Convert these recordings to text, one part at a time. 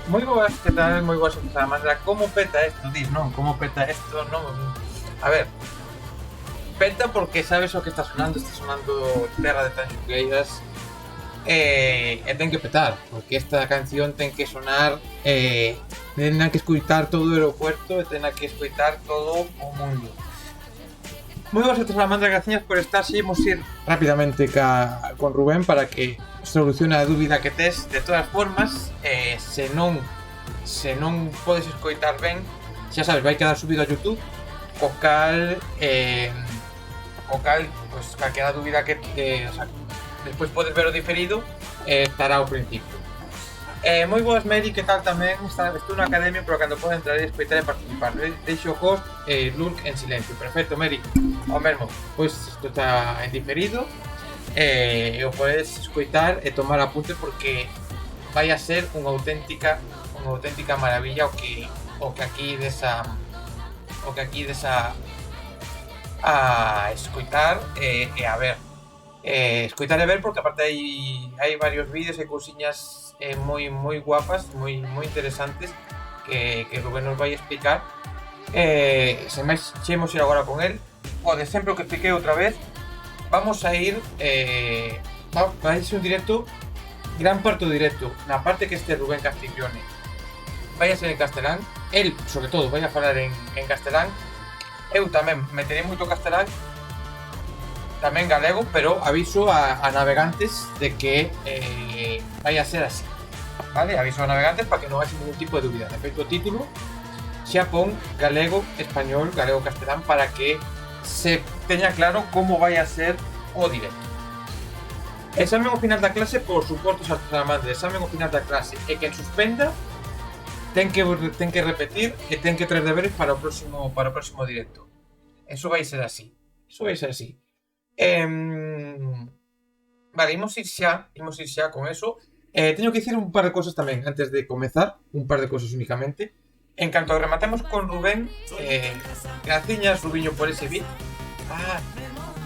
Moi boas, que tal? Moi boas empezar a mandar. Como peta isto? Dis, non? Como peta isto? Non. A ver, peta porque sabes o que está sonando Terra de Tanxugueiras ten que petar, porque esta canción ten que sonar ten que escutar todo o aeropuerto e ten que escutar todo o mundo. Moi boas a Salamandra, gracias por estar. Seguimos ir rápidamente con Rubén para que solucione a dúbida que tes. De todas formas, se non podes escoitar ben, xa sabes, vai quedar subido a YouTube, o cal, pues, calquera dúbida o sea, despois podes ver o diferido, estará ao principio. Moi boas, Mary, que tal tamén? Estou na academia, pero cando podo entrar e escoitar e participar. Deixo o host Lurk en silencio. Perfecto, Mary. O mesmo, pois isto está en diferido e o podes escoitar e tomar apunte porque vai a ser unha auténtica maravilla o que aquí desa a escoitar e a ver. Escoitar e ver porque aparte hai varios vídeos e cousiñas moi guapas, moi interesantes que Rubén nos vai explicar. Sen máis, chemos ir agora con el. O de sempre o que expliquei outra vez, vamos a ir vai ser un directo, gran parte do directo, na parte que este Rubén Castiglione vai a ser en castelán. El, sobre todo, vai a falar en castelán. Eu tamén meterei moito castelán, tamén galego, pero aviso a navegantes de que vai a ser así, vale? Aviso a navegantes para que non haxe ningún tipo de dúbida. De feito, o título xa pon galego, español, galego, castelán, para que se teña claro como vai a ser o directo. Examen ao final da clase, por suposto, xa tramando examen ao final da clase, e quen suspenda ten que repetir e ten que traer deberes para o próximo directo. Eso vai ser así. Vale, imos ir xa con eso. Teño que dicir un par de cosas tamén antes de comezar, un par de cosas únicamente. En canto rematemos con Rubén, graciñas, Rubiño, por ese beat.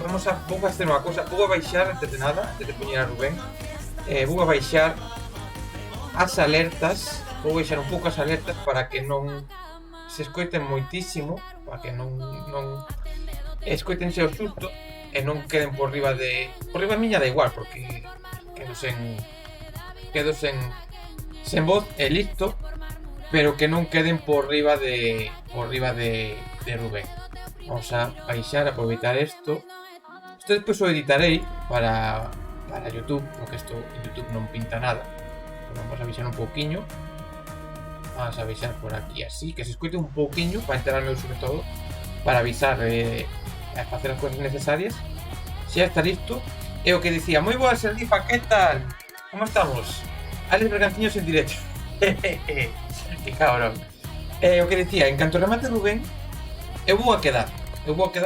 Vou a hacer unha cosa. Vou a baixar, antes de nada, antes de poñer a Rubén, vou a baixar as alertas. Vou baixar un pouco as alertas para que non se escoiten moitísimo, para que non escoitense o susto e non queden por riba miña, da igual, porque quedo sen voz e listo, pero que non queden por riba de Rubén. Vamos a baixar, aproveitar isto despois o editarei para YouTube, porque isto en YouTube non pinta nada. Vamos a baixar un pouquiño, vamos a baixar por aquí así, que se escoite un pouquiño para enterarme sobre todo, para avisar a facer as cousas necesarias. Xa está listo. E o que dicía, moi boa Serdifa, que tal? Como estamos? Alex Bergantiños en directo. Que cabrón. O que dicía, en canto remate Rubén, eu vou a quedar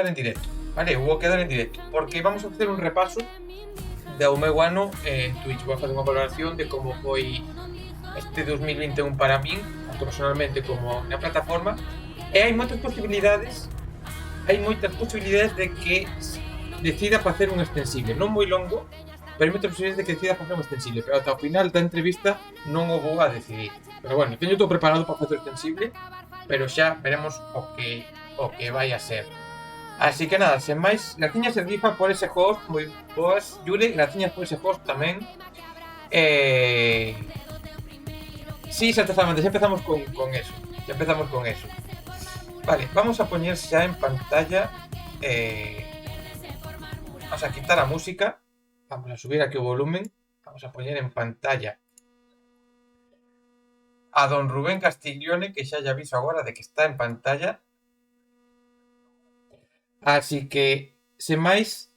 en directo, vale? Eu vou a quedar en directo, porque vamos a facer un repaso do meu ano en Twitch. Vou a facer unha valoración de como foi este 2021 para min, tanto personalmente como na plataforma, e hai moitas posibilidades de que decida facer un extensible, non moi longo, pero hai moitas posibilidades de que decida facer un extensible, pero ata o final da entrevista non o vou a decidir. Pero bueno, teño todo preparado para facer o extensible, pero xa veremos o que vai a ser. Así que nada, sen máis, graciñas Sergifa por ese host, moi boas. Yure, graciñas por ese host tamén. Sí, xa empezamos con eso. Vale, vamos a poñer xa en pantalla. Vamos a quitar a música. Vamos a subir aquí o volumen. Vamos a poñer en pantalla a don Rubén Castiglione, que xa lle aviso agora de que está en pantalla. Así que, sen máis,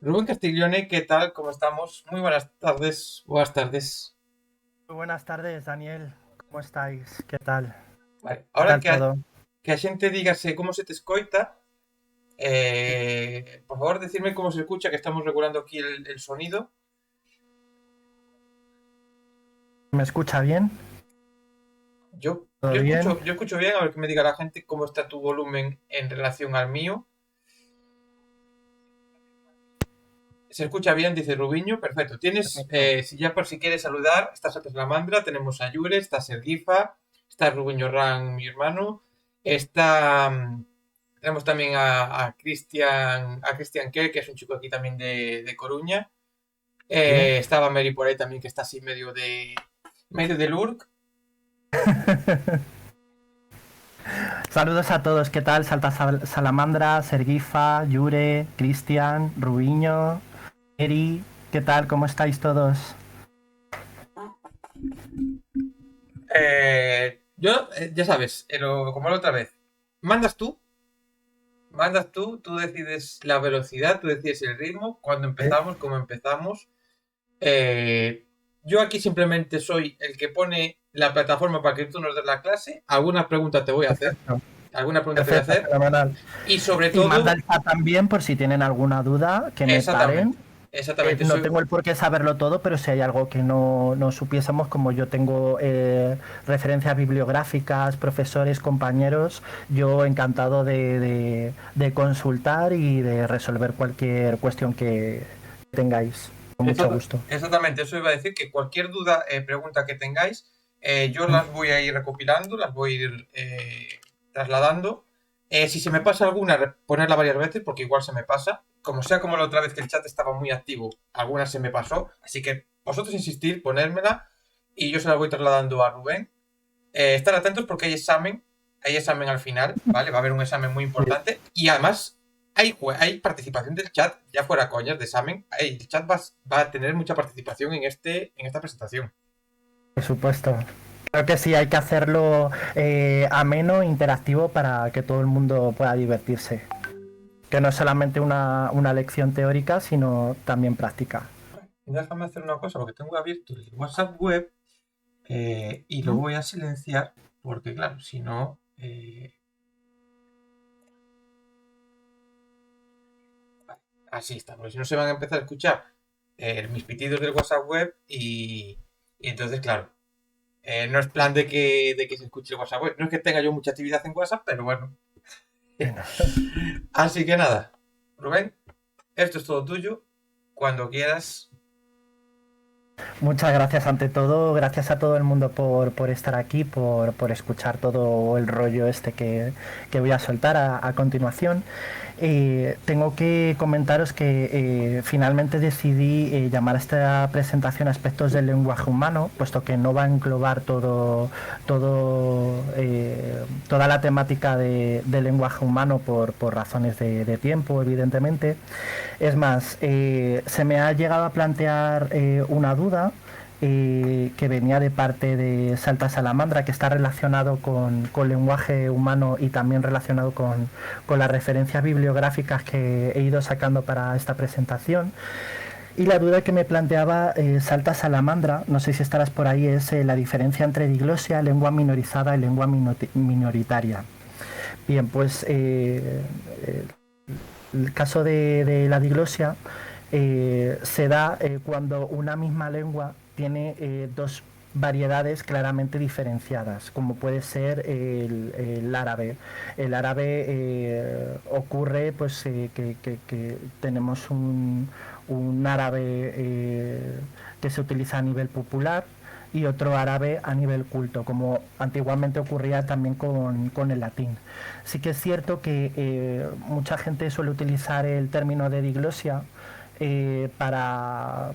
Rubén Castiglione, que tal? Como estamos? Moi buenas tardes. Boas tardes. Muy buenas tardes, Daniel. ¿Cómo estáis? ¿Qué tal? Vale, ¿Qué ahora tal todo? que a xente dígase como se te escoita. Por favor, decidme cómo se escucha, que estamos regulando aquí el sonido. ¿Me escucha bien? Yo ¿Todo bien? escucho bien, a ver que me diga la gente cómo está tu volumen en relación al mío. Se escucha bien, dice Rubiño, perfecto. Tienes, Perfecto. si ya por si quieres saludar, está Santa Salamandra, tenemos a Yure, está Sergifa, está Rubiño Ran, mi hermano, está, tenemos también a Cristian Kerr, que es un chico aquí también de Coruña. Sí. Estaba Mary por ahí también, que está así medio de Lurk. Saludos a todos, ¿qué tal? Salamandra, Sergifa, Yure, Cristian, Rubiño, Eri, ¿qué tal? ¿Cómo estáis todos? Ya sabes, como la otra vez, mandas tú, tú decides la velocidad, tú decides el ritmo, cuando ¿Eh? empezamos, cómo empezamos. Eh, yo aquí simplemente soy el que pone la plataforma para que tú nos des la clase. Alguna pregunta te voy a hacer. Perfecto, Alguna pregunta te voy a perfecto, hacer. fenomenal. Y sobre Y manda todo, el chat también por si tienen alguna duda, que me exactamente. paren. Exactamente. No tengo el por qué saberlo todo, pero si hay algo que no supiésemos, como yo tengo referencias bibliográficas, profesores, compañeros, yo encantado de consultar y de resolver cualquier cuestión que tengáis, con mucho gusto. Exactamente, eso iba a decir que cualquier duda, pregunta que tengáis, yo ¿Mm? las voy a ir recopilando, las voy a ir trasladando. Si se me pasa alguna, ponerla varias veces, porque igual se me pasa. Como sea como la otra vez que el chat estaba muy activo, alguna se me pasó. Así que vosotros insistir, ponérmela y yo se la voy trasladando a Rubén. Estar atentos porque hay examen al final, ¿vale? Va a haber un examen muy Sí, importante y además hay participación del chat, ya fuera coñas de examen, el chat va a tener mucha participación en esta presentación. por supuesto. Creo que sí, hay que hacerlo ameno, interactivo, para que todo el mundo pueda divertirse. Que no es solamente una lección teórica, sino también práctica. Déjame hacer una cosa porque tengo abierto el WhatsApp web y lo ¿Mm? voy a silenciar porque claro, si no... así está, porque si no se van a empezar a escuchar mis pitidos del WhatsApp web y entonces, claro, no es plan de que se escuche el WhatsApp web. No es que tenga yo mucha actividad en WhatsApp, pero bueno. Bueno. Así que nada, Rubén, esto es todo tuyo. Cuando quieras. Muchas gracias ante todo, gracias a todo el mundo por estar aquí, por escuchar todo el rollo este que voy a soltar a continuación. Tengo que comentaros que finalmente decidí llamar a esta presentación Aspectos del lenguaje humano, puesto que no va a englobar toda la temática del lenguaje humano por razones de tiempo, evidentemente. Es más, se me ha llegado a plantear una duda que venía de parte de Salta Salamandra, que está relacionado con lenguaje humano y también relacionado con las referencias bibliográficas que he ido sacando para esta presentación. Y la duda que me planteaba Salta Salamandra, no sé si estarás por ahí, es la diferencia entre diglosia, lengua minorizada y lengua minoritaria. Bien, pues el caso de la diglosia se da cuando una misma lengua tiene dos variedades claramente diferenciadas, como puede ser el árabe. El árabe ocurre pues que tenemos un árabe que se utiliza a nivel popular y otro árabe a nivel culto, como antiguamente ocurría también con el latín. Sí que es cierto que mucha gente suele utilizar el término de diglosia eh, para,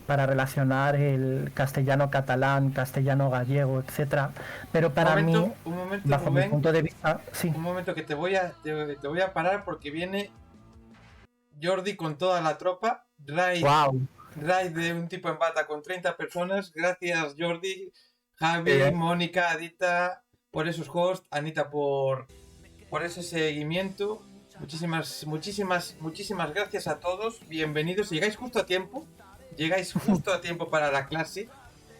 para relacionar el castellano catalán, castellano gallego, etcétera. Pero para mí, Un momento, bajo mi Rubén. punto de vista, sí. Un momento que te voy a parar porque viene Jordi con toda la tropa. ¡Wow! Raid de un tipo en bata con 30 personas. Gracias, Jordi, Qué Javi, bien. Mónica, Adita, por esos hosts, Anita por ese seguimiento. Muchísimas gracias a todos. Bienvenidos. Llegáis justo a tiempo. Llegáis justo a tiempo para la clase.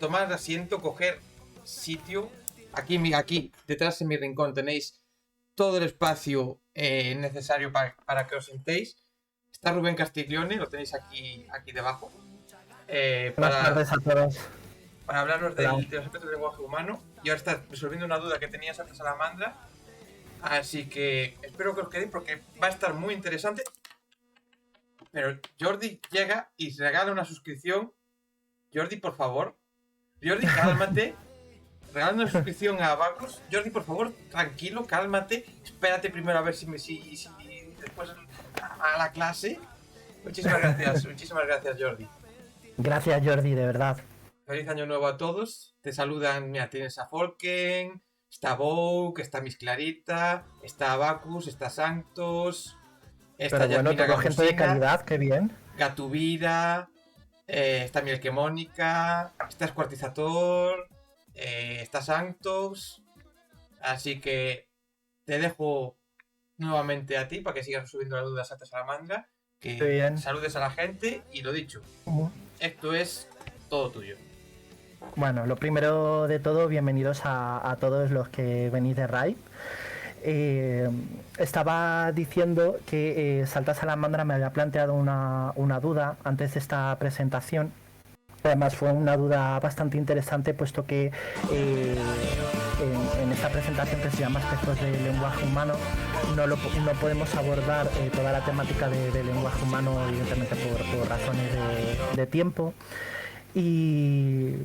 Tomad asiento, coger sitio. Aquí, detrás de mi rincón, tenéis todo el espacio necesario para que os sentéis. Está Rubén Castiglione, lo tenéis aquí debajo. eh, Buenas para, tardes a todos. para hablaros Hola. de los aspectos del lenguaje humano. Y ahora está resolviendo una duda que tenías antes Salamandra. Así que espero que os quedéis porque va a estar muy interesante. pero Jordi llega y regala una suscripción. Jordi, por favor. Jordi, cálmate. Regala una suscripción a Abacus. Jordi, por favor, tranquilo, cálmate. Espérate primero a ver si después a la clase. Muchísimas gracias, Jordi. Gracias, Jordi, de verdad. Feliz año nuevo a todos. Te saludan, mira, tienes a Folken, está Bouk, está Miss Clarita, está Abacus, está Sanctos, está Pero bueno, Yasmina todo gente de Gamosina, calidad, qué bien. Gatubira, está Mielke Mónica, está Squartizator, está Sanctos. Así que te dejo nuevamente a ti para que sigas subiendo las dudas a esta salamandra. Que Qué bien. saludes a la gente y lo dicho, esto es todo tuyo. Bueno, lo primero de todo, bienvenidos a todos los que venís de RAI. Estaba diciendo que Salta Salamandra me había planteado una duda antes de esta presentación. Además fue una duda bastante interesante, puesto que en esta presentación, que se llama Aspectos del lenguaje humano, no podemos abordar toda la temática de lenguaje humano, evidentemente por razones de tiempo. Y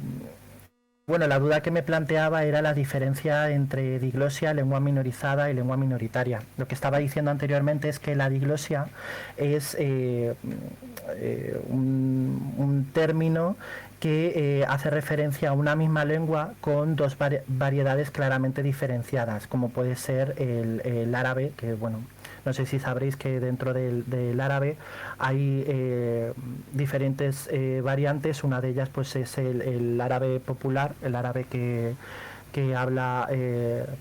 bueno, la duda que me planteaba era la diferencia entre diglosia, lengua minorizada y lengua minoritaria. Lo que estaba diciendo anteriormente es que la diglosia es un término que hace referencia a una misma lengua con dos variedades claramente diferenciadas, como puede ser el árabe, que bueno, no sé si sabréis que dentro del árabe hay diferentes variantes. Una de ellas pues es el árabe popular, el árabe que habla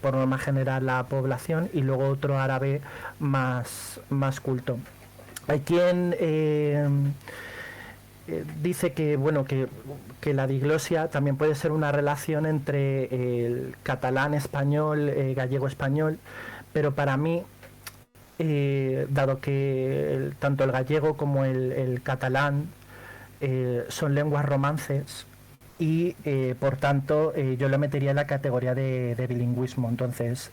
por norma general la población, y luego otro árabe más culto. Hay quien dice que bueno que la diglosia también puede ser una relación entre el catalán español, gallego español, pero para mí, dado que tanto el gallego como el catalán son lenguas romances, y por tanto yo lo metería en la categoría de bilingüismo. Entonces,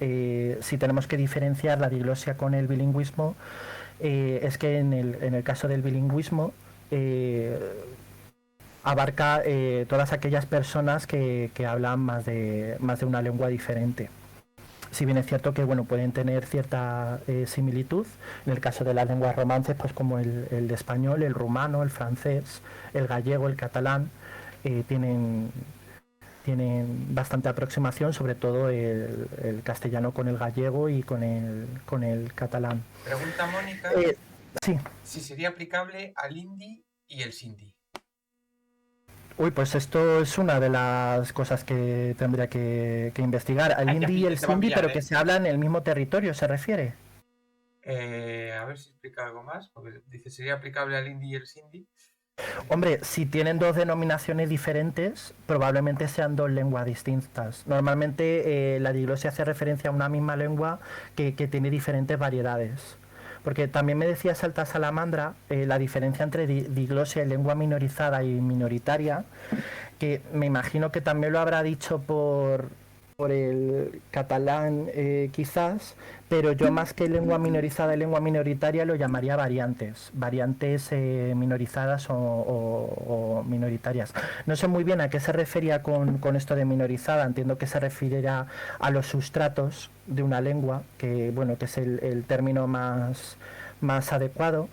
si tenemos que diferenciar la diglosia con el bilingüismo, es que en el caso del bilingüismo abarca todas aquellas personas que hablan más de una lengua diferente. Si bien es cierto que bueno, pueden tener cierta similitud, en el caso de las lenguas romances, pues como el de español, el rumano, el francés, el gallego, el catalán, tienen bastante aproximación, sobre todo el castellano con el gallego y con el catalán. Pregunta Mónica, sí. si sería aplicable al hindi y el sindhi. Uy, pues esto es una de las cosas que tendría que investigar. Al hindi y el sindhi, pero que se habla en el mismo territorio, ¿se refiere? A ver si explica algo más, porque dice sería aplicable al hindi y el sindhi. Hombre, si tienen dos denominaciones diferentes, probablemente sean dos lenguas distintas. Normalmente la diglosia hace referencia a una misma lengua que tiene diferentes variedades. Porque también me decía Salta Salamandra la diferencia entre diglosia y lengua minorizada y minoritaria, que me imagino que también lo habrá dicho por el catalán quizás, pero yo más que lengua minorizada y lengua minoritaria lo llamaría variantes minorizadas o minoritarias. No sé muy bien a qué se refería con esto de minorizada. Entiendo que se referirá a los sustratos de una lengua, que bueno, que es el término más adecuado.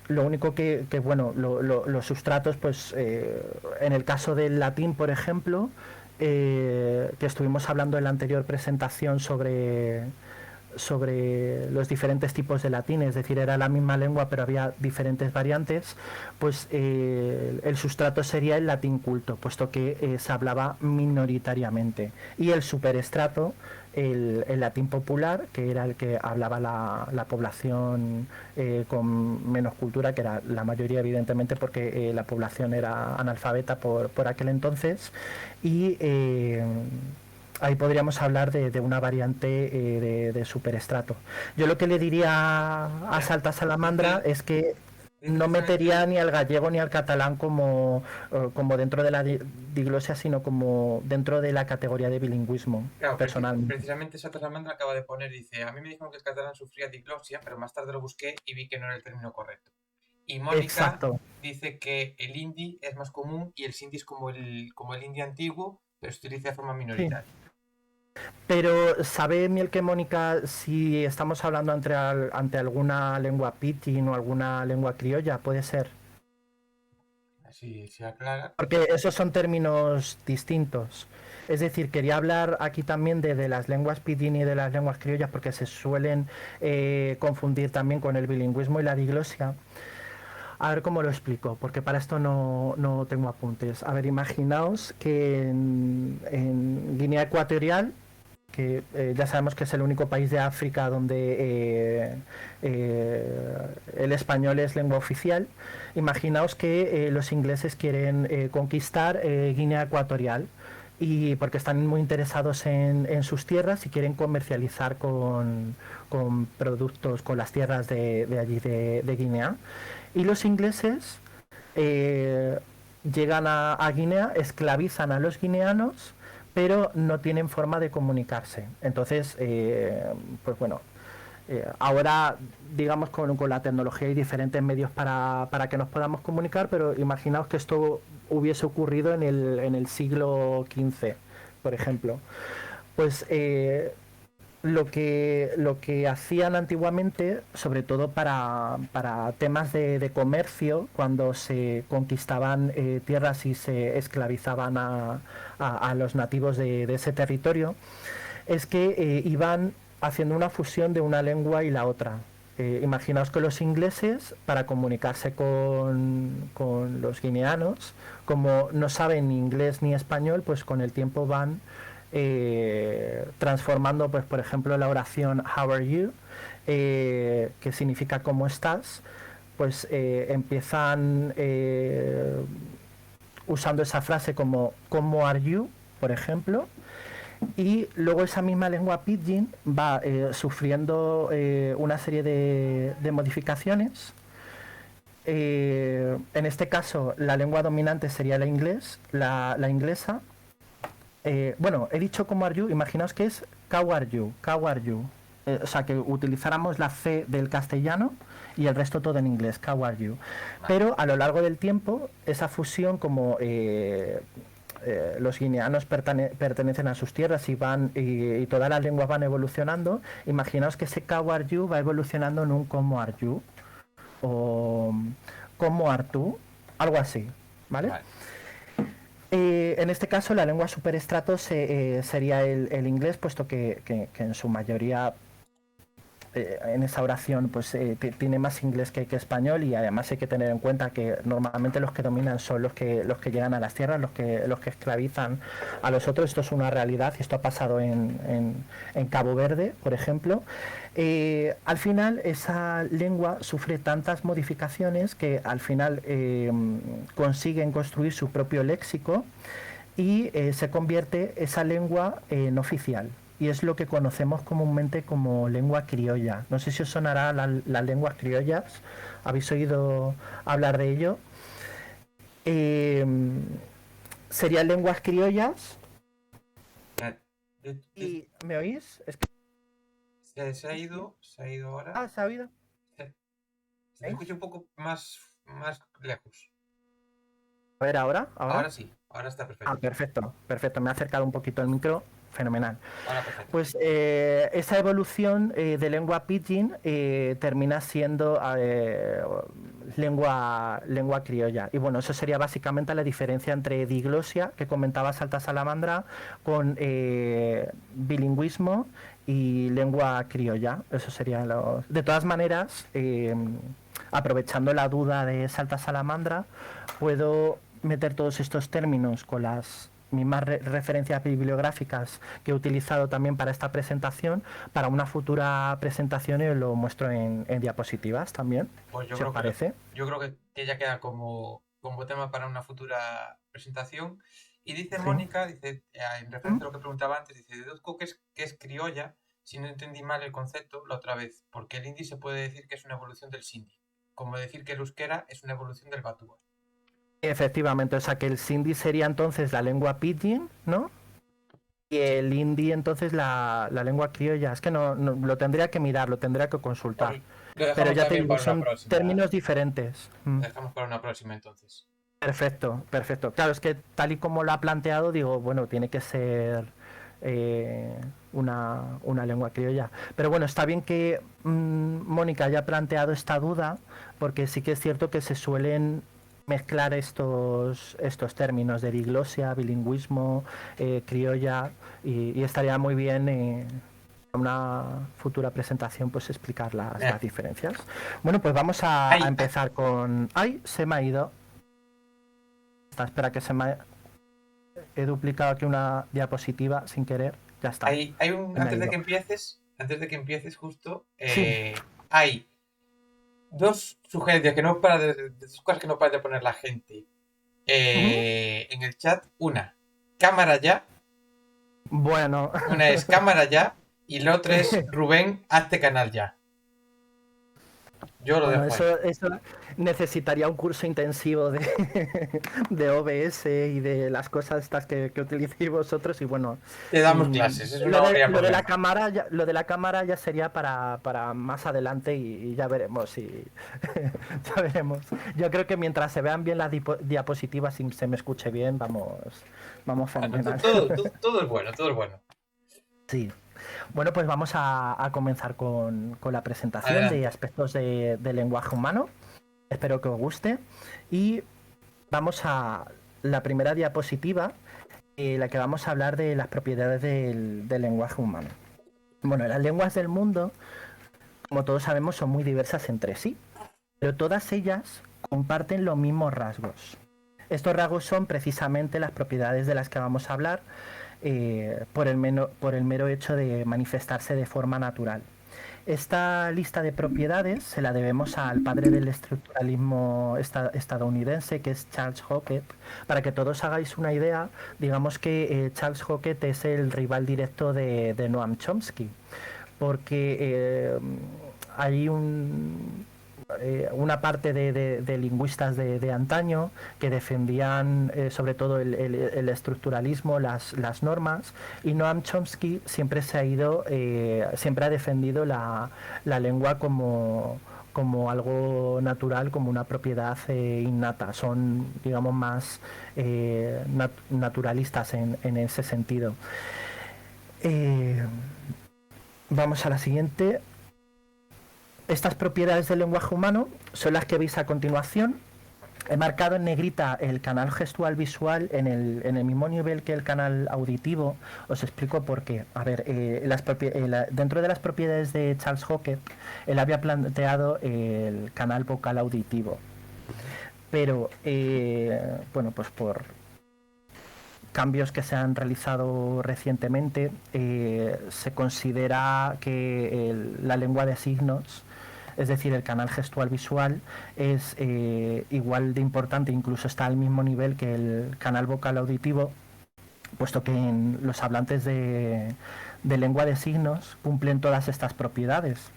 Lo único que bueno, los sustratos, pues en el caso del latín, por ejemplo, que estuvimos hablando en la anterior presentación sobre los diferentes tipos de latín, es decir, era la misma lengua pero había diferentes variantes, pues el sustrato sería el latín culto, puesto que se hablaba minoritariamente, y el superestrato el latín popular, que era el que hablaba la población con menos cultura, que era la mayoría evidentemente porque la población era analfabeta por aquel entonces, y ahí podríamos hablar de una variante de superestrato. Yo lo que le diría a Salta Salamandra es que Dice No precisamente, metería ni al gallego ni al catalán como dentro de la diglosia, sino como dentro de la categoría de bilingüismo, claro, personalmente. precisamente esa Salamandra acaba de poner, dice, a mí me dijeron que el catalán sufría diglosia, pero más tarde lo busqué y vi que no era el término correcto. Y Mónica Exacto. dice que el hindi es más común y el sindhi es como el hindi antiguo, pero se utiliza de forma Sí. minoritaria. Pero ¿sabe Miel que Mónica si estamos hablando ante alguna lengua pidgin o alguna lengua criolla? Puede ser. Así se aclara. Porque esos son términos distintos. Es decir, quería hablar aquí también de las lenguas pidgin y de las lenguas criollas porque se suelen confundir también con el bilingüismo y la diglosia. A ver cómo lo explico, porque para esto no tengo apuntes. A ver, imaginaos que en Guinea Ecuatorial, que ya sabemos que es el único país de África donde el español es lengua oficial. Imaginaos que los ingleses quieren conquistar Guinea Ecuatorial y porque están muy interesados en sus tierras y quieren comercializar con productos, con las tierras de allí de Guinea. Y los ingleses eh, llegan a Guinea, esclavizan a los guineanos, pero no tienen forma de comunicarse. Entonces, pues bueno, ahora digamos con la tecnología hay diferentes medios para que nos podamos comunicar, pero imaginaos que esto hubiese ocurrido en el siglo XV, por ejemplo. Pues lo que hacían antiguamente, sobre todo para temas de comercio, cuando se conquistaban tierras y se esclavizaban a los nativos de ese territorio, es que iban haciendo una fusión de una lengua y la otra. Imaginaos que los ingleses, para comunicarse con los guineanos, como no saben ni inglés ni español, pues con el tiempo van transformando, pues por ejemplo, la oración How are you, que significa ¿cómo estás? Pues empiezan usando esa frase como ¿cómo are you? Por ejemplo, y luego esa misma lengua pidgin va sufriendo una serie de modificaciones. En este caso, la lengua dominante sería la inglés, la inglesa. Bueno, he dicho como are you, imaginaos que es how are you, how are you. O sea, que utilizáramos la C del castellano y el resto todo en inglés, how are you. Vale. Pero a lo largo del tiempo, esa fusión, como los guineanos pertenecen a sus tierras y todas las lenguas van evolucionando, imaginaos que ese how are you va evolucionando en un como are you o como are tú, algo así, ¿vale? Vale. En este caso, la lengua superestrato sería el inglés, puesto que en su mayoría en esa oración pues tiene más inglés que español, y además hay que tener en cuenta que normalmente los que dominan son los que llegan a las tierras, los que esclavizan a los otros. Esto es una realidad y esto ha pasado en Cabo Verde, por ejemplo. Al final esa lengua sufre tantas modificaciones que al final consiguen construir su propio léxico y se convierte esa lengua en oficial. Y es lo que conocemos comúnmente como lengua criolla. No sé si os sonará las lenguas criollas. ¿Habéis oído hablar de ello? Eh, Serían lenguas criollas. ¿Y me oís? Es que... Se ha ido ahora. Ah, ¿se ha oído? Se te escucha un poco más lejos. A ver, ahora, ahora. Ahora sí, ahora está Ah, perfecto. perfecto, perfecto. Me ha acercado un poquito el micro. Fenomenal. Ahora perfecto. Pues esa evolución de lengua pidgin termina siendo lengua criolla. Y bueno, eso sería básicamente la diferencia entre diglosia, que comentaba Salta Salamandra, con bilingüismo y lengua criolla. Eso sería lo... De todas maneras, aprovechando la duda de Salta Salamandra, puedo meter todos estos términos con las mismas referencias bibliográficas que he utilizado también para esta presentación, para una futura presentación, y os lo muestro en diapositivas también, Pues si os parece. yo creo que ya queda como tema para una futura presentación. Y dice Sí. Mónica, dice, en referencia a lo que preguntaba antes, dice, deduzco que es criolla, si no entendí mal el concepto la otra vez, porque el hindi se puede decir que es una evolución del sindhi. como decir que el euskera es una evolución del batúa. Efectivamente, o sea que el sindhi sería entonces la lengua pidgin, ¿no? Y el hindi entonces la lengua criolla. Es que no, lo tendría que mirar, lo tendría que consultar. Lo Pero dejamos ya te también digo, para una son próxima. términos diferentes. Lo dejamos para una próxima entonces. Perfecto, perfecto. Claro, es que tal y como lo ha planteado, digo, bueno, tiene que ser una lengua criolla. Pero bueno, está bien que Mónica haya planteado esta duda, porque sí que es cierto que se suelen mezclar estos términos de diglosia, bilingüismo, criolla, y estaría muy bien en una futura presentación pues explicar las diferencias. Bueno, pues vamos a empezar con... ¡Ay! Se me ha ido. Espera que he duplicado aquí una diapositiva sin querer. Ya está. Antes de que empieces justo, sí. hay dos sugerencias que no para de dos cosas que no para de poner la gente en el chat. Una, cámara ya. Bueno. Una es cámara ya y la otra es Rubén, hazte canal ya. Yo lo dejo eso necesitaría un curso intensivo de OBS y de las cosas estas que utilicéis vosotros y bueno. Te damos clases, eso lo de la cámara ya sería para más adelante y ya veremos ya veremos. Yo creo que mientras se vean bien las diapositivas y se me escuche bien, vamos fenomenal. Todo es bueno, todo es bueno. Sí. Bueno, pues vamos a comenzar con la presentación de aspectos del lenguaje humano. Espero que os guste. Y vamos a la primera diapositiva, la que vamos a hablar de las propiedades del lenguaje humano. Bueno, las lenguas del mundo, como todos sabemos, son muy diversas entre sí, pero todas ellas comparten los mismos rasgos. Estos rasgos son precisamente las propiedades de las que vamos a hablar, por el mero hecho de manifestarse de forma natural. Esta lista de propiedades se la debemos al padre del estructuralismo estadounidense, que es Charles Hockett. Para que todos hagáis una idea, digamos que Charles Hockett es el rival directo de Noam Chomsky, porque hay una parte de lingüistas de antaño que defendían sobre todo el estructuralismo, las normas, y Noam Chomsky siempre siempre ha defendido la lengua como algo natural, como una propiedad innata. Son, digamos, más naturalistas en ese sentido. Vamos a la siguiente. Estas propiedades del lenguaje humano son las que veis a continuación. He marcado en negrita el canal gestual visual en el mismo nivel que el canal auditivo. Os explico por qué. A ver, dentro de las propiedades de Charles Hockett, él había planteado el canal vocal auditivo. Pero, bueno, pues por cambios que se han realizado recientemente, se considera que la lengua de signos, es decir, el canal gestual visual, es igual de importante, incluso está al mismo nivel que el canal vocal auditivo, puesto que en los hablantes de lengua de signos cumplen todas estas propiedades.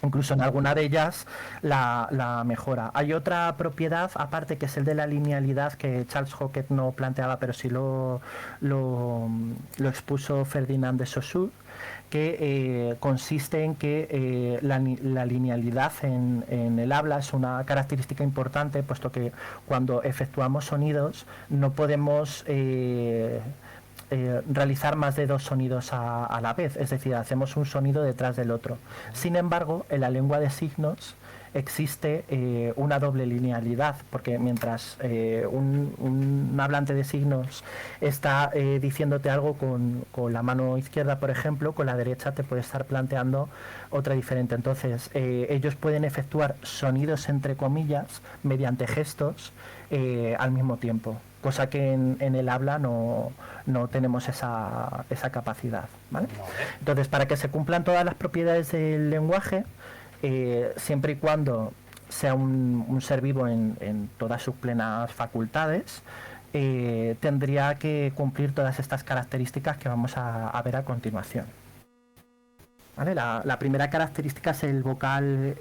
Incluso en alguna de ellas la mejora. Hay otra propiedad aparte, que es el de la linealidad, que Charles Hockett no planteaba, pero sí lo expuso Ferdinand de Saussure, que consiste en que la linealidad en el habla es una característica importante, puesto que cuando efectuamos sonidos no podemos realizar más de dos sonidos a la vez, es decir, hacemos un sonido detrás del otro. Sin embargo, en la lengua de signos existe una doble linealidad, porque mientras un hablante de signos está diciéndote algo con la mano izquierda, por ejemplo, con la derecha te puede estar planteando otra diferente. Entonces, ellos pueden efectuar sonidos entre comillas mediante gestos al mismo tiempo, cosa que en el habla no tenemos esa capacidad, ¿vale? Entonces, para que se cumplan todas las propiedades del lenguaje, siempre y cuando sea un ser vivo en todas sus plenas facultades, tendría que cumplir todas estas características que vamos a ver a continuación. ¿vale? La primera característica es el vocal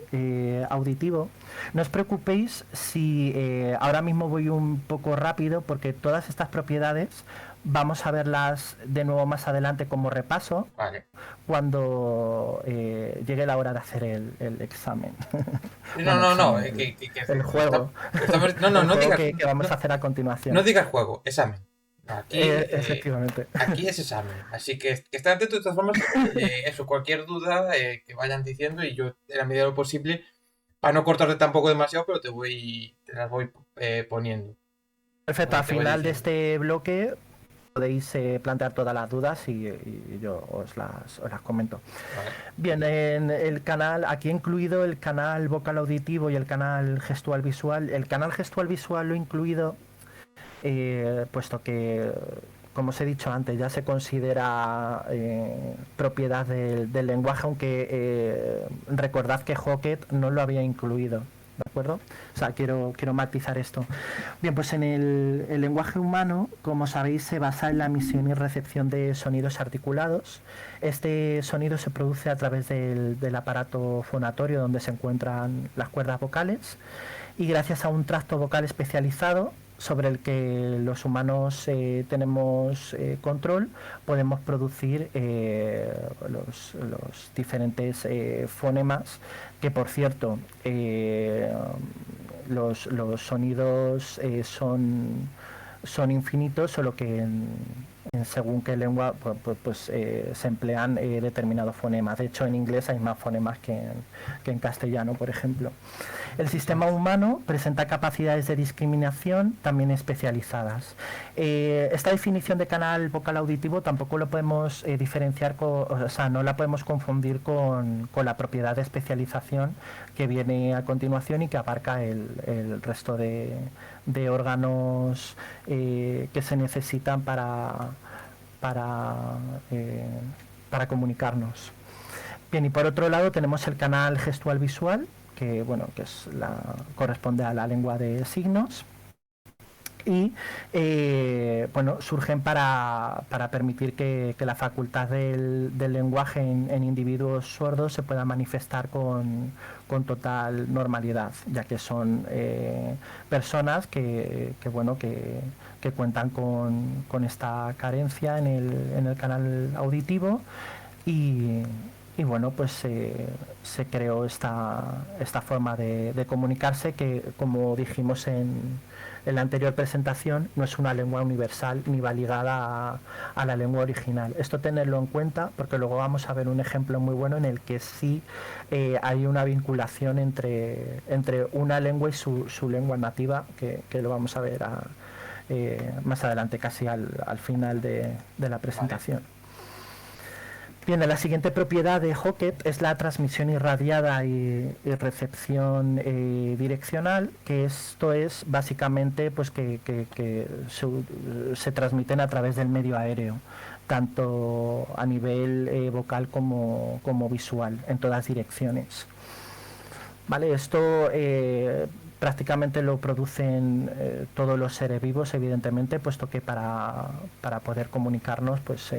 auditivo. No os preocupéis si ahora mismo voy un poco rápido, porque todas estas propiedades vamos a verlas de nuevo más adelante como repaso, Vale. cuando llegue la hora de hacer el examen. No, Bueno, no, no, examen, que el juego. no, no, El no juego digas, que vamos no, a hacer a no continuación. digas juego, examen. Aquí, Efectivamente. aquí es examen. Así que estén atentos de todas formas. Eso, cualquier duda que vayan diciendo y yo, en la medida de lo posible, para no cortarte tampoco demasiado, pero te las voy poniendo. Perfecto, al Te voy final de diciendo. este bloque podéis plantear todas las dudas y yo os las comento. Vale. Bien, en el canal, aquí he incluido el canal vocal auditivo y el canal gestual visual. El canal gestual visual lo he incluido puesto que, como os he dicho antes, ya se considera propiedad del lenguaje, aunque recordad que Hockett no lo había incluido. ¿De acuerdo? O sea, quiero matizar esto. Bien, pues en el lenguaje humano, como sabéis, se basa en la emisión y recepción de sonidos articulados. Este sonido se produce a través del aparato fonatorio donde se encuentran las cuerdas vocales y gracias a un tracto vocal especializado sobre el que los humanos tenemos control, podemos producir los diferentes fonemas, que por cierto, los sonidos son infinitos, solo que en según qué lengua se emplean determinados fonemas. De hecho, en inglés hay más fonemas que en castellano, por ejemplo. El sistema humano presenta capacidades de discriminación también especializadas. Esta definición de canal vocal auditivo tampoco lo podemos diferenciar, o sea, no la podemos confundir con la propiedad de especialización que viene a continuación y que abarca el resto de órganos que se necesitan para, eh, para comunicarnos. Bien, y por otro lado tenemos el canal gestual visual, que bueno, corresponde a la lengua de signos. Y bueno, surgen para permitir que la facultad del lenguaje en individuos sordos se pueda manifestar con total normalidad, ya que son personas bueno, que cuentan con esta carencia en el canal auditivo y bueno, pues se creó esta forma de comunicarse que, como dijimos en la anterior presentación, no es una lengua universal ni va ligada a la lengua original. Esto tenerlo en cuenta porque luego vamos a ver un ejemplo muy bueno en el que sí hay una vinculación entre una lengua y su lengua nativa, que lo vamos a ver más adelante, casi al final de la presentación. Vale. Bien, la siguiente propiedad de Hockett es la transmisión irradiada y recepción direccional, que esto es básicamente pues que se transmiten a través del medio aéreo, tanto a nivel vocal como visual, en todas direcciones. Vale, esto prácticamente lo producen todos los seres vivos, evidentemente, puesto que para poder comunicarnos, pues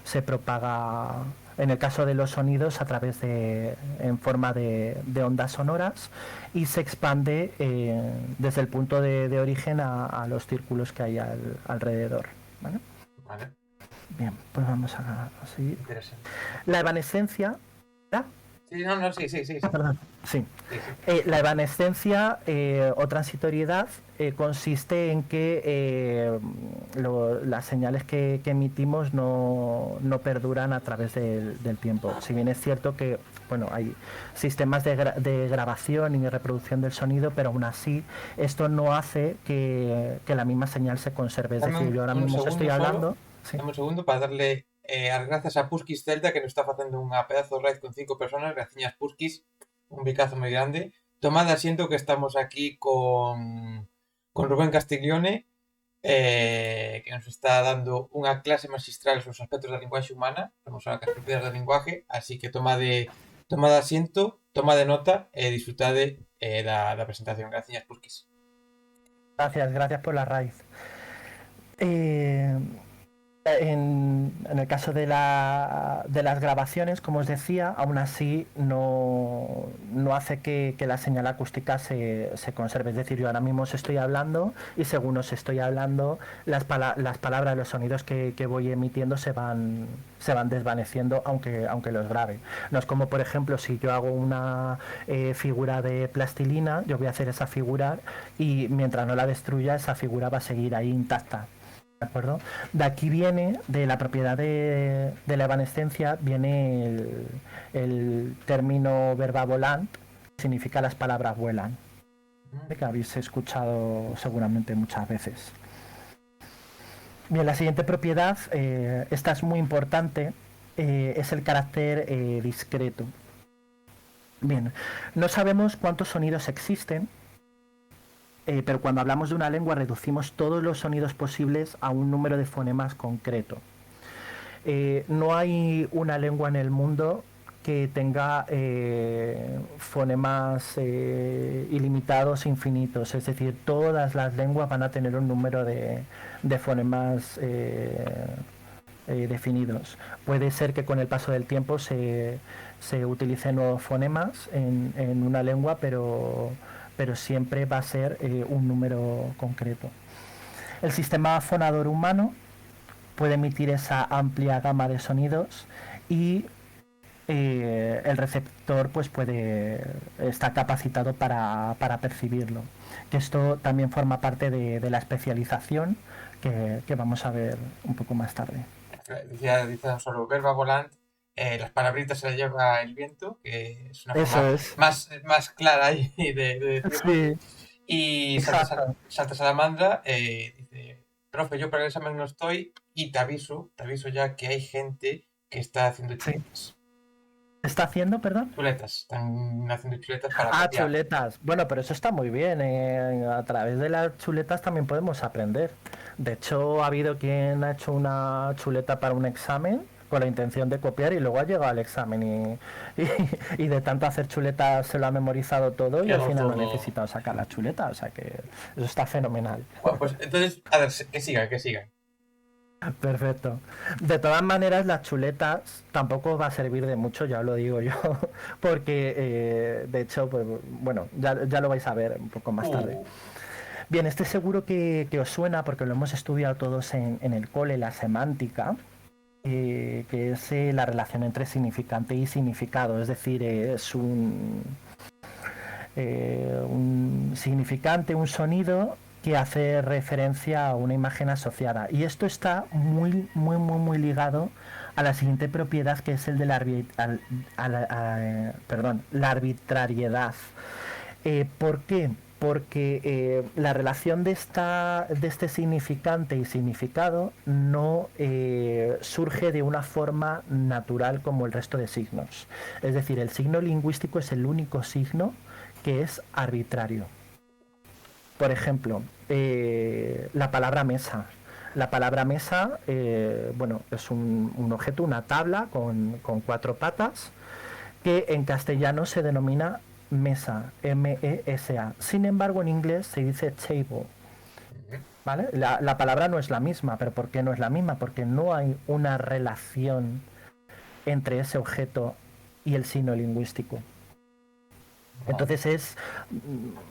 se propaga, en el caso de los sonidos, a través en forma de ondas sonoras y se expande desde el punto de origen a los círculos que hay alrededor. ¿Vale? Vale. Bien, pues vamos a seguir. Interesante. La evanescencia. Sí, no, no, sí. Perdón, sí. Sí. La evanescencia o transitoriedad consiste en que las señales que emitimos no perduran a través del tiempo. Si bien es cierto que bueno, hay sistemas de grabación y reproducción del sonido, pero aún así esto no hace que la misma señal se conserve. Es decir, yo ahora mismo os estoy hablando. Sí. Dame un segundo para darle as grazas a Puskis Celta, que nos está facendo unha pedazo de raid con 5 personas. Graciñas, Puskis, un bicazo moi grande. Tomad asiento que estamos aquí con Rubén Castiglione, que nos está dando unha clase magistral sobre os aspectos da linguaxe humana. Estamos a as propiedades do linguaje, así que tomade asiento, tomade nota e disfrutade da presentación. Graciñas, Puskis. Gracias por la raíz. En el caso de las grabaciones, como os decía, aún así no hace que la señal acústica se conserve. Es decir, yo ahora mismo os estoy hablando y según os estoy hablando, las palabras, los sonidos que voy emitiendo se van desvaneciendo aunque los grabe. No es como, por ejemplo, si yo hago una figura de plastilina, yo voy a hacer esa figura y mientras no la destruya, esa figura va a seguir ahí intacta. ¿De acuerdo? De aquí viene, de la propiedad de la evanescencia, viene el término verba volant, que significa las palabras vuelan, que habéis escuchado seguramente muchas veces. Bien, la siguiente propiedad, esta es muy importante, es el carácter discreto. Bien, no sabemos cuántos sonidos existen, pero cuando hablamos de una lengua reducimos todos los sonidos posibles a un número de fonemas concreto. No hay una lengua en el mundo que tenga fonemas ilimitados, infinitos. Es decir, todas las lenguas van a tener un número de fonemas definidos. Puede ser que con el paso del tiempo se utilicen nuevos fonemas en una lengua, pero siempre va a ser un número concreto. El sistema fonador humano puede emitir esa amplia gama de sonidos y el receptor pues está capacitado para percibirlo. Que esto también forma parte de la especialización que vamos a ver un poco más tarde. Dice solo verba volant, las palabritas se las lleva el viento, que es una Eso forma es. más clara ahí de decirlo. Sí, Y exacto. Salta Salamandra dice, profe, yo para el examen no estoy y te aviso ya que hay gente que está haciendo Sí. chuletas. ¿Está haciendo, perdón? Chuletas, están haciendo chuletas para Ah, copiar. chuletas. Bueno, pero eso está muy bien. A través de las chuletas también podemos aprender. De hecho, ha habido quien ha hecho una chuleta para un examen con la intención de copiar y luego ha llegado al examen y de tanto hacer chuletas se lo ha memorizado todo y al Llegó final no ha todo. necesitado sacar la chuleta. O sea que eso está fenomenal. Bueno, pues entonces, a ver, que sigan, que sigan. Perfecto. De todas maneras, las chuletas tampoco va a servir de mucho, ya os lo digo yo, porque de hecho, pues bueno, ya lo vais a ver un poco más tarde. Uh, Bien, este seguro que os suena porque lo hemos estudiado todos en el cole, la semántica, que es la relación entre significante y significado, es decir, es un significante, un sonido que hace referencia a una imagen asociada. Y esto está muy ligado a la siguiente propiedad, que es el de la arbitrariedad. ¿Por qué? Porque la relación de este significante y significado no surge de una forma natural como el resto de signos. Es decir, el signo lingüístico es el único signo que es arbitrario. Por ejemplo, la palabra mesa. La palabra mesa, bueno, es un objeto, una tabla con cuatro patas, que en castellano se denomina mesa, M-E-S-A. Sin embargo, en inglés se dice table. ¿Vale? La palabra no es la misma, pero ¿por qué no es la misma? Porque no hay una relación entre ese objeto y el signo lingüístico. Entonces es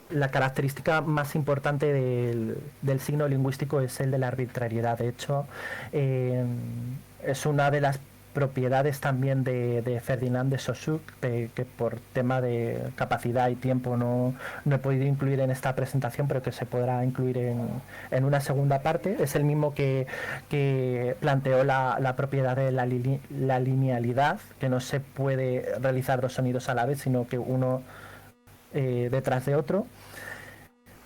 la característica más importante del signo lingüístico es el de la arbitrariedad. De hecho, es una de las propiedades también de Ferdinand de Saussure, que por tema de capacidad y tiempo no he podido incluir en esta presentación, pero que se podrá incluir en una segunda parte. Es el mismo que planteó la propiedad de la linealidad, que no se puede realizar dos sonidos a la vez, sino que uno detrás de otro.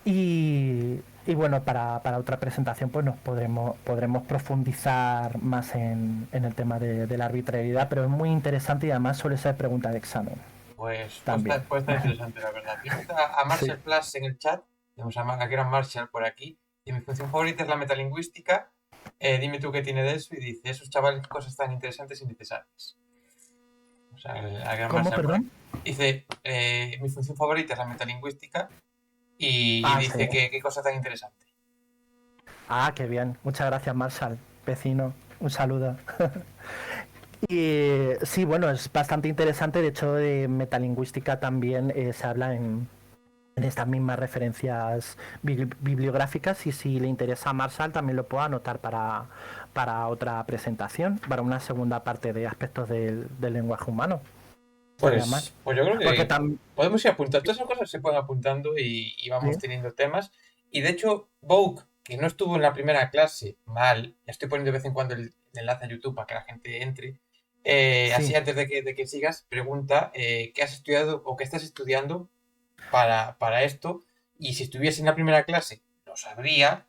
Y bueno, para otra presentación pues nos podremos profundizar más en el tema de la arbitrariedad, pero es muy interesante y además suele ser pregunta de examen. pues También. puede estar interesante, la verdad. Tenemos a Sí. Marshall Plus en el chat. Tenemos a gran Marshall por aquí. Y mi función favorita es la metalingüística. Dime tú qué tiene de eso. Y dice, esos chavales, cosas tan interesantes y necesarias. O sea, a gran ¿Cómo, Marshall por aquí. perdón? Dice, mi función favorita es la metalingüística. Y Ah, sí. dice que qué cosa tan interesante. Ah, qué bien. Muchas gracias, Marshall, vecino. Un saludo. Y sí, bueno, es bastante interesante. De hecho, de metalingüística también se habla en estas mismas referencias bibliográficas, y si le interesa a Marshall también lo puedo anotar para otra presentación, para una segunda parte de aspectos del lenguaje humano. Estaría mal. Pues yo creo Porque que también... podemos ir apuntando. Todas esas cosas se pueden apuntando y vamos teniendo temas. Y de hecho, Vogue, que no estuvo en la primera clase, mal, ya estoy poniendo de vez en cuando el enlace a YouTube para que la gente entre. Así Sí. antes de que sigas, pregunta qué has estudiado o qué estás estudiando para esto. Y si estuviese en la primera clase, lo sabría,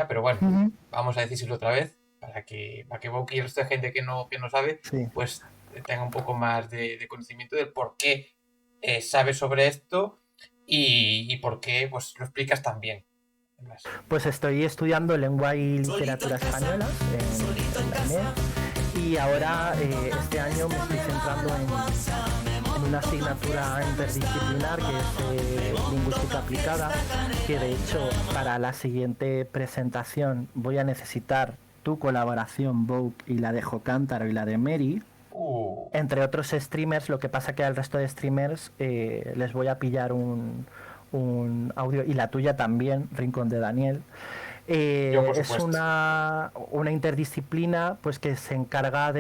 pero bueno, Ujú. vamos a decírselo otra vez para que Vogue y el resto de gente que no sabe, Sí. pues tenga un poco más de conocimiento del por qué sabes sobre esto y por qué pues lo explicas tan bien. Además. Pues estoy estudiando lengua y literatura españolas en la ENED, y ahora este año me estoy centrando en una asignatura interdisciplinar que es lingüística aplicada, que de hecho para la siguiente presentación voy a necesitar tu colaboración, Vogue, y la de Jocántaro y la de Mary, Uh, entre otros streamers. Lo que pasa que al resto de streamers les voy a pillar un audio, y la tuya también, Rincón de Daniel. yo, por Es supuesto. una interdisciplina pues que se encarga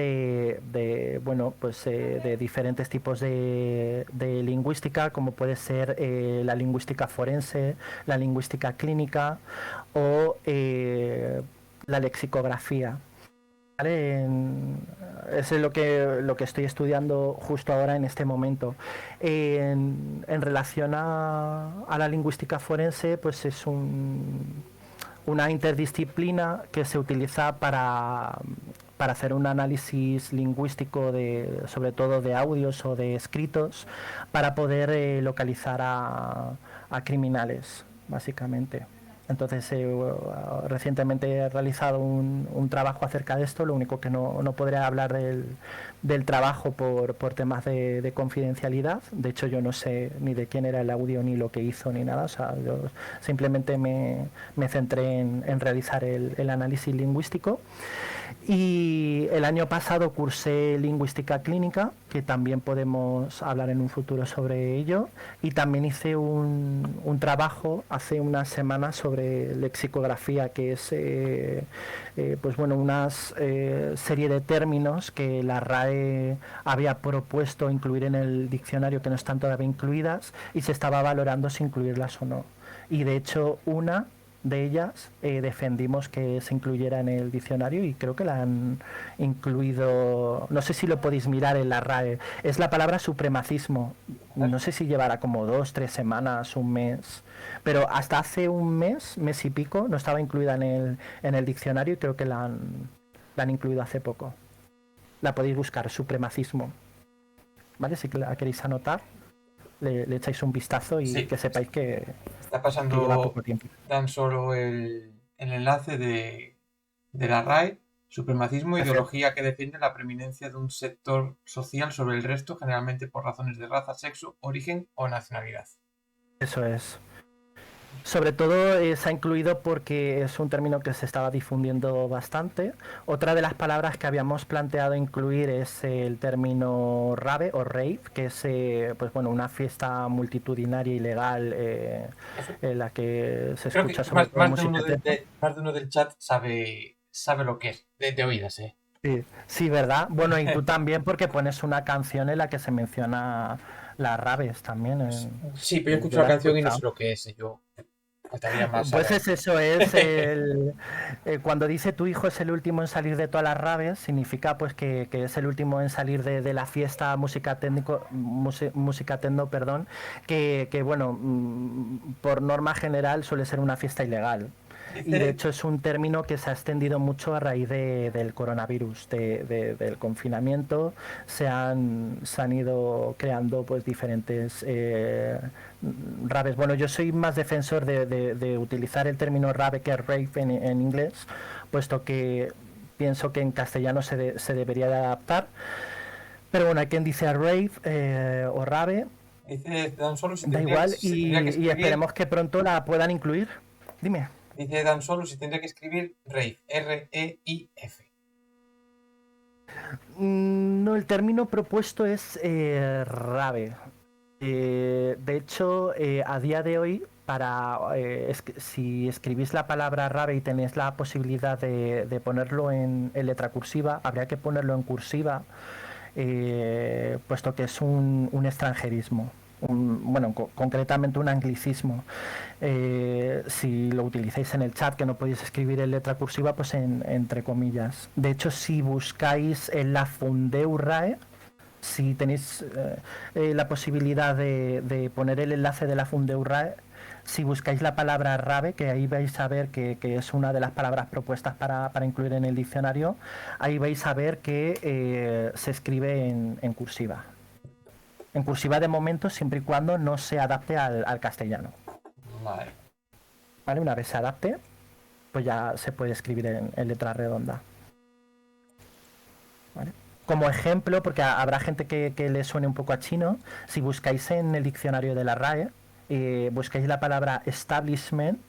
bueno, pues, de diferentes tipos de lingüística, como puede ser la lingüística forense, la lingüística clínica o la lexicografía. ¿Vale? Eso es lo que estoy estudiando justo ahora en este momento. En relación a la lingüística forense, pues es una interdisciplina que se utiliza para hacer un análisis lingüístico sobre todo de audios o de escritos, para poder localizar a criminales, básicamente. Entonces, recientemente he realizado un trabajo acerca de esto. Lo único que no podré hablar del trabajo por temas de confidencialidad. De hecho, yo no sé ni de quién era el audio, ni lo que hizo, ni nada. O sea, yo simplemente me centré en realizar el análisis lingüístico. Y el año pasado cursé lingüística clínica, que también podemos hablar en un futuro sobre ello. Y también hice un trabajo hace unas semanas sobre lexicografía, que es pues bueno, una serie de términos que la RAE había propuesto incluir en el diccionario, que no están todavía incluidas, y se estaba valorando si incluirlas o no. Y de hecho una de ellas defendimos que se incluyera en el diccionario, y creo que la han incluido. No sé si lo podéis mirar en la RAE. Es la palabra supremacismo. No sé si llevará como 2, 3 semanas, un mes, pero hasta hace un mes y pico, no estaba incluida en el diccionario, y creo que la han incluido hace poco. La podéis buscar, supremacismo. ¿Vale? Si la queréis anotar, le echáis un vistazo, y Sí, que sepáis está que lleva pasando poco tiempo. tan solo el enlace de la RAE, supremacismo, ideología que defiende la preeminencia de un sector social sobre el resto, generalmente por razones de raza, sexo, origen o nacionalidad. Eso es. Sobre todo se ha incluido porque es un término que se estaba difundiendo bastante. Otra de las palabras que habíamos planteado incluir es el término rave o rave, que es pues bueno, una fiesta multitudinaria ilegal Eso. en la que se Creo que escucha sobre todo música techno. más de uno del chat sabe lo que es, de oídas, ¿eh? Sí, sí, ¿verdad? Bueno, y tú también, porque pones una canción en la que se menciona las raves también. Sí, pero yo escucho Yo la la he canción y no sé escuchado. lo que es. Yo faltaría más Pues saber. es eso, cuando dice tu hijo es el último en salir de todas las raves, significa pues que es el último en salir de la fiesta música techno, perdón, que bueno, por norma general suele ser una fiesta ilegal. Y de Dice, hecho es un término que se ha extendido mucho a raíz del coronavirus, del confinamiento. Se han ido creando pues diferentes raves. Bueno, yo soy más defensor de utilizar el término rave que rave en inglés, puesto que pienso que en castellano se debería de adaptar. Pero bueno, hay quien dice rave o rave, dice Dan Solo si da tendría, igual, si tendría que y escribir. esperemos que pronto la puedan incluir. Dime. Dice Dan Solo si tendría que escribir Reif, R-E-I-F. No, el término propuesto es rave. De hecho, a día de hoy, si escribís la palabra rave y tenéis la posibilidad de ponerlo en letra cursiva, habría que ponerlo en cursiva, puesto que es un extranjerismo. Bueno, concretamente un anglicismo. Si lo utilizáis en el chat, que no podéis escribir en letra cursiva, pues entre comillas. De hecho, si buscáis en la Fundeu RAE, si tenéis la posibilidad de poner el enlace de la Fundeu RAE, si buscáis la palabra rave, que ahí vais a ver que es una de las palabras propuestas para incluir en el diccionario, ahí vais a ver que se escribe en cursiva. En cursiva de momento, siempre y cuando no se adapte al castellano. Vale. ¿Vale? Una vez se adapte, pues ya se puede escribir en letra redonda. ¿Vale? Como ejemplo, porque habrá gente que le suene un poco a chino, si buscáis en el diccionario de la RAE, buscáis la palabra establishment,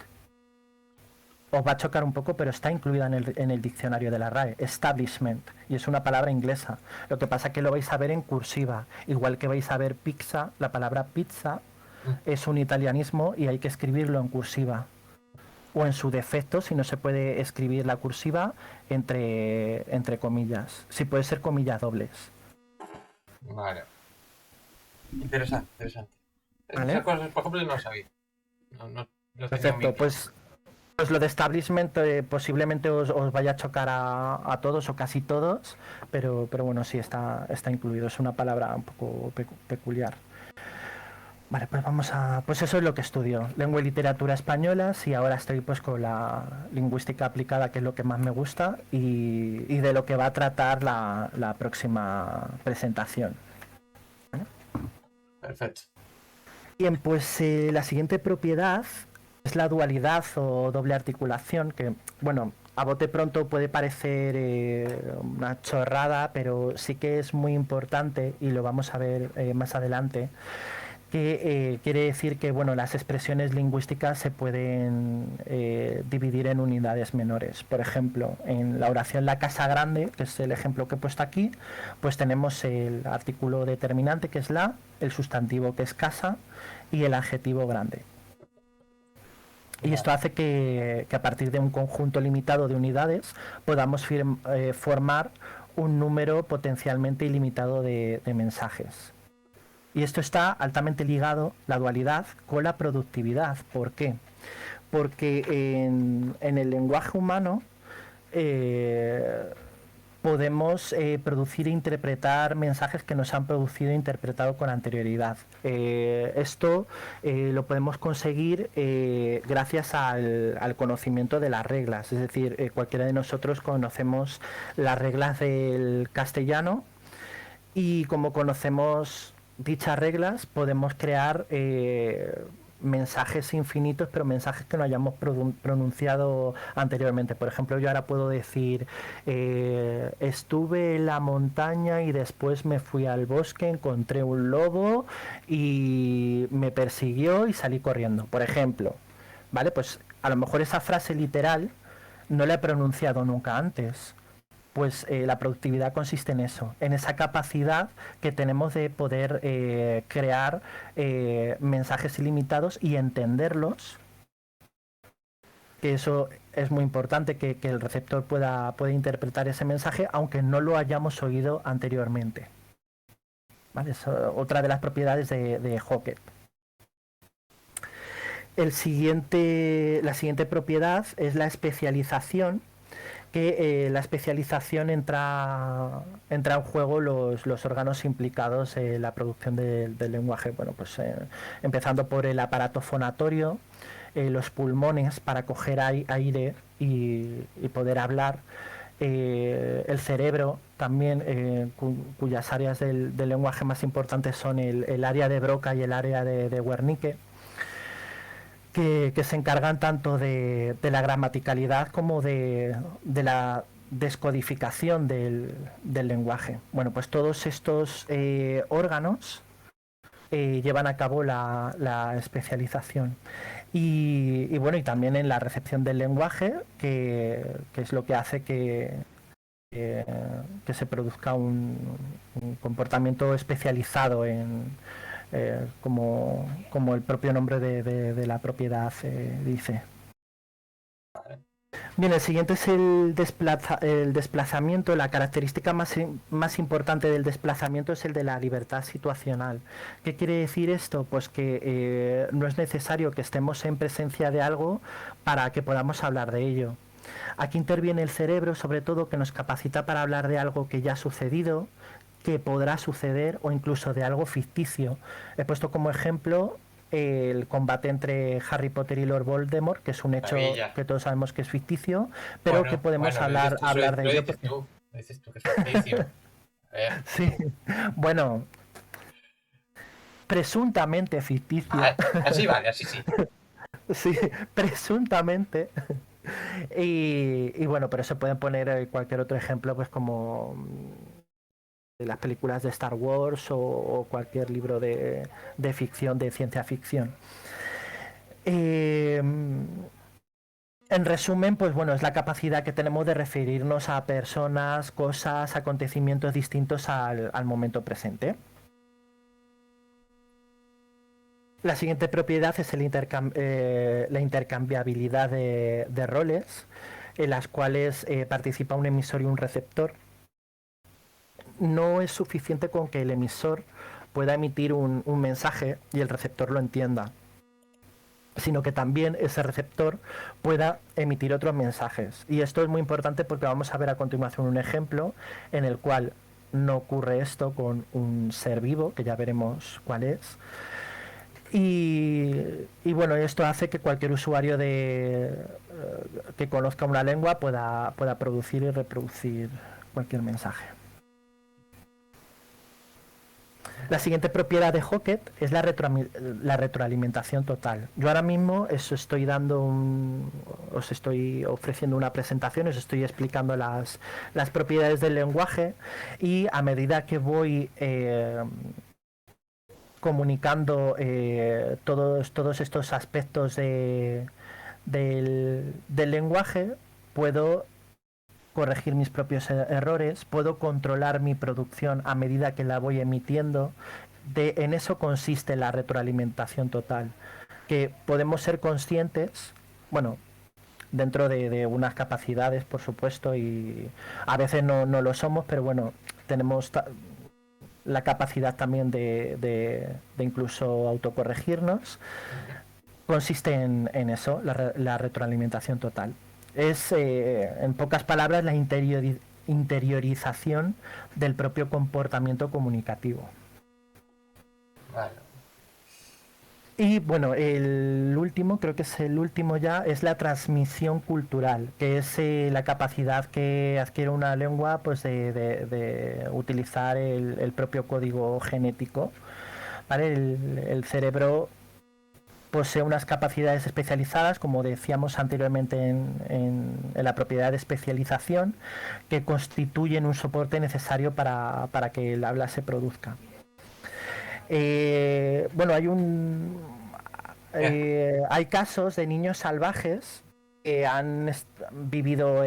os va a chocar un poco, pero está incluida en el diccionario de la RAE, establishment, y es una palabra inglesa. Lo que pasa es que lo vais a ver en cursiva, igual que vais a ver pizza, la palabra pizza es un italianismo y hay que escribirlo en cursiva. O en su defecto, si no se puede escribir la cursiva, entre comillas. Si puede ser comillas dobles. Vale. Interesante, interesante. ¿Vale? Esas cosas, por ejemplo, yo no lo sabía. No tenía Perfecto, muy claro. pues lo de establishment posiblemente os vaya a chocar a todos o casi todos, pero bueno, sí está incluido. Es una palabra un poco peculiar. Vale, pues pues eso es lo que estudio, lengua y literatura españolas, y ahora estoy pues con la lingüística aplicada, que es lo que más me gusta, y de lo que va a tratar la próxima presentación. Perfecto. Bien, pues la siguiente propiedad es la dualidad o doble articulación, que, bueno, a bote pronto puede parecer una chorrada, pero sí que es muy importante y lo vamos a ver más adelante, que quiere decir que, bueno, las expresiones lingüísticas se pueden dividir en unidades menores. Por ejemplo, en la oración la casa grande, que es el ejemplo que he puesto aquí, pues tenemos el artículo determinante, que es la, el sustantivo, que es casa, y el adjetivo grande. Y esto hace que a partir de un conjunto limitado de unidades podamos formar un número potencialmente ilimitado de mensajes. Y esto está altamente ligado, la dualidad, con la productividad. ¿Por qué? Porque en el lenguaje humano podemos producir e interpretar mensajes que nos han producido e interpretado con anterioridad. Esto lo podemos conseguir gracias al conocimiento de las reglas. Es decir, cualquiera de nosotros conocemos las reglas del castellano, y como conocemos dichas reglas, podemos crear mensajes infinitos, pero mensajes que no hayamos pronunciado anteriormente. Por ejemplo, yo ahora puedo decir estuve en la montaña y después me fui al bosque, encontré un lobo y me persiguió y salí corriendo, por ejemplo. ¿Vale? Pues a lo mejor esa frase literal no la he pronunciado nunca antes. Pues la productividad consiste en eso, en esa capacidad que tenemos de poder crear mensajes ilimitados y entenderlos, que eso es muy importante, que el receptor pueda interpretar ese mensaje aunque no lo hayamos oído anteriormente. ¿Vale? Es otra de las propiedades de Hockett. La siguiente propiedad es la especialización, que la especialización entra en juego los órganos implicados en la producción del lenguaje. Bueno, pues empezando por el aparato fonatorio, los pulmones para coger aire y poder hablar, el cerebro también, cuyas áreas del lenguaje más importantes son el área de Broca y el área de Wernicke, que se encargan tanto de la gramaticalidad como de la descodificación del lenguaje. Bueno, pues todos estos órganos llevan a cabo la especialización. Y bueno, y también en la recepción del lenguaje, que es lo que hace que que se produzca un comportamiento especializado como el propio nombre de la propiedad dice. Bien, el siguiente es el desplazamiento. La característica más importante del desplazamiento es el de la libertad situacional. ¿Qué quiere decir esto? Pues que no es necesario que estemos en presencia de algo para que podamos hablar de ello. Aquí interviene el cerebro, sobre todo, que nos capacita para hablar de algo que ya ha sucedido, que podrá suceder o incluso de algo ficticio. He puesto como ejemplo el combate entre Harry Potter y Lord Voldemort, que es un hecho que todos sabemos que es ficticio, pero que podemos hablar de ello. Lo dices tú, que es ficticio. A ver. Sí, bueno, presuntamente ficticio. Así vale, así sí. Sí, presuntamente. Y bueno, pero se pueden poner cualquier otro ejemplo, pues como de las películas de Star Wars o cualquier libro de ficción, de ciencia ficción. En resumen, pues bueno, es la capacidad que tenemos de referirnos a personas, cosas, acontecimientos distintos al momento presente. La siguiente propiedad es la intercambiabilidad de roles, en las cuales participa un emisor y un receptor. No es suficiente con que el emisor pueda emitir un mensaje y el receptor lo entienda, sino que también ese receptor pueda emitir otros mensajes. Y esto es muy importante porque vamos a ver a continuación un ejemplo en el cual no ocurre esto con un ser vivo, que ya veremos cuál es. Y bueno, esto hace que cualquier usuario que conozca una lengua pueda producir y reproducir cualquier mensaje. La siguiente propiedad de Hockett es la retroalimentación total. Yo ahora mismo os estoy ofreciendo una presentación, os estoy explicando las propiedades del lenguaje, y a medida que voy comunicando todos estos aspectos del lenguaje, puedo corregir mis propios errores, puedo controlar mi producción a medida que la voy emitiendo. En eso consiste la retroalimentación total, que podemos ser conscientes, bueno, dentro de unas capacidades, por supuesto, y a veces no lo somos, pero bueno, tenemos la capacidad también de incluso autocorregirnos. Consiste en eso, la retroalimentación total. Es, en pocas palabras, la interiorización del propio comportamiento comunicativo. Vale. Y bueno, el último, creo que es el último ya, es la transmisión cultural, que es la capacidad que adquiere una lengua, pues de utilizar el propio código genético. ¿Vale? El cerebro posee unas capacidades especializadas, como decíamos anteriormente en la propiedad de especialización, que constituyen un soporte necesario para que el habla se produzca. Bueno, hay casos de niños salvajes que han vivido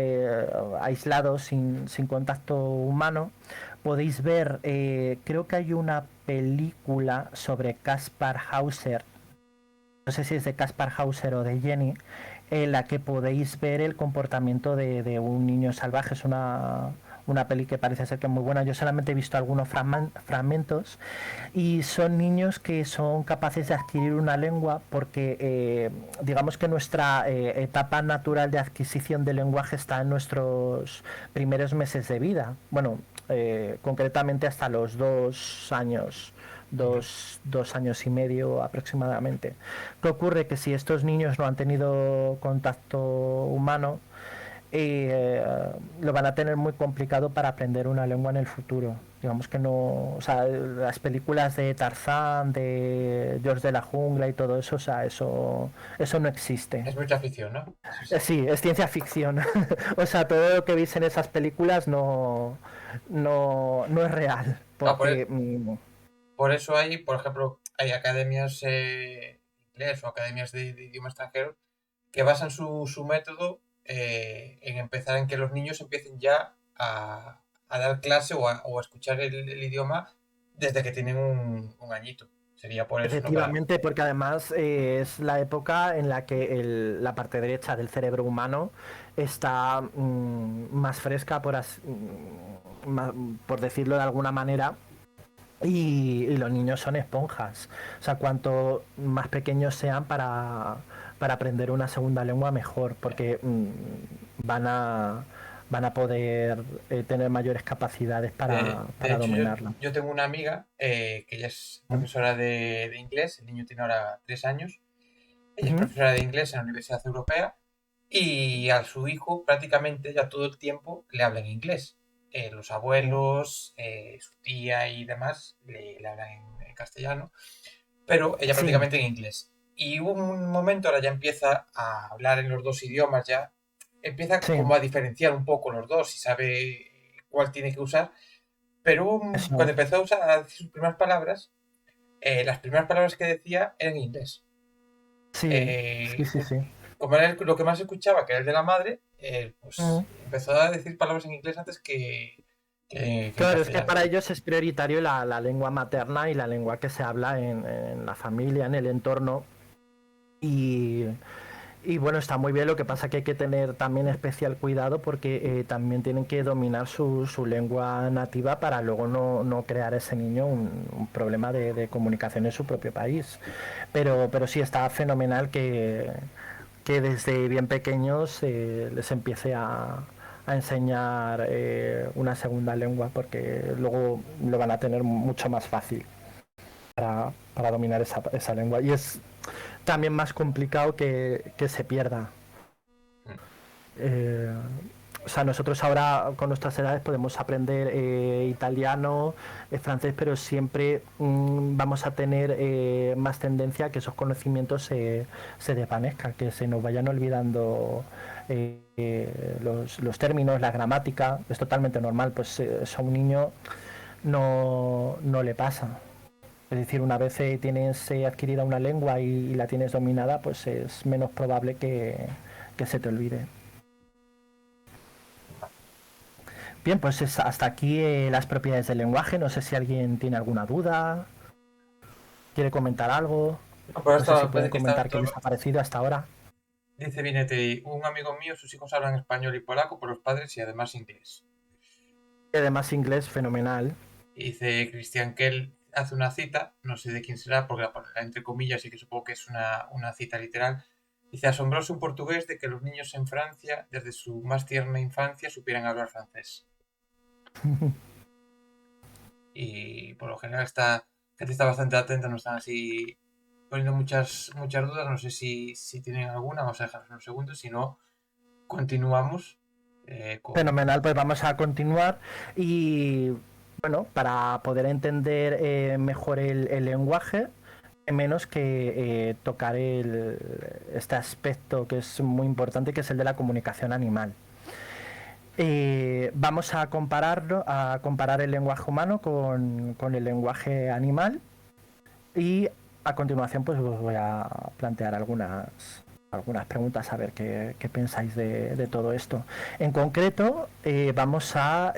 aislados, sin contacto humano. Podéis ver, creo que hay una película sobre Kaspar Hauser, no sé si es de Kaspar Hauser o de Jenny, en la que podéis ver el comportamiento de un niño salvaje. Es una peli que parece ser que es muy buena. Yo solamente he visto algunos fragmentos, y son niños que son capaces de adquirir una lengua porque digamos que nuestra etapa natural de adquisición de lenguaje está en nuestros primeros meses de vida. Bueno, concretamente hasta los 2 años. 2 años y medio aproximadamente. ¿Qué ocurre? Que si estos niños no han tenido contacto humano, lo van a tener muy complicado para aprender una lengua en el futuro. Digamos que no, o sea, las películas de Tarzán, de George de la Jungla y todo eso, o sea, eso no existe. Es mucha ficción, ¿no? Sí, es ciencia ficción. O sea, todo lo que veis en esas películas no es real. Porque por eso hay, por ejemplo, hay academias inglés o academias de idioma extranjero que basan su método en empezar en que los niños empiecen ya a dar clase o a escuchar el idioma desde que tienen un añito. Sería por eso, ¿no? Efectivamente, porque además es la época en la que la parte derecha del cerebro humano está más fresca, por decirlo de alguna manera, y los niños son esponjas. O sea, cuanto más pequeños sean para aprender una segunda lengua, mejor, porque van a poder tener mayores capacidades De para hecho, yo, dominarla. yo tengo una amiga que ella es ¿Mm? profesora de inglés, el niño tiene ahora 3 años, ella es Ujú. profesora de inglés en la Universidad Europea y a su hijo prácticamente ya todo el tiempo le habla en inglés. Los Sí. abuelos, su tía y demás le hablan en castellano, pero ella Sí, prácticamente en inglés. Y hubo un momento, ahora ya empieza a hablar en los dos idiomas, ya empieza sí, como a diferenciar un poco los dos y sabe cuál tiene que usar, pero eso cuando es. empezó a decir sus primeras palabras, las primeras palabras que decía eran en inglés. Sí, sí, sí, sí. Como era lo que más escuchaba, que era el de la madre, Mm. pues empezó a decir palabras en inglés antes que en Claro, es que castellano. para ellos es prioritario la lengua materna y la lengua que se habla en la familia, en el entorno. Y, y bueno, está muy bien, lo que pasa que hay que tener también especial cuidado porque también tienen que dominar su lengua nativa para luego no crear a ese niño un problema de comunicación en su propio país. Pero sí está fenomenal que desde bien pequeños les empiece a enseñar una segunda lengua porque luego lo van a tener mucho más fácil para dominar esa lengua. Y es también más complicado que se pierda. Mm. Eh, o sea, nosotros ahora con nuestras edades podemos aprender italiano, francés, pero siempre vamos a tener más tendencia a que esos conocimientos se desvanezcan, que se nos vayan olvidando los términos, la gramática. Es totalmente normal, pues eso a un niño no le pasa. Es decir, una vez tienes adquirida una lengua y la tienes dominada, pues es menos probable que se te olvide. Bien, pues hasta aquí las propiedades del lenguaje. No sé si alguien tiene alguna duda, quiere comentar algo. No, pero No sé si esto pueden parece que está comentar qué todo. les ha parecido hasta ahora. Dice Vinete, un amigo mío, sus hijos hablan español y polaco por los padres y además inglés. Y además inglés, fenomenal. Y dice Cristian que él hace una cita, no sé de quién será, porque entre comillas y que supongo que es una cita literal. Dice, asombroso un portugués de que los niños en Francia, desde su más tierna infancia, supieran hablar francés. Y por lo general esta gente está bastante atenta, no están así poniendo muchas dudas. No sé si tienen alguna, vamos a dejarlos unos segundos, si no, continuamos con... Fenomenal, pues vamos a continuar. Y bueno, para poder entender mejor el lenguaje, menos que tocar este aspecto que es muy importante, que es el de la comunicación animal. Vamos a comparar el lenguaje humano con el lenguaje animal y a continuación pues os voy a plantear algunas preguntas a ver qué pensáis de todo esto. En concreto, vamos a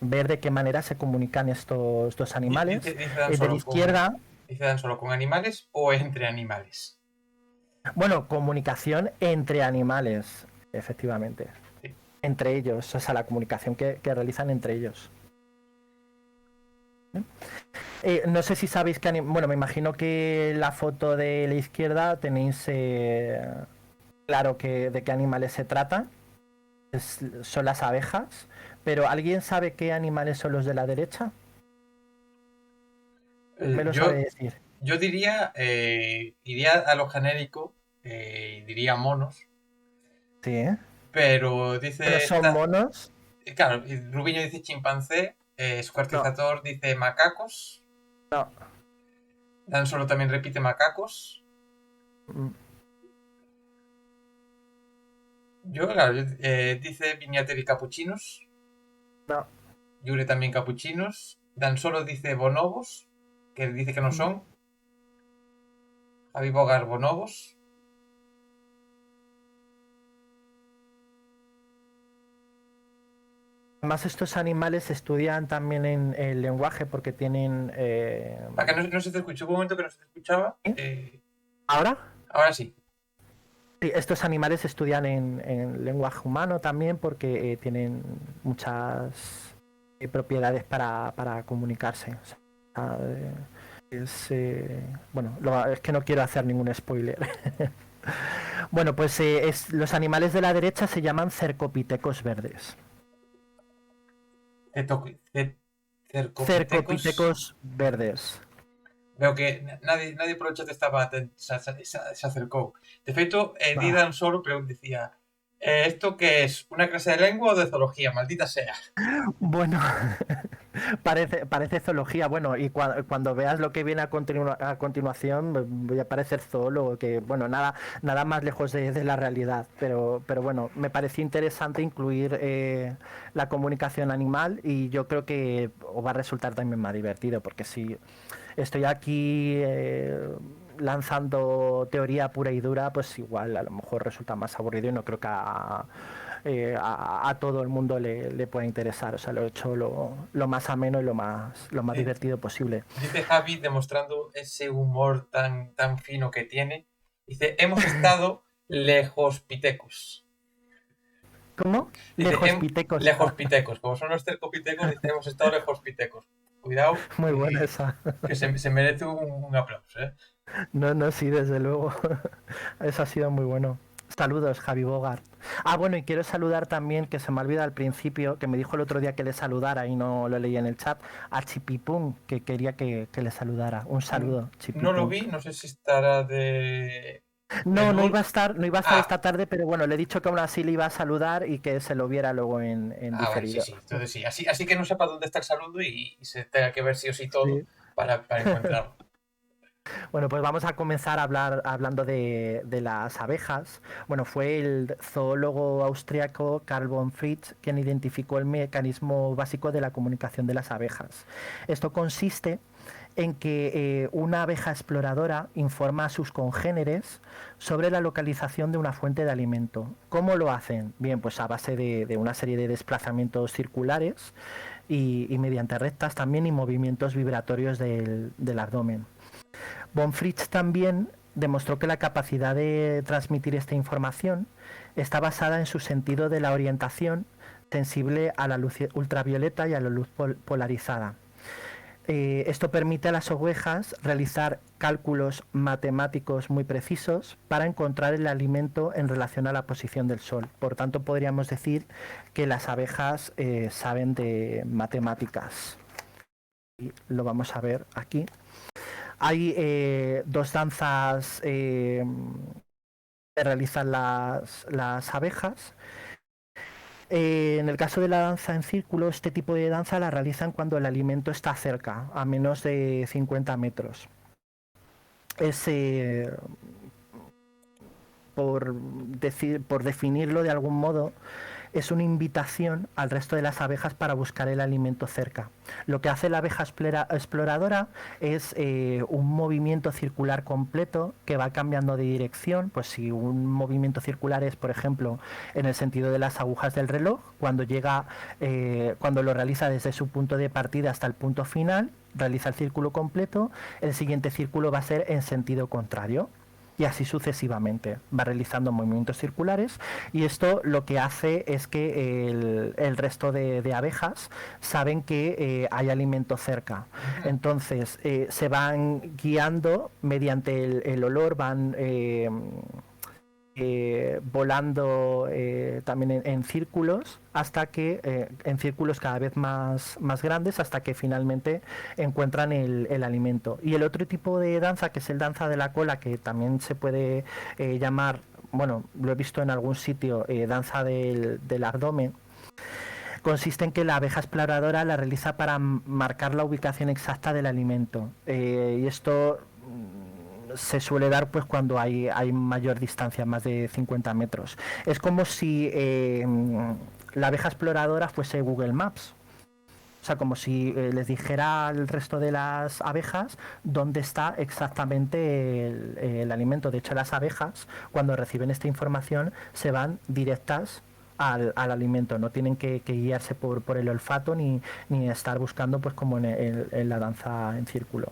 ver de qué manera se comunican estos dos Dice, animales. dice Dan De la solo con... izquierda, Dice Dan solo con animales o entre animales. bueno, comunicación entre animales, efectivamente. Sí. Entre ellos, o sea, la comunicación que realizan entre ellos. No sé si sabéis que... Bueno, me imagino que la foto de la izquierda tenéis claro de qué animales se trata. Son las abejas. Pero ¿alguien sabe qué animales son los de la derecha? Eh, Me lo sabe yo, decir. yo diría, iría a lo genérico, y diría monos, Sí, ¿eh? pero Pero dice son esta, monos. claro, y Rubiño dice chimpancé, No, Squartizador dice macacos, no. Dan solo también repite macacos. Mm, Yo, claro, dice Viñateri capuchinos, no. Yure también capuchinos, Dan solo dice bonobos, que dice que no Mm, son, Javi Bogar bonobos, Además, estos animales estudian también en el lenguaje porque tienen... ¿A que no se te escuchó? Un momento que no se te escuchaba. ¿Ahora? Ahora sí. Sí, estos animales estudian en lenguaje humano también porque tienen muchas propiedades para comunicarse. O sea, bueno, es que no quiero hacer ningún spoiler. Bueno, pues los animales de la derecha se llaman cercopitecos verdes. Cercopitecos. Cercopitecos verdes. Veo que nadie por el chat estaba atento, se acercó. De feito, Ah, Didan solo decía: ¿esto qué es? ¿Una clase de lengua o de zoología? Maldita sea. bueno, parece zoología. Bueno, y cuando veas lo que viene a continuación, voy a parecer zoólogo, que bueno, nada más lejos de la realidad. Pero bueno, me pareció interesante incluir la comunicación animal y yo creo que os va a resultar también más divertido, porque si estoy aquí lanzando teoría pura y dura, pues igual a lo mejor resulta más aburrido y no creo que a todo el mundo le pueda interesar. O sea, lo he hecho lo más ameno y lo más divertido posible. Dice Javi, demostrando ese humor tan fino que tiene. Dice: hemos estado lejos pitecos. ¿Cómo? Dice: Lejos pitecos. lejos pitecos. Como son los cercopitecos, dice: hemos estado lejos pitecos. Cuidado, Muy buena esa. que se merece un aplauso, ¿eh? No, no, sí, desde luego. Eso ha sido muy bueno. Saludos, Javi Bogart. Ah, bueno, y quiero saludar también, que se me olvida al principio, que me dijo el otro día que le saludara y no lo leí en el chat, a Chipipún, que quería que le saludara. Un saludo, No lo Chipipún. vi, no sé si estará de No, no LOL. iba a estar, no iba a estar Ah, esta tarde, pero bueno, le he dicho que aún así le iba a saludar y que se lo viera luego en vale, sí, diferido. sí. Entonces sí. Así que no sepa dónde está el saludo y se tenga que ver sí o sí todo Sí. para encontrarlo. Bueno, pues vamos a comenzar hablando de las abejas. Bueno, fue el zoólogo austriaco Karl von Fritsch quien identificó el mecanismo básico de la comunicación de las abejas. Esto consiste en que una abeja exploradora informa a sus congéneres sobre la localización de una fuente de alimento. ¿Cómo lo hacen? Bien, pues a base de una serie de desplazamientos circulares y mediante rectas también y movimientos vibratorios del abdomen. Von Fritsch también demostró que la capacidad de transmitir esta información está basada en su sentido de la orientación sensible a la luz ultravioleta y a la luz polarizada. Esto permite a las ovejas realizar cálculos matemáticos muy precisos para encontrar el alimento en relación a la posición del sol. Por tanto, podríamos decir que las abejas saben de matemáticas. Y lo vamos a ver aquí. Hay dos danzas que realizan las abejas. En el caso de la danza en círculo, este tipo de danza la realizan cuando el alimento está cerca, a menos de 50 metros. Es, por definirlo de algún modo, es una invitación al resto de las abejas para buscar el alimento cerca. Lo que hace la abeja exploradora es un movimiento circular completo que va cambiando de dirección. Pues si un movimiento circular es, por ejemplo, en el sentido de las agujas del reloj, cuando lo realiza desde su punto de partida hasta el punto final, realiza el círculo completo, el siguiente círculo va a ser en sentido contrario y así sucesivamente. Va realizando movimientos circulares y esto lo que hace es que el resto de abejas saben que hay alimento cerca. Entonces se van guiando mediante el olor, van volando también en círculos hasta que en círculos cada vez más grandes hasta que finalmente encuentran el alimento. Y el otro tipo de danza, que es el danza de la cola, que también se puede llamar, bueno, lo he visto en algún sitio, danza del abdomen, consiste en que la abeja exploradora la realiza para marcar la ubicación exacta del alimento. Y esto se suele dar pues cuando hay mayor distancia, más de 50 metros. Es como si la abeja exploradora fuese Google Maps. O sea, como si les dijera al resto de las abejas dónde está exactamente el alimento. De hecho, las abejas, cuando reciben esta información, se van directas al alimento, no tienen que guiarse por el olfato ni estar buscando pues como en la danza en círculo.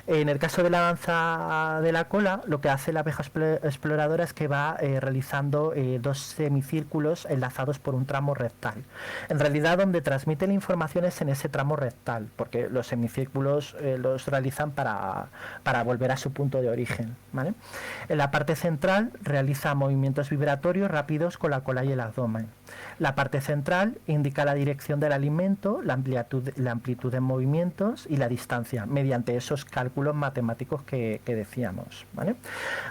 En el caso de la danza de la cola, lo que hace la abeja exploradora es que va realizando dos semicírculos enlazados por un tramo rectal. En realidad, donde transmite la información es en ese tramo rectal, porque los semicírculos los realizan para volver a su punto de origen, ¿vale? En la parte central realiza movimientos vibratorios rápidos con la cola y el abdomen. La parte central indica la dirección del alimento, la amplitud de movimientos y la distancia, mediante esos cálculos matemáticos que decíamos, ¿vale?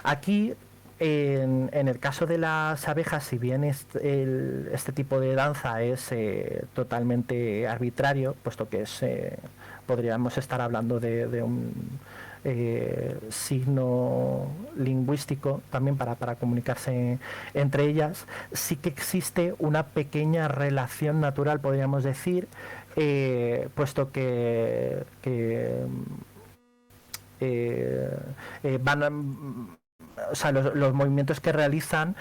Aquí, en el caso de las abejas, si bien este tipo de danza es totalmente arbitrario, puesto que podríamos estar hablando de un signo lingüístico también para comunicarse entre ellas, sí que existe una pequeña relación natural, podríamos decir, puesto que van, o sea, los movimientos que realizan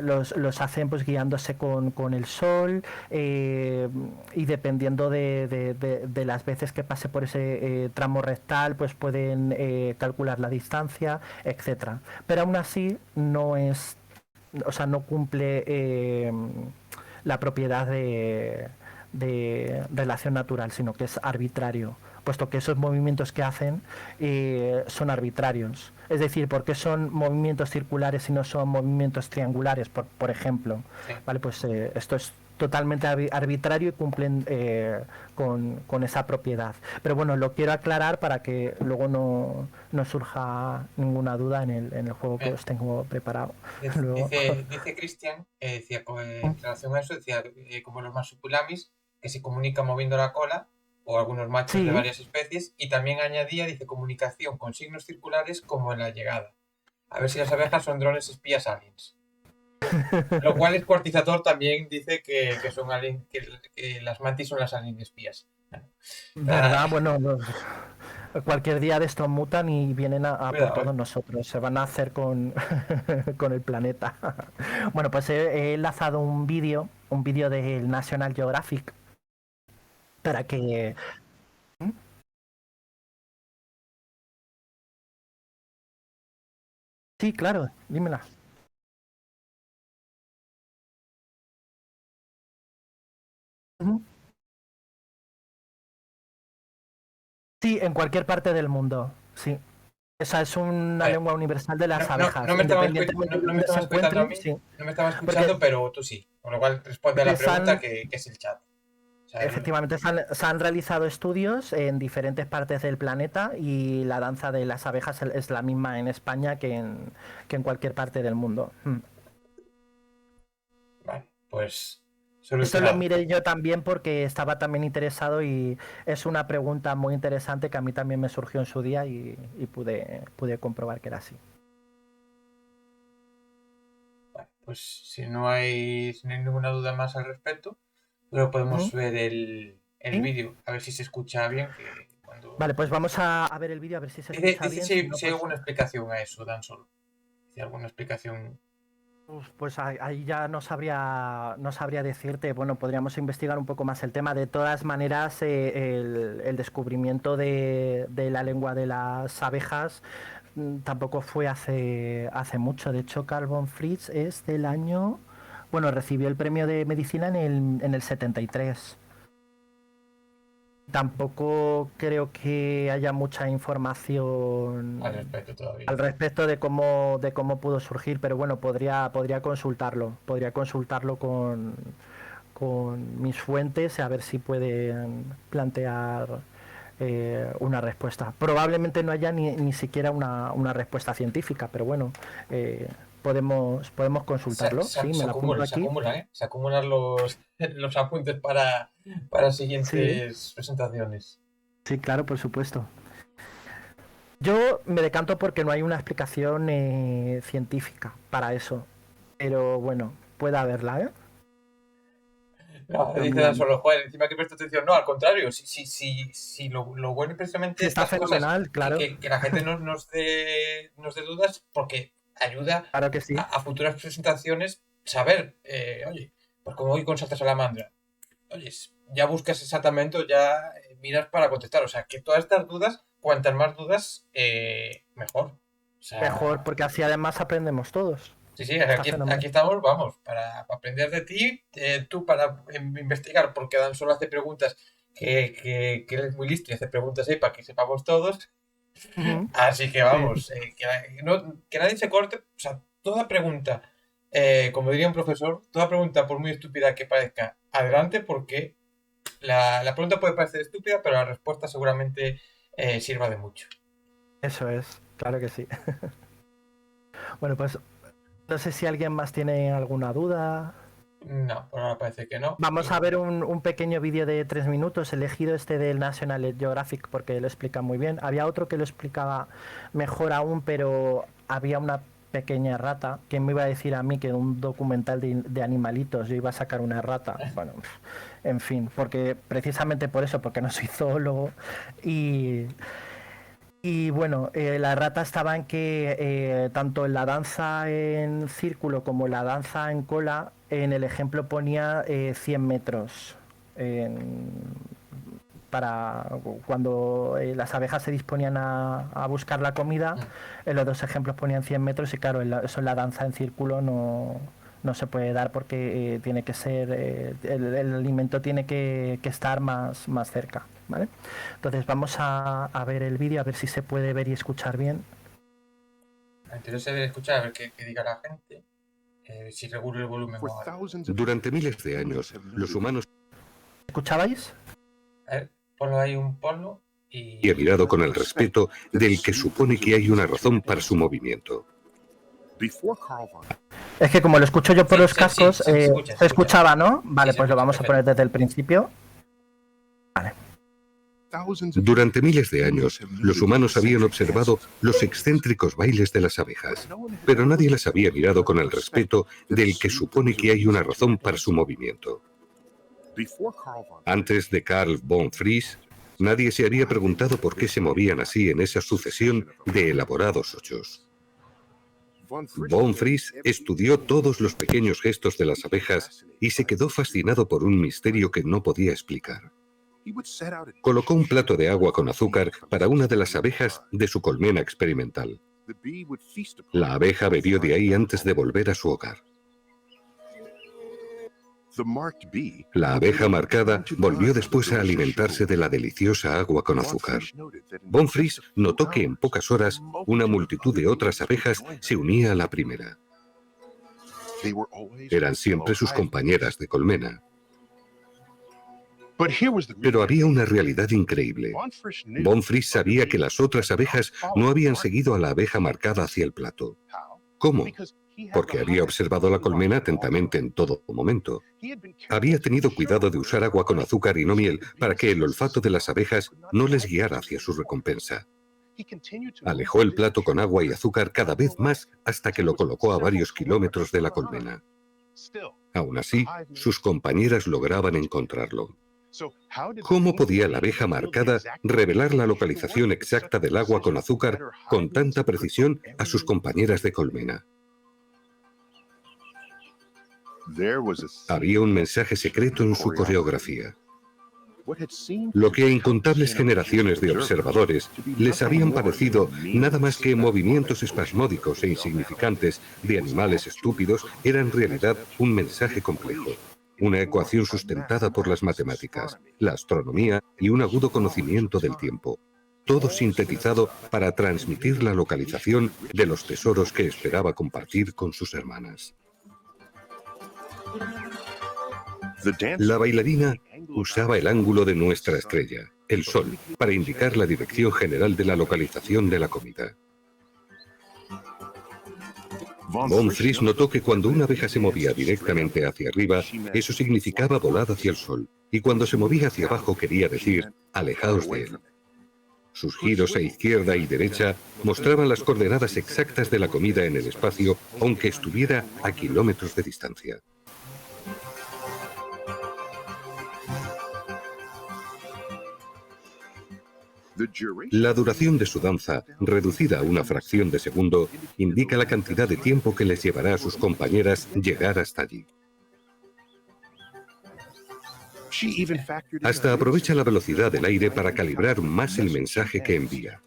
los hacen pues guiándose con el sol, y dependiendo de las veces que pase por ese tramo rectal pues pueden calcular la distancia, etcétera. Pero aún así no es, o sea, no cumple la propiedad de relación natural, sino que es arbitrario, puesto que esos movimientos que hacen son arbitrarios. Es decir, ¿por qué son movimientos circulares y no son movimientos triangulares, por ejemplo? Sí. Vale, pues esto es totalmente arbitrario y cumplen con esa propiedad. Pero bueno, lo quiero aclarar para que luego no surja ninguna duda en el juego que os tengo preparado. Dice Cristian, decía, en relación a eso, decía como los marsupulamis, que se comunican moviendo la cola, o algunos machos de Sí, varias especies, y también añadía, dice, comunicación con signos circulares como en la llegada. A ver si las abejas son drones espías aliens. Lo cual el cuartizador también dice que son que las mantis son las alien espías. verdad, bueno, cualquier día de estos mutan y vienen a por Cuidado, todos nosotros. Se van a hacer con, con el planeta. Bueno, pues he enlazado un vídeo del National Geographic para que... ¿Mm? Sí, claro, dímela. Ujú. Sí, en cualquier parte del mundo, sí. Esa es una lengua universal de las abejas, no me estaban independientemente de no me dónde se estabas escuchando a encuentren, mí, sí. no me estaba Porque, escuchando, pero tú sí. Con lo cual responde a la porque pregunta que es el chat. O sea, efectivamente se han realizado estudios en diferentes partes del planeta y la danza de las abejas es la misma en España que en cualquier parte del mundo. vale, pues Esto lo solucionado. miré yo también porque estaba también interesado y es una pregunta muy interesante que a mí también me surgió en su día y pude comprobar que era así. Vale, pues si no hay ninguna duda más al respecto, luego podemos ¿Mm? ver el ¿Sí? vídeo, a ver si se escucha bien, que cuando... Vale, pues vamos a ver el vídeo a ver si se escucha Dice bien. Si no, si hay pues alguna explicación a eso, Dan Solo. Si hay alguna explicación... Pues ahí ya no sabría decirte. Bueno, podríamos investigar un poco más el tema. De todas maneras, el descubrimiento de la lengua de las abejas tampoco fue hace mucho. De hecho, Carl von Fritz es del año... Bueno, recibió el premio de medicina en el 73. Tampoco creo que haya mucha al información respecto todavía. al respecto de cómo pudo surgir, pero bueno, podría consultarlo con mis fuentes a ver si pueden plantear una respuesta. Probablemente no haya ni siquiera una respuesta científica, pero bueno, podemos consultarlo. Sí, me la apunto Se aquí. acumulan, ¿eh? Se acumulan los apuntes para Sí, siguientes presentaciones. sí, claro, por supuesto. Yo me decanto porque no hay una explicación científica para eso, pero bueno, puede haberla, ¿eh? No, Pero dice Dan mira, Solo, joder, encima que presta atención. No, al contrario, si lo bueno es precisamente sí, está estas cosas, fenomenal, claro, que la gente nos dé dudas, porque ayuda claro que sí. a futuras presentaciones saber, oye, pues como hoy con Salsa Salamandra, oye, ya buscas exactamente, o ya miras para contestar. O sea, que todas estas dudas, cuantas más dudas, mejor. O Mejor, sea, porque así además aprendemos todos. sí, sí, Está aquí fenomenal. estamos, vamos, para aprender de ti, tú para investigar, porque Dan solo hace preguntas que él es muy listo y hace preguntas ahí para que sepamos todos. Ujú. Así que Sí. vamos, que nadie se corte, o sea, toda pregunta, como diría un profesor, toda pregunta, por muy estúpida que parezca, adelante, porque la pregunta puede parecer estúpida, pero la respuesta seguramente sirva de mucho. Eso es, claro que sí. Bueno, pues no sé si alguien más tiene alguna duda. No, por ahora parece que no. Vamos a ver un pequeño vídeo de 3 minutos, elegido este del National Geographic porque lo explica muy bien. Había otro que lo explicaba mejor aún, pero había una pequeña rata. ¿Quién me iba a decir a mí que en un documental de animalitos yo iba a sacar una rata? Bueno, en fin, porque precisamente por eso, porque no soy zoólogo. Y, y bueno, la rata estaba en que tanto en la danza en círculo como en la danza en cola, en el ejemplo ponía 100 metros. en- para cuando las abejas se disponían a buscar la comida, Mm. en los dos ejemplos ponían 100 metros y claro, eso en la danza en círculo no se puede dar porque tiene que ser, el alimento tiene que estar más cerca, ¿vale? Entonces vamos a ver el vídeo, a ver si se puede ver y escuchar bien. Entonces se debe escuchar a ver qué diga la gente, si regulo el volumen o algo. Durante miles de años, los humanos ¿Escuchabais? A ver, ponlo ahí un polvo y... han mirado con el respeto del que supone que hay una razón para su movimiento. Es que como lo escucho yo por Sí, los sí, sí, cascos, se escucha, se se escucha. escuchaba, ¿no? Vale, se pues lo escucha, vamos a perfecto. poner desde el principio. Durante miles de años, los humanos habían observado los excéntricos bailes de las abejas, pero nadie las había mirado con el respeto del que supone que hay una razón para su movimiento. Antes de Carl von Fries, nadie se había preguntado por qué se movían así en esa sucesión de elaborados ochos. Von Fries estudió todos los pequeños gestos de las abejas y se quedó fascinado por un misterio que no podía explicar. Colocó un plato de agua con azúcar para una de las abejas de su colmena experimental. La abeja bebió de ahí antes de volver a su hogar. La abeja marcada volvió después a alimentarse de la deliciosa agua con azúcar. Von Fries notó que en pocas horas una multitud de otras abejas se unía a la primera. Eran siempre sus compañeras de colmena. Pero había una realidad increíble. Von Fries sabía que las otras abejas no habían seguido a la abeja marcada hacia el plato. ¿Cómo? Porque había observado la colmena atentamente en todo momento. Había tenido cuidado de usar agua con azúcar y no miel para que el olfato de las abejas no les guiara hacia su recompensa. Alejó el plato con agua y azúcar cada vez más hasta que lo colocó a varios kilómetros de la colmena. Aún así, sus compañeras lograban encontrarlo. ¿Cómo podía la abeja marcada revelar la localización exacta del agua con azúcar con tanta precisión a sus compañeras de colmena? Había un mensaje secreto en su coreografía. Lo que a incontables generaciones de observadores les habían parecido nada más que movimientos espasmódicos e insignificantes de animales estúpidos era en realidad un mensaje complejo. Una ecuación sustentada por las matemáticas, la astronomía y un agudo conocimiento del tiempo. Todo sintetizado para transmitir la localización de los tesoros que esperaba compartir con sus hermanas. La bailarina usaba el ángulo de nuestra estrella, el Sol, para indicar la dirección general de la localización de la comida. Von Fries notó que cuando una abeja se movía directamente hacia arriba, eso significaba volad hacia el Sol, y cuando se movía hacia abajo quería decir, alejaos de él. Sus giros a izquierda y derecha mostraban las coordenadas exactas de la comida en el espacio, aunque estuviera a kilómetros de distancia. La duración de su danza, reducida a una fracción de segundo, indica la cantidad de tiempo que les llevará a sus compañeras llegar hasta allí. Hasta aprovecha la velocidad del aire para calibrar más el mensaje que envía.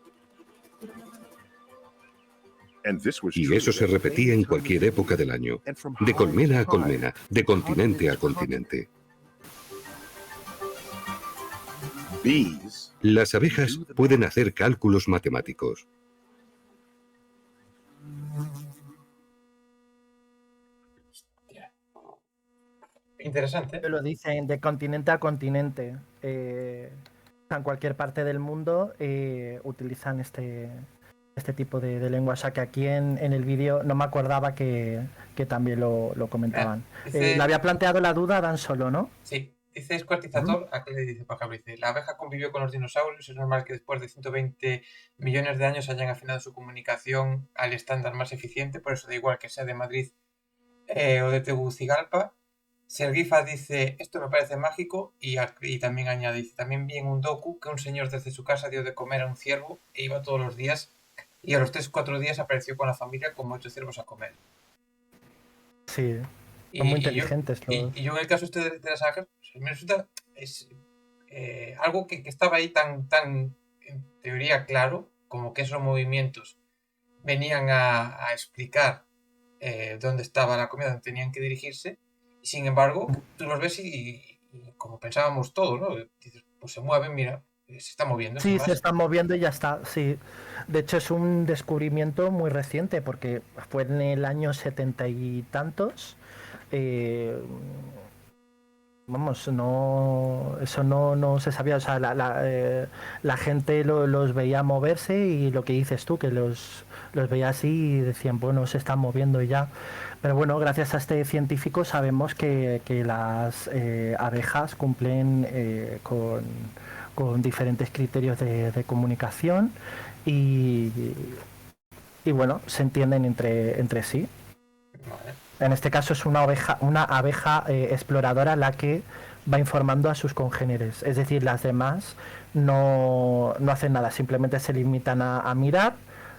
Y eso se repetía en cualquier época del año, de colmena a colmena, de continente a continente. Las abejas pueden hacer cálculos matemáticos. Interesante. Lo dicen de continente a continente. En cualquier parte del mundo utilizan este tipo de lengua. O sea que aquí en el vídeo no me acordaba que también lo comentaban. Le había planteado la duda a Dan Solo, ¿no? Sí. Dice Squartizator, aquí le dice, por ejemplo, dice, la abeja convivió con los dinosaurios, es normal que después de 120 millones de años hayan afinado su comunicación al estándar más eficiente, por eso da igual que sea de Madrid o de Tegucigalpa. Sergifa dice, esto me parece mágico, y también añade, dice, también vi en un docu que un señor desde su casa dio de comer a un ciervo e iba todos los días, y a los 3-4 días apareció con la familia con 8 ciervos a comer. Sí. Son muy inteligentes. Y yo en el caso de las abejas, me resulta algo que estaba ahí tan en teoría claro, como que esos movimientos venían a explicar dónde estaba la comida, dónde tenían que dirigirse, y sin embargo, tú los ves y como pensábamos todos, ¿no? Dices, pues se mueven, mira, se está moviendo. Sí, se están moviendo y ya está, sí. De hecho es un descubrimiento muy reciente, porque fue en el año 70 y tantos. Vamos, eso no se sabía. O sea, la gente los veía moverse, y lo que dices tú, que los veía así y decían, bueno, se están moviendo y ya. Pero bueno, gracias a este científico sabemos que las abejas cumplen con diferentes criterios de comunicación y bueno, se entienden entre sí. En este caso es una abeja exploradora la que va informando a sus congéneres. Es decir, las demás no hacen nada, simplemente se limitan a mirar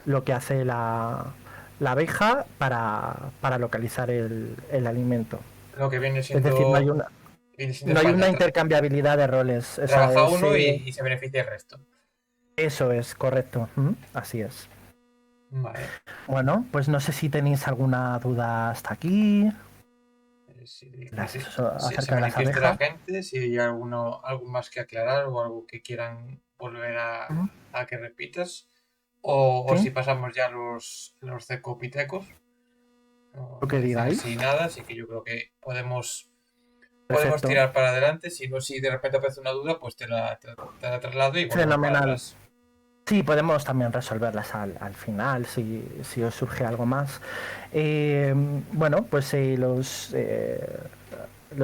lo que hace la abeja para localizar el alimento. Lo que viene siendo... Es decir, no hay una intercambiabilidad de roles. Trabaja uno y se beneficia el resto. Eso es, correcto. Así es. Vale. Bueno, pues no sé si tenéis alguna duda hasta aquí. Acerca de las abejas. La gente, si hay algo más que aclarar o algo que quieran volver a que repitas. O si pasamos ya a los cercopitecos. Lo que digáis. Sin nada, así que yo creo que podemos tirar para adelante. Si no, si de repente aparece una duda, pues te la traslado y fenomenal. Sí, podemos también resolverlas al final, si os surge algo más. Bueno, pues los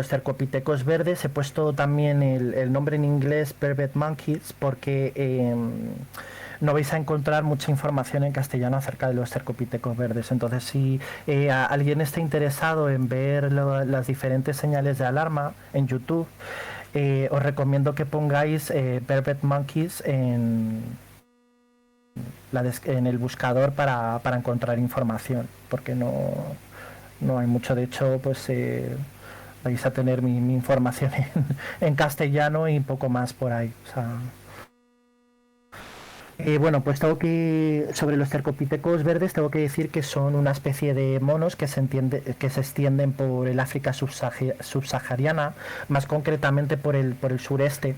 cercopitecos verdes, he puesto también el nombre en inglés Vervet Monkeys, porque no vais a encontrar mucha información en castellano acerca de los cercopitecos verdes. Entonces, si alguien está interesado en ver las diferentes señales de alarma en YouTube, os recomiendo que pongáis Vervet Monkeys en el buscador para encontrar información, porque no hay mucho. De hecho, pues vais a tener mi información en castellano y poco más por ahí. O sea, bueno, pues sobre los cercopitecos verdes tengo que decir que son una especie de monos que se extienden por el África subsahariana, más concretamente por el sureste,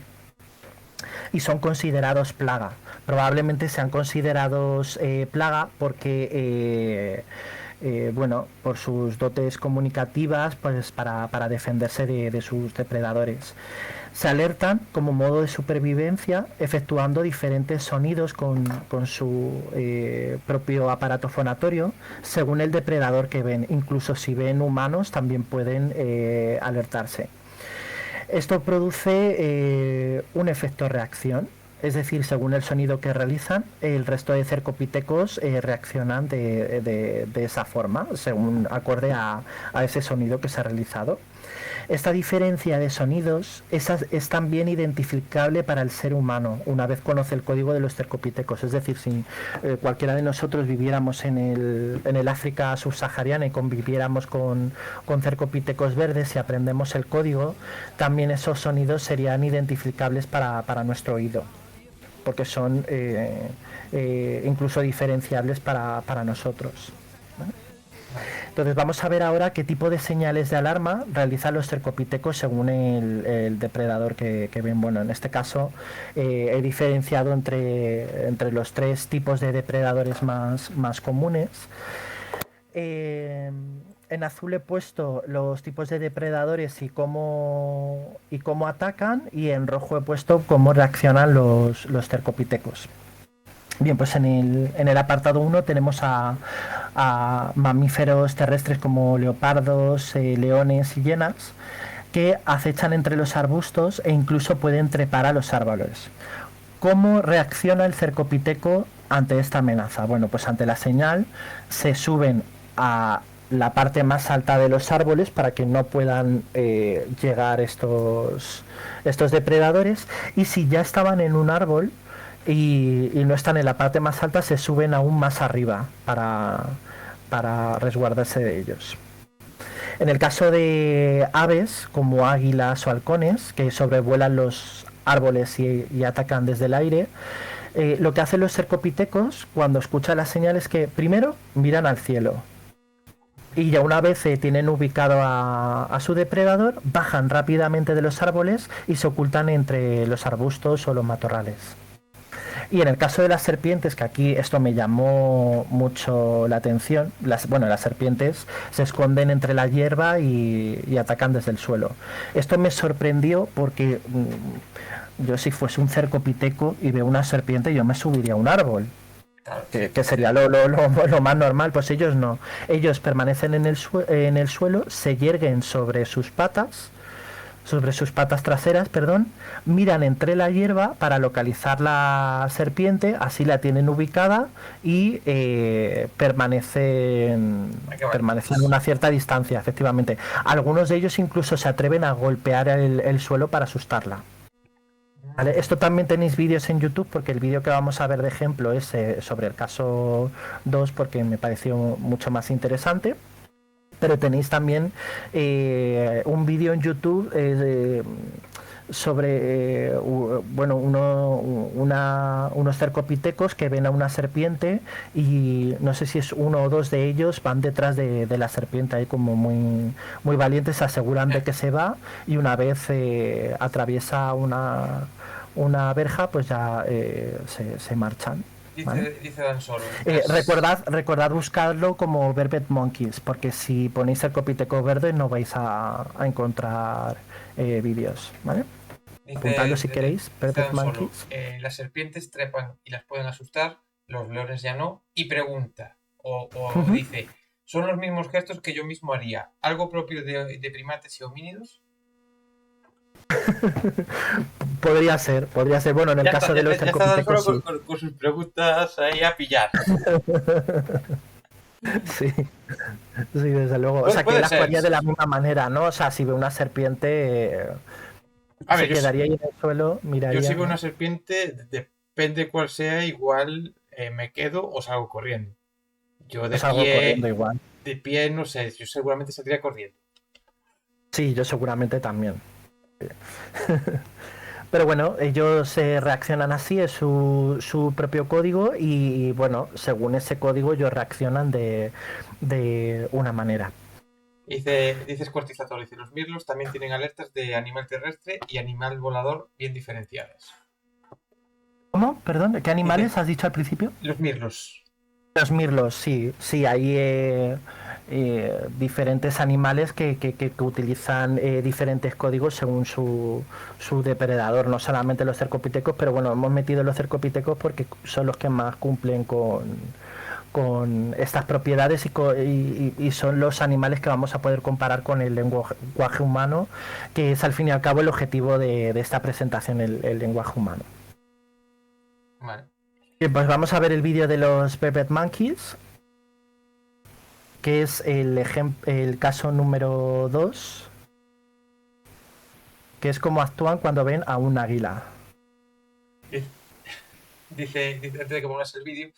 y son considerados plaga. Probablemente sean considerados plaga porque bueno, por sus dotes comunicativas, pues para defenderse de sus depredadores. Se alertan como modo de supervivencia efectuando diferentes sonidos con su propio aparato fonatorio según el depredador que ven. Incluso si ven humanos también pueden alertarse. Esto produce un efecto reacción. Es decir, según el sonido que realizan, el resto de cercopitecos reaccionan de esa forma, según acorde a ese sonido que se ha realizado. Esta diferencia de sonidos es también identificable para el ser humano una vez conoce el código de los cercopitecos. Es decir, si cualquiera de nosotros viviéramos en el África subsahariana y conviviéramos con cercopitecos verdes y aprendemos el código, también esos sonidos serían identificables para nuestro oído, porque son incluso diferenciables para nosotros. ¿Vale? Entonces vamos a ver ahora qué tipo de señales de alarma realizan los cercopitecos según el depredador que ven. Bueno, en este caso he diferenciado entre los 3 tipos de depredadores más comunes. En azul he puesto los tipos de depredadores y cómo atacan, y en rojo he puesto cómo reaccionan los cercopitecos. Bien, pues en el apartado 1 tenemos a mamíferos terrestres como leopardos, leones y hienas, que acechan entre los arbustos e incluso pueden trepar a los árboles. ¿Cómo reacciona el cercopiteco ante esta amenaza? Bueno, pues ante la señal se suben a la parte más alta de los árboles para que no puedan llegar estos depredadores, y si ya estaban en un árbol y no están en la parte más alta, se suben aún más arriba para resguardarse de ellos. En el caso de aves como águilas o halcones que sobrevuelan los árboles y atacan desde el aire, lo que hacen los cercopitecos cuando escuchan las señales es que primero miran al cielo, y ya una vez tienen ubicado a su depredador, bajan rápidamente de los árboles y se ocultan entre los arbustos o los matorrales. Y en el caso de las serpientes, que aquí esto me llamó mucho la atención, las serpientes se esconden entre la hierba y atacan desde el suelo. Esto me sorprendió porque yo, si fuese un cercopiteco y veo una serpiente, yo me subiría a un árbol, que sería lo más normal. Pues ellos no. Ellos permanecen en el suelo, se yerguen sobre sus patas traseras, miran entre la hierba para localizar la serpiente, así la tienen ubicada y permanecen a una cierta distancia, efectivamente. Algunos de ellos incluso se atreven a golpear el suelo para asustarla. ¿Vale? Esto también tenéis vídeos en YouTube, porque el vídeo que vamos a ver de ejemplo es sobre el caso 2, porque me pareció mucho más interesante. Pero tenéis también un vídeo en YouTube sobre unos cercopitecos que ven a una serpiente, y no sé si es uno o dos de ellos van detrás de la serpiente, ahí como muy, muy valientes, se aseguran de que se va, y una vez atraviesa una verja, pues ya se marchan. ¿Vale? Dice Dan Solo. Recordad buscarlo como Verbet Monkeys, porque si ponéis el copiteco verde no vais a encontrar vídeos, ¿vale? Apuntadlo si queréis, Verbet Monkeys. Las serpientes trepan y las pueden asustar, los leones ya no. Y pregunta, dice, ¿son los mismos gestos que yo mismo haría? ¿Algo propio de primates y homínidos? Podría ser. Bueno, en el caso de los cercopitecos sí. Con sus preguntas ahí a pillar. Sí, desde luego. O sea, que las actuaría de la misma manera, ¿no? O sea, si ve una serpiente, quedaría ahí en el suelo, miraría. Yo si veo una serpiente, depende cuál sea, igual me quedo o salgo corriendo. Yo salgo corriendo igual. De pie, no sé, yo seguramente saldría corriendo. Sí, yo seguramente también. Pero bueno, ellos reaccionan así, es su propio código, y bueno, según ese código ellos reaccionan de una manera. Dice Squartizator, dice, los mirlos también tienen alertas de animal terrestre y animal volador bien diferenciadas. ¿Cómo? Perdón, ¿qué animales has dicho al principio? Los mirlos. Los mirlos, sí, hay diferentes animales que utilizan diferentes códigos según su depredador, no solamente los cercopitecos, pero bueno, hemos metido los cercopitecos porque son los que más cumplen con estas propiedades y son los animales que vamos a poder comparar con el lenguaje humano, que es al fin y al cabo el objetivo de esta presentación, el lenguaje humano. Vale. Bien, pues vamos a ver el vídeo de los Velvet Monkeys, que es el caso número 2, que es cómo actúan cuando ven a un águila. Dice antes de que pongas el vídeo,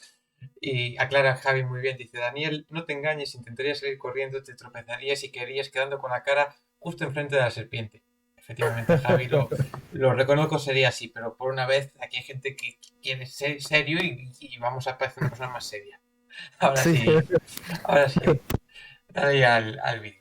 y aclara Javi muy bien, dice: Daniel, no te engañes, intentarías salir corriendo, te tropezarías y quedarías quedando con la cara justo enfrente de la serpiente. Efectivamente, Javi, lo reconozco, sería así, pero por una vez aquí hay gente que quiere ser serio y vamos a parecer una persona más seria. Ahora sí, ahora sí. Dale al vídeo.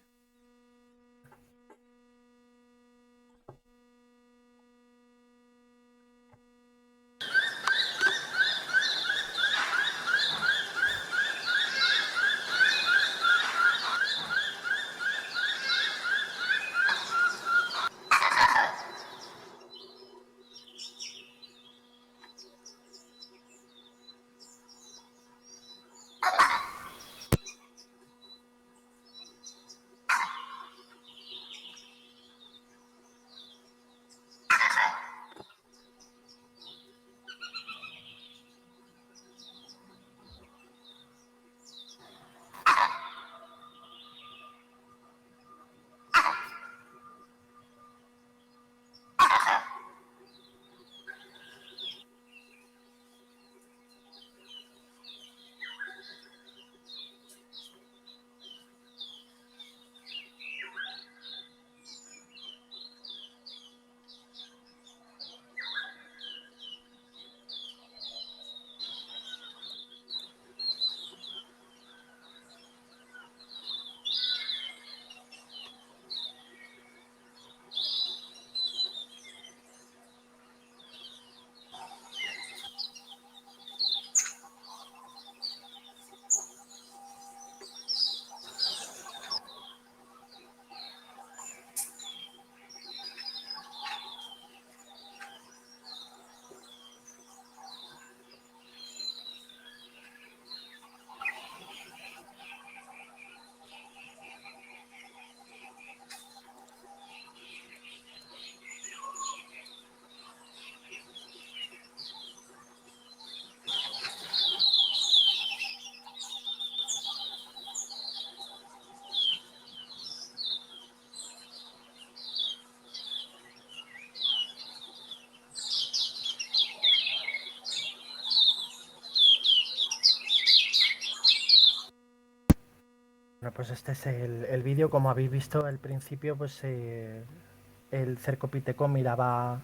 Bueno, pues este es el vídeo. Como habéis visto al principio, pues el cercopiteco miraba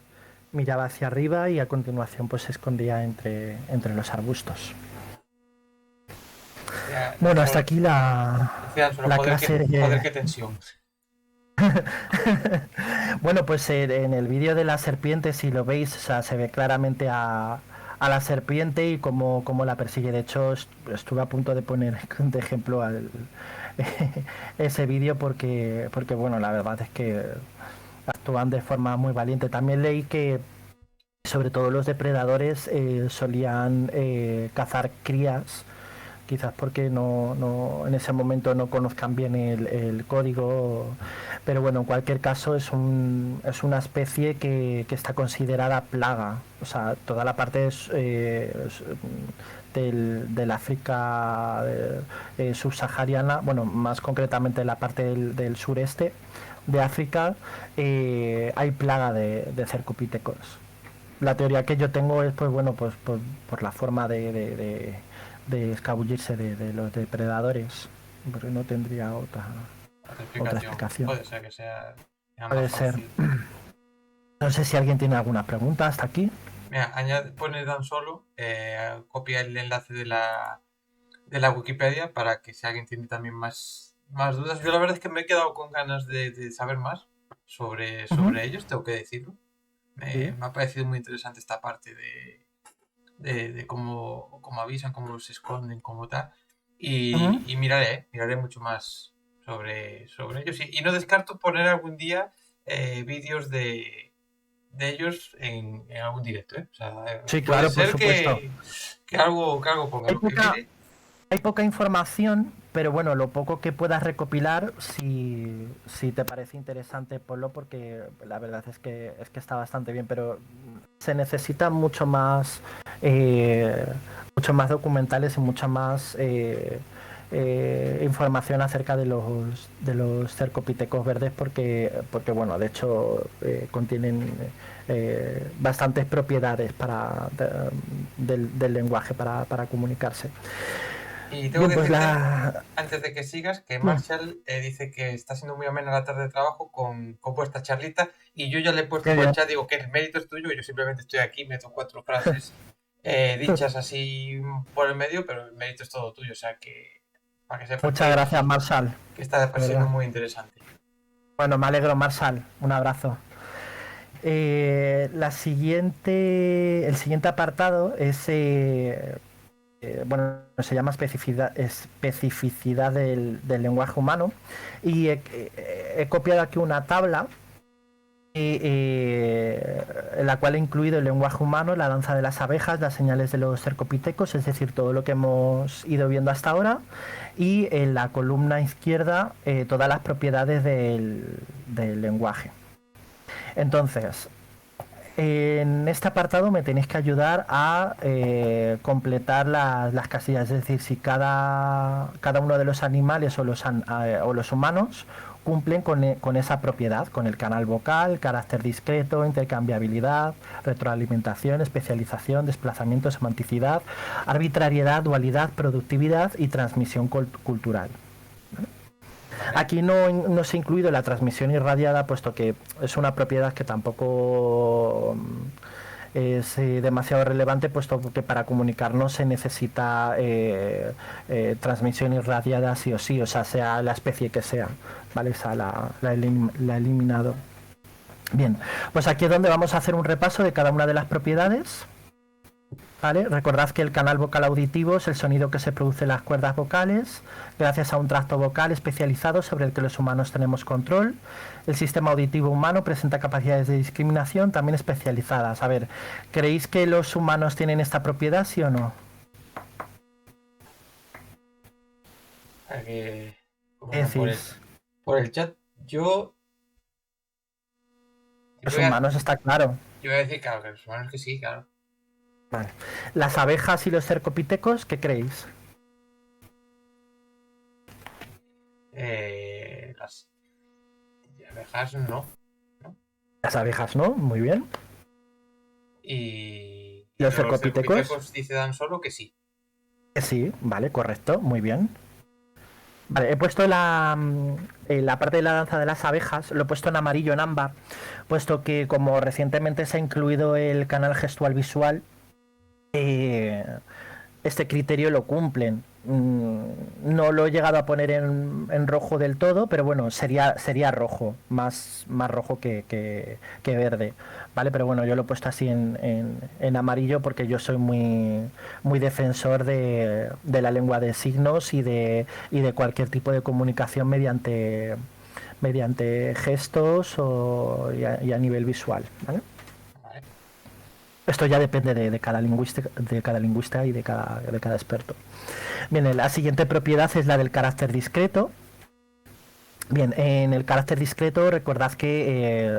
hacia arriba y a continuación pues se escondía entre los arbustos. Bueno, hasta aquí la clase. Joder, qué tensión. Bueno, pues en el vídeo de la serpiente, si lo veis, o sea, se ve claramente a la serpiente y cómo la persigue. De hecho, estuve a punto de poner de ejemplo ese vídeo porque bueno, la verdad es que actúan de forma muy valiente. También leí que sobre todo los depredadores solían cazar crías, quizás porque no en ese momento no conozcan bien el código, pero bueno, en cualquier caso es una especie que está considerada plaga. O sea, toda la parte del África subsahariana, bueno, más concretamente la parte del sureste de África, hay plaga de cercopithecus. La teoría que yo tengo es, pues bueno, pues por la forma de escabullirse de los depredadores, porque no tendría otra explicación. Puede ser que sea Puede ser. No sé si alguien tiene alguna pregunta hasta aquí. Mira, pone Dan Solo, copia el enlace de la Wikipedia para que si alguien tiene también más dudas. Yo la verdad es que me he quedado con ganas de saber más sobre ellos, tengo que decirlo. Me ha parecido muy interesante esta parte de cómo avisan, cómo se esconden, cómo tal. Y miraré mucho más sobre ellos. Y no descarto poner algún día vídeos de ellos en algún directo, ¿eh? O sea, sí, claro, por supuesto. Que algo ponga. Hay poca información, pero bueno, lo poco que puedas recopilar, si te parece interesante, ponlo, porque la verdad es que está bastante bien, pero se necesita mucho más muchos más documentales y mucha más información acerca de los cercopitecos verdes porque bueno, de hecho contienen bastantes propiedades del lenguaje para comunicarse. Y tengo que decirte, antes de que sigas, que Marshall dice que está siendo muy amena la tarde de trabajo con vuestra charlita, y yo ya le he puesto por el chat, digo que el mérito es tuyo, yo simplemente estoy aquí, meto 4 frases dichas así por el medio, pero el mérito es todo tuyo, o sea que para que sepas. Muchas gracias, Marshall. Que está siendo muy interesante. Bueno, me alegro, Marshall. Un abrazo. El siguiente apartado es bueno, se llama especificidad del lenguaje humano, y he copiado aquí una tabla en la cual he incluido el lenguaje humano, la danza de las abejas, las señales de los cercopitecos, es decir, todo lo que hemos ido viendo hasta ahora, y en la columna izquierda todas las propiedades del lenguaje. Entonces, en este apartado me tenéis que ayudar a completar las casillas, es decir, si cada uno de los animales o los humanos cumplen con esa propiedad, con el canal vocal, carácter discreto, intercambiabilidad, retroalimentación, especialización, desplazamiento, semanticidad, arbitrariedad, dualidad, productividad y transmisión cultural. Aquí no se ha incluido la transmisión irradiada, puesto que es una propiedad que tampoco es demasiado relevante, puesto que para comunicarnos se necesita transmisión irradiada sí o sí, o sea la especie que sea, ¿vale? Esa la he eliminado. Bien, pues aquí es donde vamos a hacer un repaso de cada una de las propiedades. ¿Vale? Recordad que el canal vocal auditivo es el sonido que se produce en las cuerdas vocales gracias a un tracto vocal especializado sobre el que los humanos tenemos control. El sistema auditivo humano presenta capacidades de discriminación también especializadas. A ver, ¿creéis que los humanos tienen esta propiedad, sí o no? ¿Qué decís? Por el chat, yo... Los humanos está claro. Yo voy a decir, claro, que los humanos que sí, claro. Vale. Las abejas y los cercopitecos, ¿qué creéis? Las abejas no. Las abejas no, muy bien. Y los cercopitecos dice Dan Solo que sí. Sí, vale, correcto, muy bien. Vale, he puesto la parte de la danza de las abejas, lo he puesto en amarillo, en ámbar, puesto que como recientemente se ha incluido el canal gestual visual, este criterio lo cumplen. No lo he llegado a poner en rojo del todo, pero bueno, sería rojo, más rojo que verde, ¿vale? Pero bueno, yo lo he puesto así en amarillo porque yo soy muy defensor de la lengua de signos y de cualquier tipo de comunicación mediante gestos y a nivel visual, ¿vale? Esto ya depende de cada lingüista y de cada experto. Bien, la siguiente propiedad es la del carácter discreto. Bien, en el carácter discreto recordad que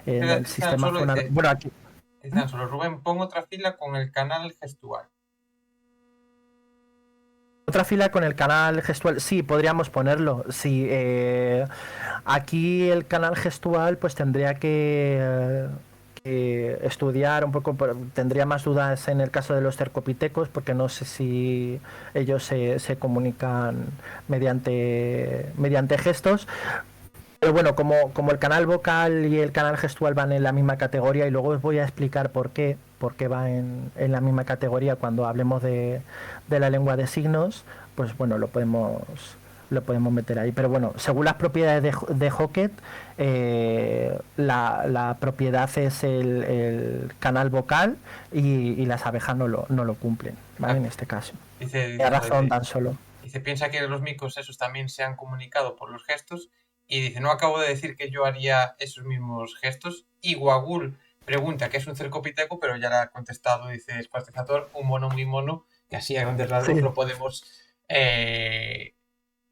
en el sistema fonador... Bueno, aquí... Tan solo, Rubén, pon otra fila con el canal gestual. Otra fila con el canal gestual, sí, podríamos ponerlo. Sí, aquí el canal gestual pues tendría que estudiar un poco, tendría más dudas en el caso de los cercopitecos porque no sé si ellos se comunican mediante gestos, pero bueno, como el canal vocal y el canal gestual van en la misma categoría, y luego os voy a explicar por qué va en la misma categoría cuando hablemos de la lengua de signos, pues bueno, lo podemos meter ahí. Pero bueno, según las propiedades de Hockett, la propiedad es el canal vocal y las abejas no lo cumplen, ¿vale? En este caso. Dice razón tan solo. Dice, piensa que los micos esos también se han comunicado por los gestos, y dice, no acabo de decir que yo haría esos mismos gestos. Y Guagul pregunta qué es un cercopiteco, pero ya le ha contestado, dice, espastizador, un mono muy mono, que así a grandes rasgos lo podemos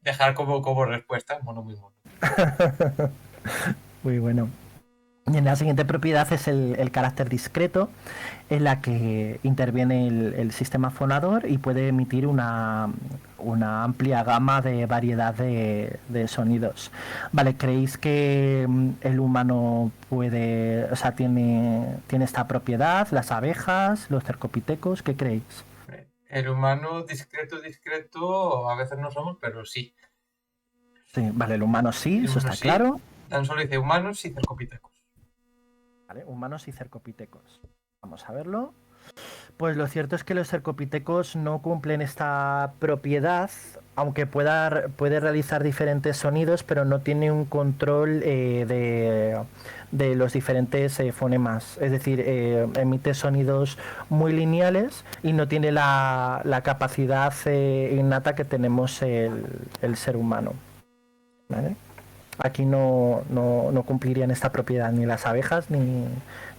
dejar como respuesta, mono muy mono. Muy bueno. Y en la siguiente propiedad es el carácter discreto, en la que interviene el sistema fonador y puede emitir una amplia gama de variedad de sonidos. Vale, ¿creéis que el humano puede, o sea, tiene esta propiedad, las abejas, los cercopitecos? ¿Qué creéis? El humano discreto, a veces no somos, pero sí. Sí, vale, el humano sí, El eso humano está sí. claro. Tan solo dice humanos y cercopitecos. Vale, humanos y cercopitecos. Vamos a verlo. Pues lo cierto es que los cercopitecos no cumplen esta propiedad, aunque puede realizar diferentes sonidos, pero no tiene un control de los diferentes fonemas. Es decir, emite sonidos muy lineales y no tiene la capacidad innata que tenemos el ser humano. ¿Vale? Aquí no cumplirían esta propiedad ni las abejas ni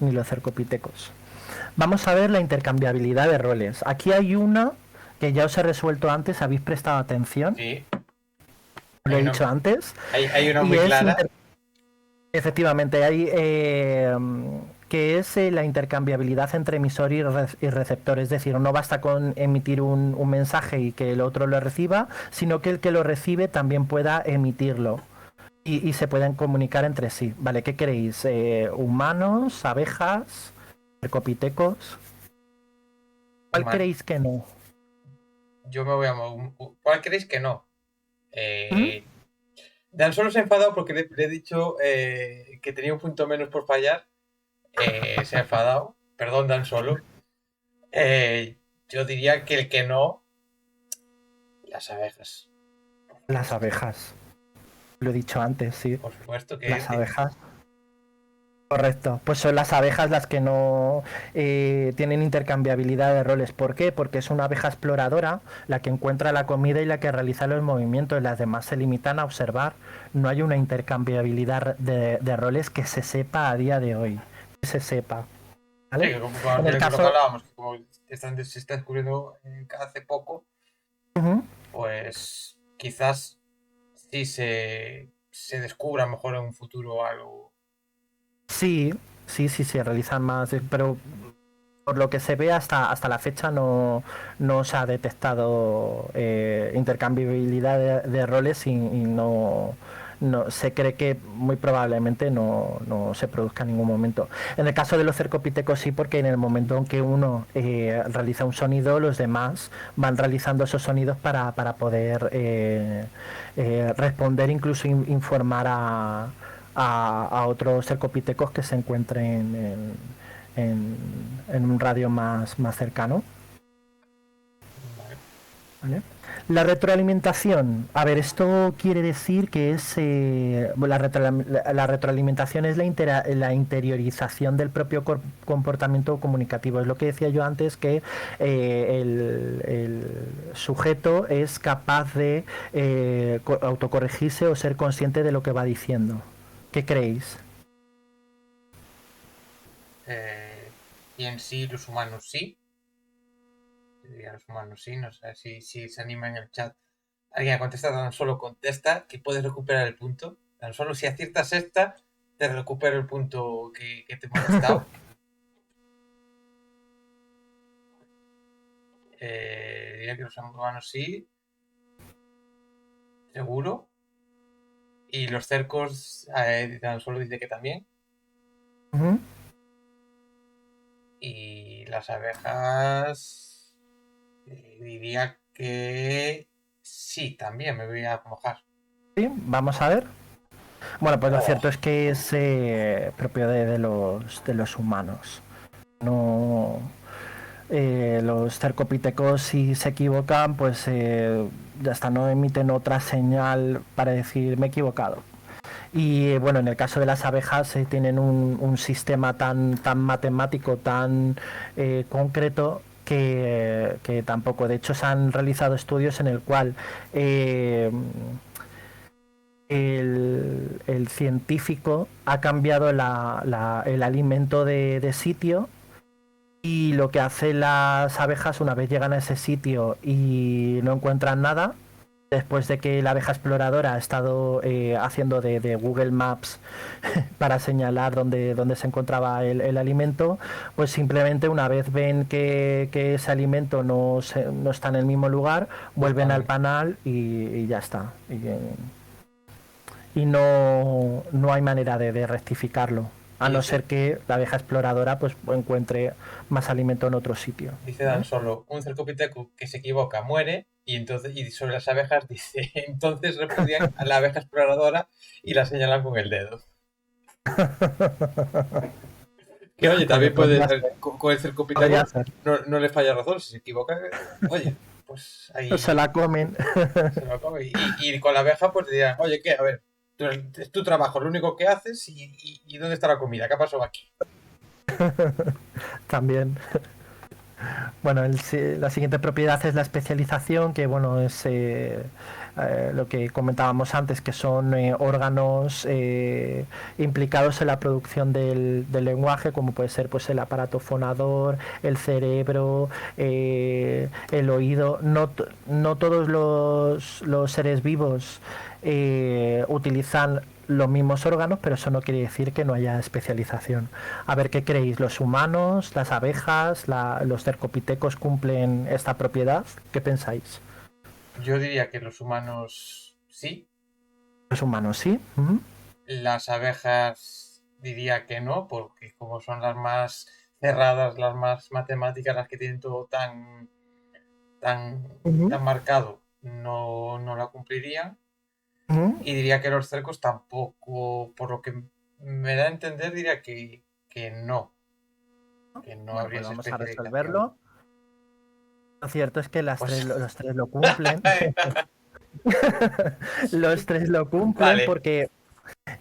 los cercopitecos. Vamos a ver la intercambiabilidad de roles. Aquí hay una que ya os he resuelto antes, ¿habéis prestado atención? Sí. Lo he dicho antes. Hay una muy clara. Efectivamente, hay que es la intercambiabilidad entre emisor y receptor. Es decir, no basta con emitir un mensaje y que el otro lo reciba, sino que el que lo recibe también pueda emitirlo. Y se pueden comunicar entre sí. Vale, ¿qué queréis? ¿Humanos, abejas, cercopitecos? ¿Cuál creéis que no? Yo me voy a... ¿Cuál creéis que no? Dan solo se ha enfadado porque le he dicho que tenía un punto menos por fallar. Se ha enfadado. Perdón, Dan solo. Yo diría que el que no... Las abejas. Las abejas. Lo he dicho antes, sí. Por supuesto que... Las abejas. Correcto, pues son las abejas las que no tienen intercambiabilidad de roles. ¿Por qué? Porque es una abeja exploradora la que encuentra la comida y la que realiza los movimientos. Las demás se limitan a observar. No hay una intercambiabilidad de roles que se sepa a día de hoy. Que se sepa. ¿Vale? Sí, como en el caso hablábamos, que como se está descubriendo hace poco, pues quizás sí se descubra mejor en un futuro algo. Sí, se realizan más, pero por lo que se ve hasta la fecha no se ha detectado intercambiabilidad de roles y no se cree que muy probablemente no se produzca en ningún momento. En el caso de los cercopitecos sí, porque en el momento en que uno realiza un sonido, los demás van realizando esos sonidos para poder responder, incluso informar a otros cercopitecos que se encuentren en un radio más cercano. ¿Vale? La retroalimentación, a ver, esto quiere decir que es la retroalimentación es la interiorización del propio comportamiento comunicativo. Es lo que decía yo antes, que el sujeto es capaz de autocorregirse o ser consciente de lo que va diciendo. ¿Qué creéis? Y en sí, los humanos sí. Los humanos sí, no sé si se anima en el chat. Alguien contesta, tan solo contesta que puedes recuperar el punto. Tan solo si aciertas esta, te recupero el punto que te he molestado. Diría que los humanos sí. Seguro. Y los cercos, tan solo dice que también. Y las abejas, diría que sí, también me voy a mojar. Sí, vamos a ver. Bueno, pues lo cierto es que es propio de los humanos. No, los cercopitecos, si se equivocan, pues ya está, no emiten otra señal para decir me he equivocado. Y bueno, en el caso de las abejas tienen un sistema tan matemático, tan concreto, que tampoco. De hecho, se han realizado estudios en el cual el científico ha cambiado el alimento de sitio, y lo que hacen las abejas una vez llegan a ese sitio y no encuentran nada, después de que la abeja exploradora ha estado haciendo de Google Maps para señalar dónde se encontraba el alimento, pues simplemente una vez ven que ese alimento no está en el mismo lugar, vuelven al panel y ya está. Y no hay manera de rectificarlo, a no ser que la abeja exploradora pues encuentre más alimento en otro sitio. Dice Dan Solo, un cercopiteco que se equivoca muere, y sobre las abejas dice, entonces repudian a la abeja exploradora y la señalan con el dedo. Que oye, también puede ser, con el cercopiteco no le falla razón, si se equivoca, oye, pues ahí se la comen. Se la come. Y con la abeja pues dirán, oye, ¿qué? A ver, es tu trabajo, lo único que haces y ¿dónde está la comida? ¿Qué ha pasado aquí? También. Bueno, la siguiente propiedad es la especialización, que bueno, es lo que comentábamos antes, que son órganos implicados en la producción del lenguaje, como puede ser pues el aparato fonador, el cerebro, el oído. No todos los seres vivos utilizan los mismos órganos, pero eso no quiere decir que no haya especialización. A ver, ¿qué creéis? ¿Los humanos, las abejas, los cercopitecos cumplen esta propiedad? ¿Qué pensáis? Yo diría que los humanos sí. Los humanos sí. Las abejas diría que no, porque como son las más cerradas, las más matemáticas, las que tienen todo tan marcado, no la cumplirían. Y diría que los cercos tampoco, por lo que me da a entender, diría que no. Que no habría pues vamos a especialización. resolverlo. Lo cierto es que los tres lo cumplen. Los tres lo cumplen, vale. Porque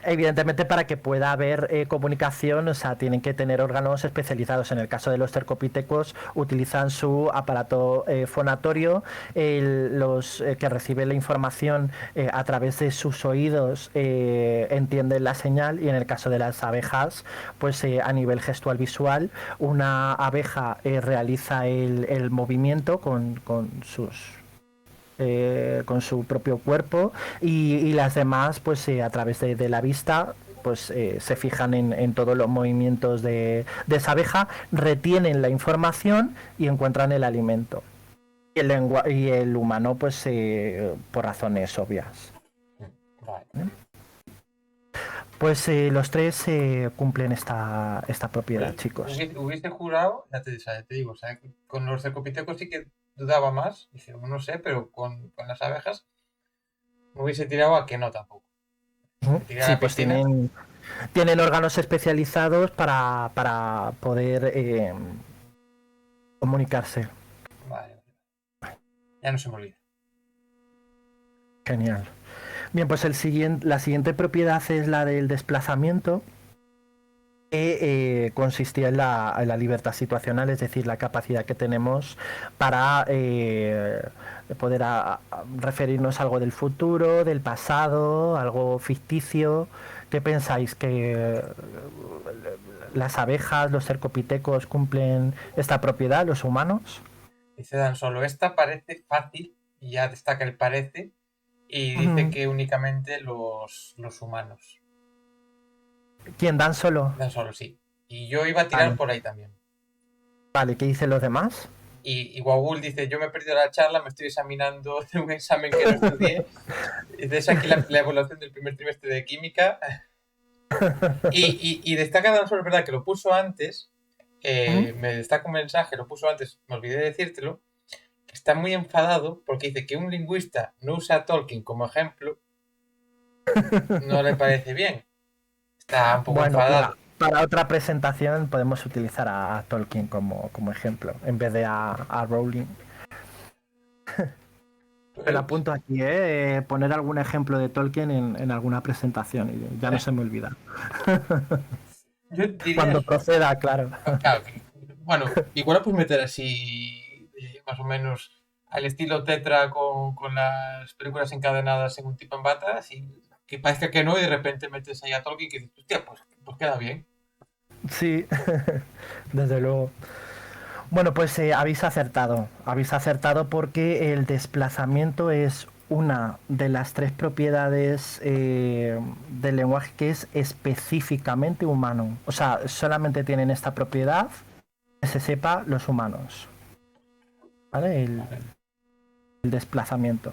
evidentemente para que pueda haber comunicación, o sea, tienen que tener órganos especializados. En el caso de los cercopitecos utilizan su aparato fonatorio, los que reciben la información a través de sus oídos entienden la señal, y en el caso de las abejas, pues a nivel gestual visual, una abeja realiza el movimiento con su propio cuerpo, y las demás pues a través de la vista pues se fijan en todos los movimientos de esa abeja, retienen la información y encuentran el alimento. Y el humano pues por razones obvias. Pues los tres cumplen esta propiedad, chicos. Hubiese jurado, ya te digo, o sea, con los cercopitecos sí que dudaba más, dije, no sé, pero con las abejas me hubiese tirado a que no tampoco. Sí, pues tienen órganos especializados para poder comunicarse. Vale. Ya no se me olvida. Genial. Bien, pues la siguiente propiedad es la del desplazamiento, que consistía en la libertad situacional, es decir, la capacidad que tenemos para poder referirnos a algo del futuro, del pasado, algo ficticio. ¿Qué pensáis? ¿Que las abejas, los cercopitecos cumplen esta propiedad, los humanos? Dice Dan Solo, esta parece fácil, y ya destaca el parece, y dice que únicamente los humanos. ¿Quién? ¿Dan Solo? Dan Solo, sí. Y yo iba a tirar por ahí también. Vale, ¿qué dicen los demás? Y Wagul dice, yo me he perdido la charla, me estoy examinando de un examen que no estudié. Es aquí la evaluación del primer trimestre de química. Y destaca Dan Solo, es verdad que lo puso antes, me destaca un mensaje, lo puso antes, me olvidé de decírtelo, que está muy enfadado porque dice que un lingüista no usa a Tolkien como ejemplo, no le parece bien. Está un poco enfadado. Para otra presentación podemos utilizar a Tolkien como ejemplo, en vez de a Rowling. Me lo apunto aquí, poner algún ejemplo de Tolkien en alguna presentación, y ya no se me olvida. Yo diría... Cuando proceda, claro. Claro, bueno, igual lo puedes meter así, más o menos al estilo Tetra con las películas encadenadas en un tipo en bata, así que parezca que no, y de repente metes ahí a Tolkien que dices, hostia, pues queda bien. Sí, desde luego. Bueno, pues habéis acertado porque el desplazamiento es una de las 3 propiedades del lenguaje que es específicamente humano. O sea, solamente tienen esta propiedad que se sepa los humanos. ¿Vale? El desplazamiento.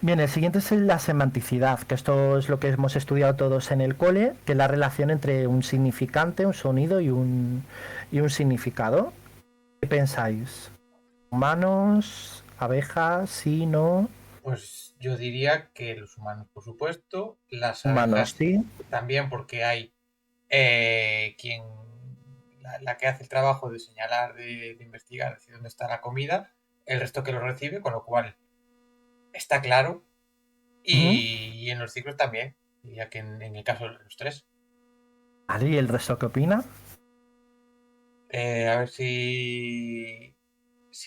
Bien, el siguiente es la semanticidad, que esto es lo que hemos estudiado todos en el cole, que es la relación entre un significante, un sonido y un significado. ¿Qué pensáis? ¿Humanos? ¿Abejas? ¿Sí? ¿No? Pues yo diría que los humanos, por supuesto, las Humanos, abejas sí. también, porque hay quien, la que hace el trabajo de señalar, de investigar, decir dónde está la comida, el resto que lo recibe, con lo cual está claro. Y en los ciclos también, diría que en el caso de los 3. Vale, ¿y el resto qué opina? A ver si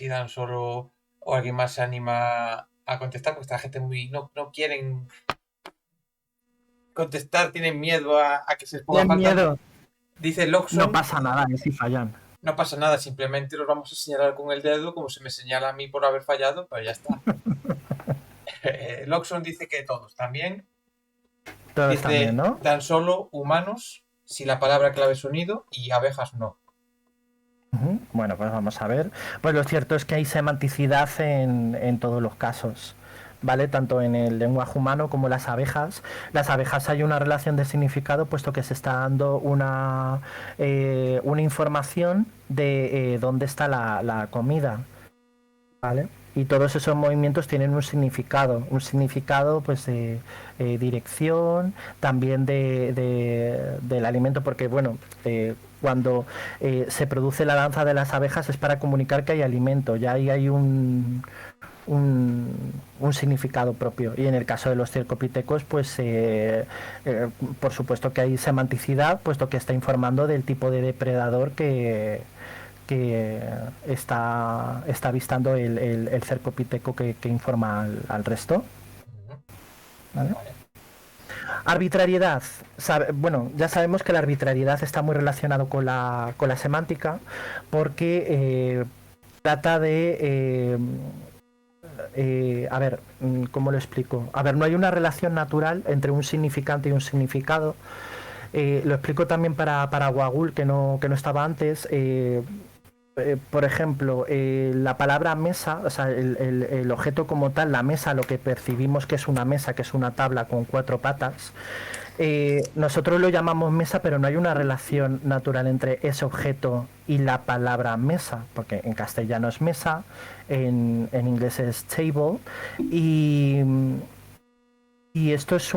Dan Solo o alguien más se anima a contestar, porque esta gente no quieren contestar, tienen miedo a que se les ponga ¿Tienen falta. miedo? Dice Loxon. No pasa nada, si fallan. No pasa nada, simplemente los vamos a señalar con el dedo, como se me señala a mí por haber fallado, pero ya está. Loxon dice que todos también. Todos dice también, ¿no? Dan Solo humanos, si la palabra clave es sonido, y abejas no. Bueno, pues vamos a ver. Pues lo cierto es que hay semanticidad en todos los casos, ¿vale? Tanto en el lenguaje humano como las abejas. Las abejas hay una relación de significado, puesto que se está dando una información de dónde está la comida, ¿vale? Y todos esos movimientos tienen un significado pues de dirección, también del alimento, porque bueno, cuando se produce la danza de las abejas es para comunicar que hay alimento, ya ahí hay un significado propio. Y en el caso de los cercopitecos, pues por supuesto que hay semanticidad, puesto que está informando del tipo de depredador que está avistando el cercopiteco que informa al resto. ¿Vale? Arbitrariedad. Bueno, ya sabemos que la arbitrariedad está muy relacionado con la semántica, porque trata de... a ver, ¿cómo lo explico? A ver, no hay una relación natural entre un significante y un significado. Lo explico también para Wagul, que no estaba antes. Por ejemplo, la palabra mesa, o sea, el objeto como tal, la mesa, lo que percibimos que es una mesa, que es una tabla con 4 patas, nosotros lo llamamos mesa, pero no hay una relación natural entre ese objeto y la palabra mesa, porque en castellano es mesa, en inglés es table, y esto es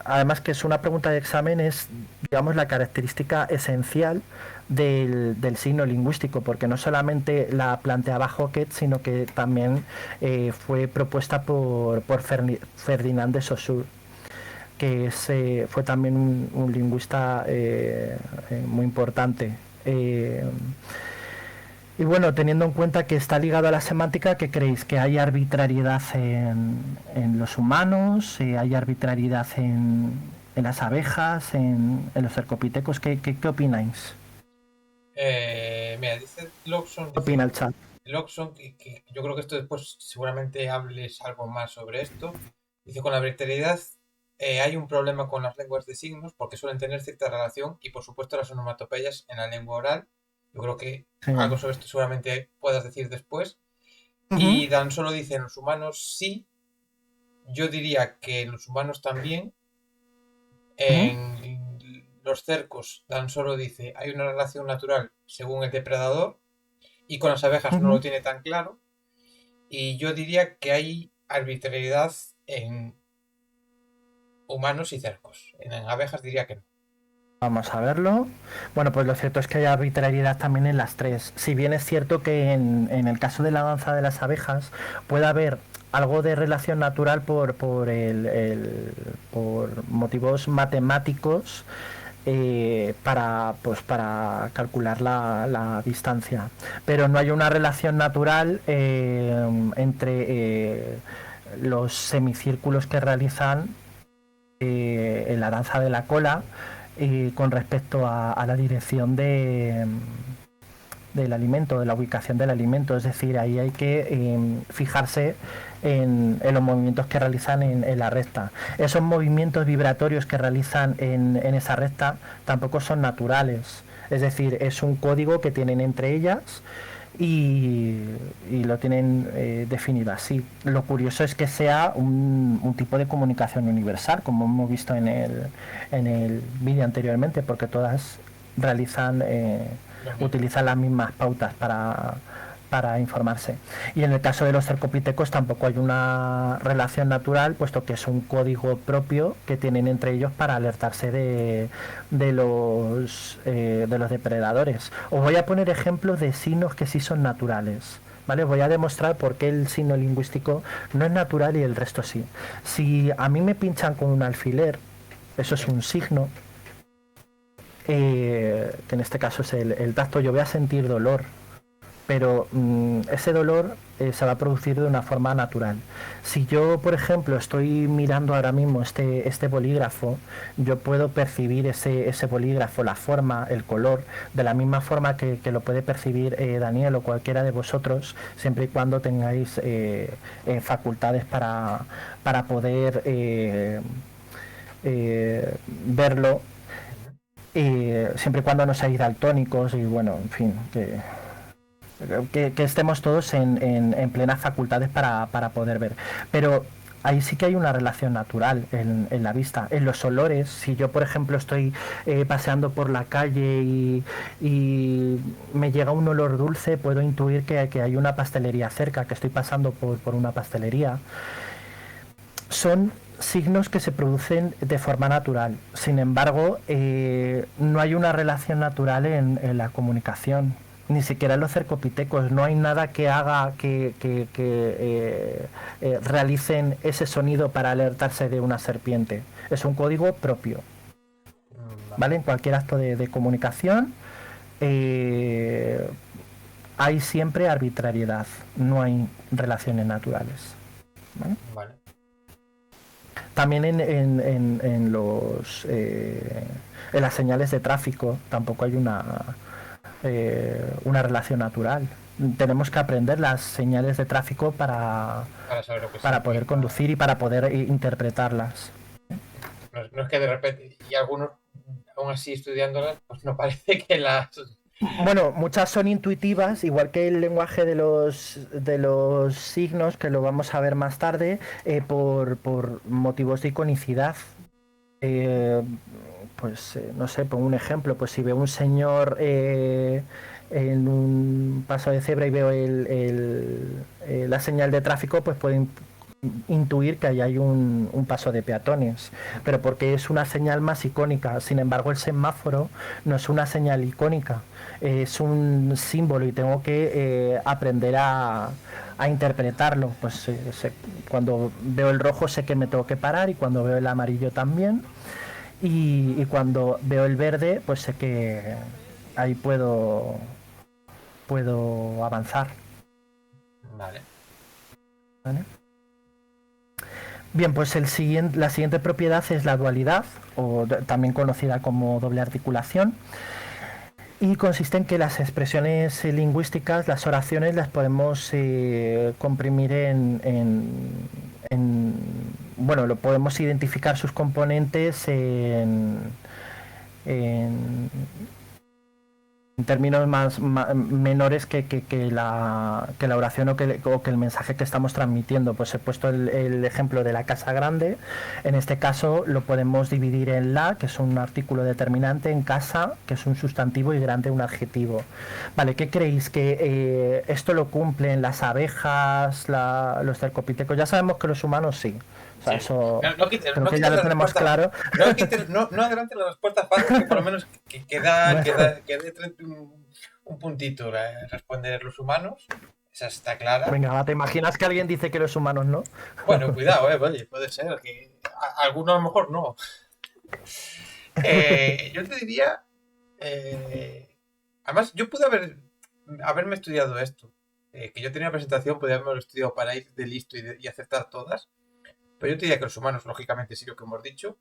además que es una pregunta de examen, es, digamos, la característica esencial del signo lingüístico, porque no solamente la planteaba Hockett, sino que también fue propuesta por Ferdinand de Saussure, que fue también un lingüista muy importante. Y bueno, teniendo en cuenta que está ligado a la semántica, ¿qué creéis? ¿Que hay arbitrariedad en los humanos? ¿Hay arbitrariedad en las abejas? ¿En los cercopitecos? ¿Qué opináis? Mira, dice Loxon. ¿Qué opina el chat? Loxon, que yo creo que esto después seguramente hables algo más sobre esto. Dice, con la arbitrariedad hay un problema con las lenguas de signos, porque suelen tener cierta relación, y por supuesto las onomatopeyas en la lengua oral. Yo creo que algo sobre esto seguramente puedas decir después. Y Dan Solo dice, en los humanos sí. Yo diría que en los humanos también. En los cercos, Dan Solo dice, hay una relación natural según el depredador. Y con las abejas no lo tiene tan claro. Y yo diría que hay arbitrariedad en humanos y cercos. En abejas diría que no. Vamos a verlo. Bueno, pues lo cierto es que hay arbitrariedad también en las 3. Si bien es cierto que en el caso de la danza de las abejas puede haber algo de relación natural por motivos matemáticos, para calcular la distancia, pero no hay una relación natural entre los semicírculos que realizan en la danza de la cola con respecto a la dirección de del alimento, de la ubicación del alimento. Es decir, ahí hay que fijarse en los movimientos que realizan en la recta. Esos movimientos vibratorios que realizan en esa recta tampoco son naturales. Es decir, es un código que tienen entre ellas y lo tienen definido así. Lo curioso es que sea un tipo de comunicación universal, como hemos visto en el vídeo anteriormente, porque todas realizan utilizan las mismas pautas para informarse. Y en el caso de los cercopitecos tampoco hay una relación natural, puesto que es un código propio que tienen entre ellos para alertarse de los depredadores. Os voy a poner ejemplos de signos que sí son naturales. ¿Vale? Voy a demostrar por qué el signo lingüístico no es natural y el resto sí. Si a mí me pinchan con un alfiler, eso es un signo, que en este caso es el tacto. Yo voy a sentir dolor, pero ese dolor se va a producir de una forma natural. Si yo, por ejemplo, estoy mirando ahora mismo este bolígrafo, yo puedo percibir ese bolígrafo, la forma, el color, de la misma forma que lo puede percibir Daniel o cualquiera de vosotros, siempre y cuando tengáis facultades para poder verlo, siempre y cuando no seáis daltónicos y bueno, en fin, que estemos todos en plenas facultades para poder ver. Pero ahí sí que hay una relación natural en la vista. En los olores, si yo por ejemplo estoy paseando por la calle y me llega un olor dulce, puedo intuir que hay una pastelería cerca, que estoy pasando por una pastelería. Son signos que se producen de forma natural. Sin embargo, no hay una relación natural en la comunicación. Ni siquiera en los cercopitecos. No hay nada que haga que realicen ese sonido para alertarse de una serpiente. Es un código propio. ¿Vale? En cualquier acto de comunicación hay siempre arbitrariedad. No hay relaciones naturales. ¿Vale? Vale. También en las señales de tráfico tampoco hay una relación natural. Tenemos que aprender las señales de tráfico para poder conducir y para poder interpretarlas. No es que de repente, y algunos aún así estudiándolas, pues no parece que las... Bueno, muchas son intuitivas, igual que el lenguaje de los signos, que lo vamos a ver más tarde, por motivos de iconicidad. No sé, pongo un ejemplo, pues si veo un señor en un paso de cebra y veo la señal de tráfico, pues puedo intuir que ahí hay un paso de peatones, pero porque es una señal más icónica. Sin embargo, el semáforo no es una señal icónica, es un símbolo y tengo que aprender a interpretarlo. Pues cuando veo el rojo sé que me tengo que parar, y cuando veo el amarillo también, y cuando veo el verde pues sé que ahí puedo avanzar. Vale. Bien, pues la siguiente propiedad es la dualidad, o también conocida como doble articulación, y consiste en que las expresiones lingüísticas, las oraciones, las podemos comprimir lo podemos identificar sus componentes en términos más menores que la oración o que el mensaje que estamos transmitiendo. Pues he puesto el ejemplo de la casa grande. En este caso lo podemos dividir en la, que es un artículo determinante, en casa, que es un sustantivo, y grande, un adjetivo. Vale, ¿qué creéis? ¿Que esto lo cumplen las abejas, los cercopitecos? Ya sabemos que los humanos sí. O sea, Sí. eso No que ya lo tenemos claro. No adelante la respuesta fácil, que por lo menos que dé un puntito responder los humanos. Esa está clara. Venga, ¿te imaginas que alguien dice que los humanos no? Bueno, cuidado, oye, puede ser que algunos a lo mejor no. Yo te diría, además yo pude haberme estudiado esto, que yo tenía una presentación, podía haberme estudiado para ir de listo y acertar todas. Pero yo te diría que los humanos, lógicamente, sí, lo que hemos dicho.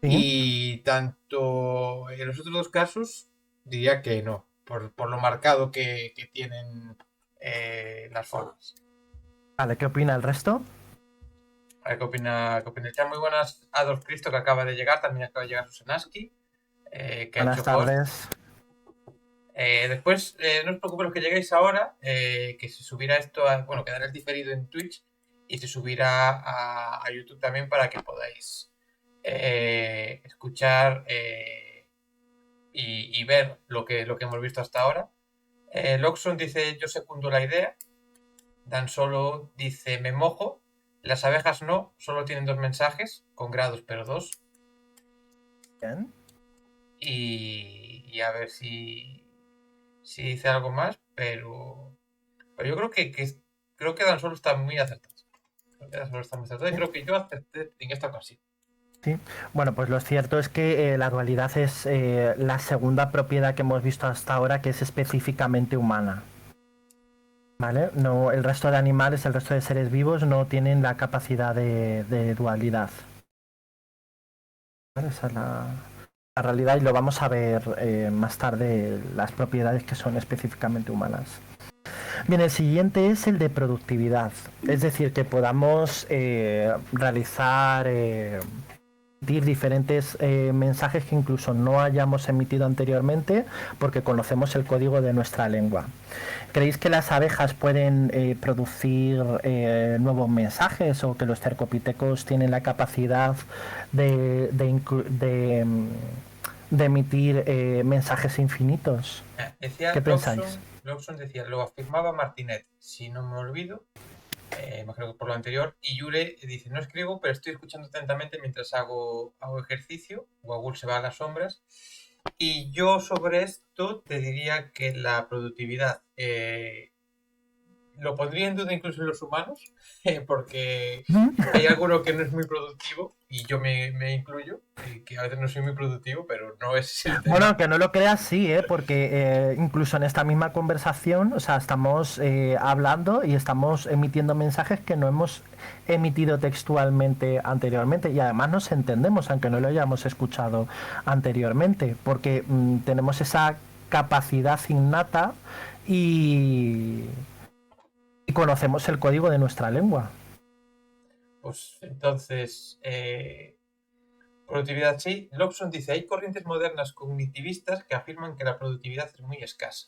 ¿Sí? Y tanto en los otros dos casos, diría que no. por lo marcado que tienen las formas. Vale, ¿qué opina el resto? A ver qué opina el chat. Muy buenas, Adolf Cristo, que acaba de llegar. También acaba de llegar Susenaski, que ha Buenas hecho host. tardes. Después, no os preocupéis los que lleguéis ahora, que se subirá esto, quedará el diferido en Twitch y se subirá a YouTube también para que podáis escuchar y ver lo que hemos visto hasta ahora. Loxon dice, yo secundo la idea. Dan Solo dice, me mojo. Las abejas no, solo tienen 2 mensajes, con grados, pero 2. Bien. Y a ver si dice algo más, pero yo creo que Dan Solo está muy acertado. Y creo que yo acerté en esta ocasión. Sí. Bueno, pues lo cierto es que la dualidad es la segunda propiedad que hemos visto hasta ahora, que es específicamente humana. ¿Vale? No, el resto de animales, el resto de seres vivos no tienen la capacidad de dualidad. ¿Vale? Esa es la realidad y lo vamos a ver más tarde, las propiedades que son específicamente humanas. Bien, el siguiente es el de productividad. Es decir, que podamos realizar diferentes mensajes que incluso no hayamos emitido anteriormente porque conocemos el código de nuestra lengua. ¿Creéis que las abejas pueden producir nuevos mensajes o que los cercopitecos tienen la capacidad de emitir mensajes infinitos? ¿Qué pensáis? Lawson decía, lo afirmaba Martinet, si no me olvido, imagino que por lo anterior, y Yure dice, no escribo, pero estoy escuchando atentamente mientras hago ejercicio. Wagul se va a las sombras. Y yo sobre esto te diría que la productividad lo pondría en duda incluso en los humanos, porque hay alguno que no es muy productivo, y yo me incluyo, que a veces no soy muy productivo, pero no es el tema. Bueno, que no lo creas, sí, porque incluso en esta misma conversación, o sea, estamos hablando y estamos emitiendo mensajes que no hemos emitido textualmente anteriormente y además nos entendemos, aunque no lo hayamos escuchado anteriormente, porque tenemos esa capacidad innata y conocemos el código de nuestra lengua. Pues entonces, productividad sí. Lobson dice, hay corrientes modernas cognitivistas que afirman que la productividad es muy escasa.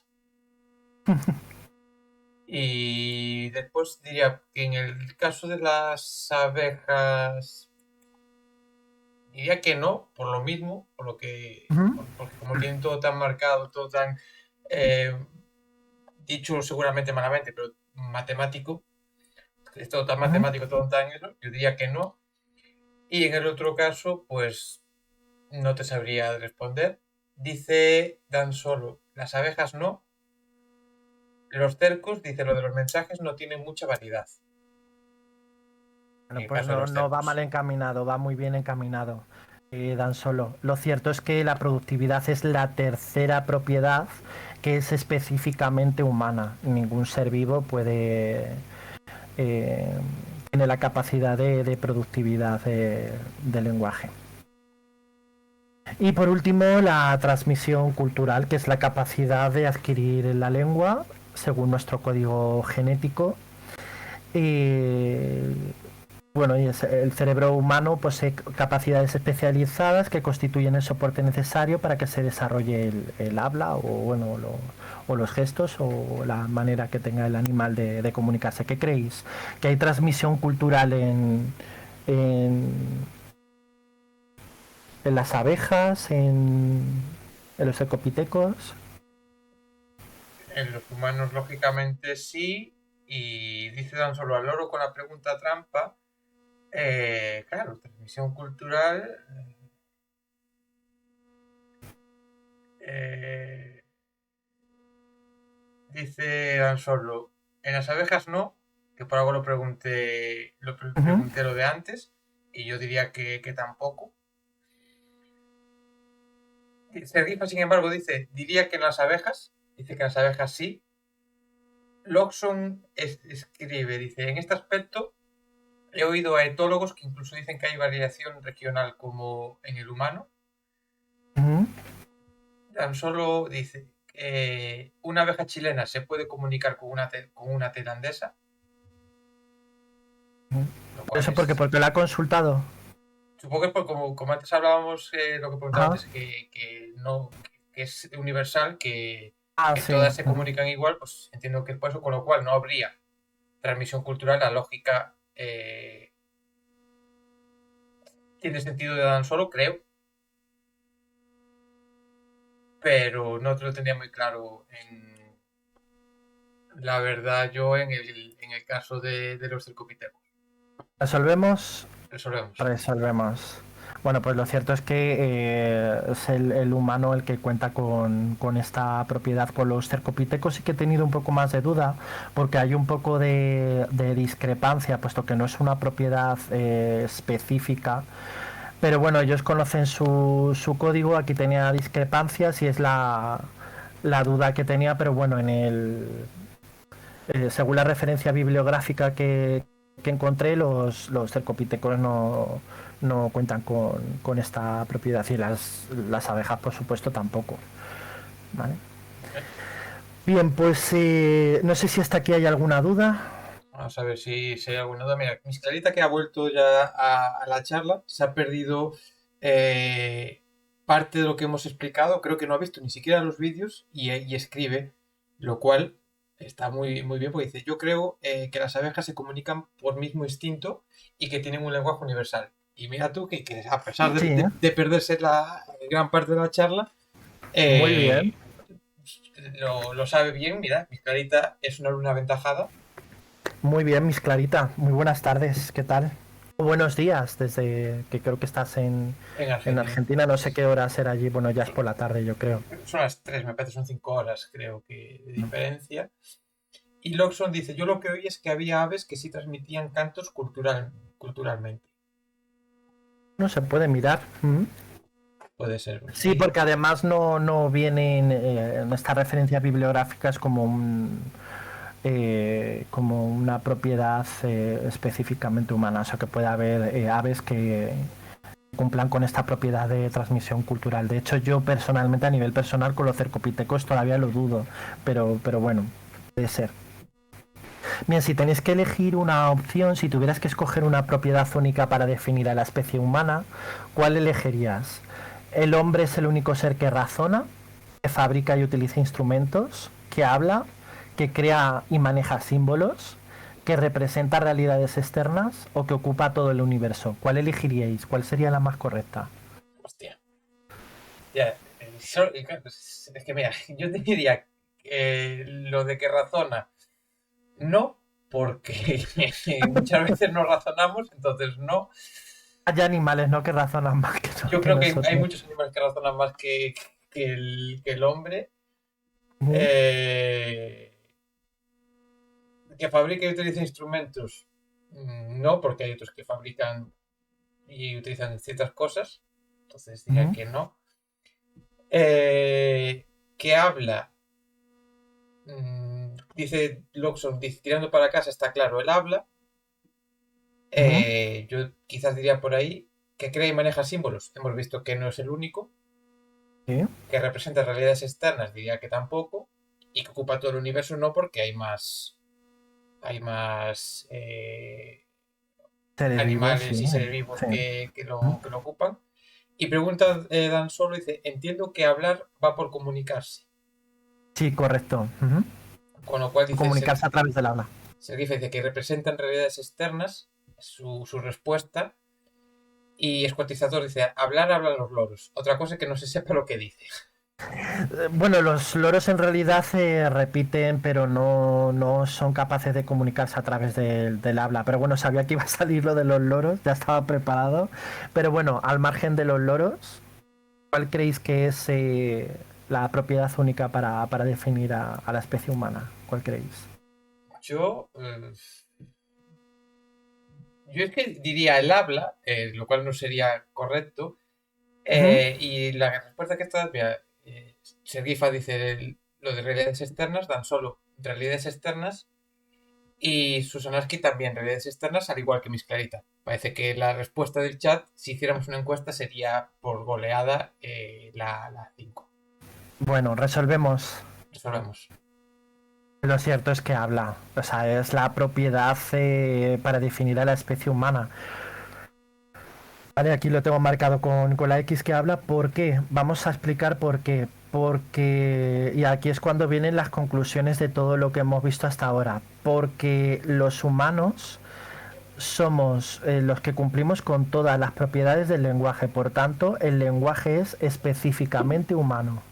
Y después diría que en el caso de las abejas, diría que no, por lo mismo, porque como tienen todo tan marcado, todo tan dicho seguramente malamente, pero matemático, es todo tan matemático, todo tan eso, yo diría que no. Y en el otro caso, pues no te sabría responder. Dice Dan Solo, las abejas no. Los cercos, dice lo de los mensajes, no tienen mucha variedad. Bueno, pues no va mal encaminado, va muy bien encaminado. Dan Solo. Lo cierto es que la productividad es la tercera propiedad que es específicamente humana. Ningún ser vivo puede tiene la capacidad de productividad de lenguaje. Y por último, la transmisión cultural, que es la capacidad de adquirir la lengua según nuestro código genético. Bueno, y el cerebro humano posee capacidades especializadas que constituyen el soporte necesario para que se desarrolle el habla o los gestos o la manera que tenga el animal de comunicarse. ¿Qué creéis? ¿Que hay transmisión cultural en las abejas, en los ecopitecos? En los humanos, lógicamente, sí. Y dice Dan Solo al loro con la pregunta trampa. Claro, transmisión cultural. Dice Dan Solo, en las abejas no, que por algo lo pregunté lo de antes, y yo diría que tampoco. Sergifa, sin embargo, diría que en las abejas, dice que en las abejas sí. Loxon escribe, dice, en este aspecto he oído a etólogos que incluso dicen que hay variación regional como en el humano. Dan Solo dice una abeja chilena se puede comunicar con una tailandesa. ¿Eso porque la ha consultado? Supongo que como antes hablábamos, lo que preguntaba antes, que es universal, que sí. todas se comunican igual, pues entiendo que es por eso, con lo cual no habría transmisión cultural. La lógica tiene sentido de Dan Solo, creo, pero no te lo tenía muy claro la verdad yo en el caso de los cercopitecos. ¿Resolvemos? Resolvemos. Bueno, pues lo cierto es que es el humano el que cuenta con esta propiedad. Con los cercopitecos sí que he tenido un poco más de duda, porque hay un poco de discrepancia, puesto que no es una propiedad específica. Pero bueno, ellos conocen su código. Aquí tenía discrepancias y es la duda que tenía, pero bueno, según la referencia bibliográfica que encontré, los cercopitecos no cuentan con esta propiedad, y las abejas, por supuesto, tampoco. ¿Vale? Bien, pues no sé si hasta aquí hay alguna duda. Vamos a ver si hay alguna duda. Mira, Miss Clarita, que ha vuelto ya a la charla, se ha perdido parte de lo que hemos explicado. Creo que no ha visto ni siquiera los vídeos y escribe, lo cual está muy, muy bien, porque dice: yo creo que las abejas se comunican por mismo instinto y que tienen un lenguaje universal. Y mira tú que a pesar de perderse la gran parte de la charla, muy bien. Lo sabe bien. Mira, Miss Clarita es una alumna aventajada. Muy bien, Miss Clarita. Muy buenas tardes. ¿Qué tal? Buenos días, desde que creo que estás en Argentina. No sé qué hora será allí. Bueno, ya es por la tarde, yo creo. Son las 3, me parece, son 5 horas, creo que, de diferencia. Y Loxon dice: yo lo que oí es que había aves que sí transmitían cantos culturalmente. No se puede mirar. Puede ser. Sí, porque además no vienen en esta referencia bibliográfica, es como como una propiedad específicamente humana, o sea que puede haber aves que cumplan con esta propiedad de transmisión cultural. De hecho, yo personalmente, a nivel personal, con los cercopitecos todavía lo dudo, pero bueno, puede ser. Bien, si tenéis que elegir una opción, si tuvieras que escoger una propiedad única para definir a la especie humana, ¿cuál elegirías? ¿El hombre es el único ser que razona, que fabrica y utiliza instrumentos, que habla, que crea y maneja símbolos, que representa realidades externas o que ocupa todo el universo? ¿Cuál elegiríais? ¿Cuál sería la más correcta? Hostia. Ya, es que mira, yo te diría lo de que razona, no, porque muchas veces no razonamos, entonces no. Hay animales, ¿no?, que razonan más que nosotros. Yo creo que hay muchos animales que razonan más que el hombre. Que fabrica y utiliza instrumentos, no, porque hay otros que fabrican y utilizan ciertas cosas, entonces diría que no. Que habla, dice Loxon, tirando para casa está claro, él habla. Yo quizás diría por ahí que crea y maneja símbolos. Hemos visto que no es el único. Que representa realidades externas, diría que tampoco. Y que ocupa todo el universo, no, porque hay más animales y seres vivos que lo ocupan. Y pregunta Dan Solo, dice: entiendo que hablar va por comunicarse. Sí, correcto. Con lo cual dice: comunicarse a través del habla. Sergife dice que representan realidades externas, su respuesta. Y Escuatizador dice: hablan los loros. Otra cosa es que no se sepa lo que dice. Bueno, los loros en realidad se repiten, pero no son capaces de comunicarse a través del habla. Pero bueno, sabía que iba a salir lo de los loros, ya estaba preparado. Pero bueno, al margen de los loros, ¿cuál creéis que es la propiedad única para definir a la especie humana? ¿Cuál creéis? Yo es que diría el habla, lo cual no sería correcto. Y la respuesta que está, mira, Sergifa dice lo de realidades externas, Dan Solo realidades externas, y Susanaski también realidades externas, al igual que Miss Clarita. Parece que la respuesta del chat, si hiciéramos una encuesta, sería por goleada la 5. Bueno, resolvemos. Resolvemos. Lo cierto es que habla. O sea, es la propiedad para definir a la especie humana. Vale, aquí lo tengo marcado con la X que habla. ¿Por qué? Vamos a explicar por qué. Porque, y aquí es cuando vienen las conclusiones de todo lo que hemos visto hasta ahora. Porque los humanos somos los que cumplimos con todas las propiedades del lenguaje. Por tanto, el lenguaje es específicamente humano.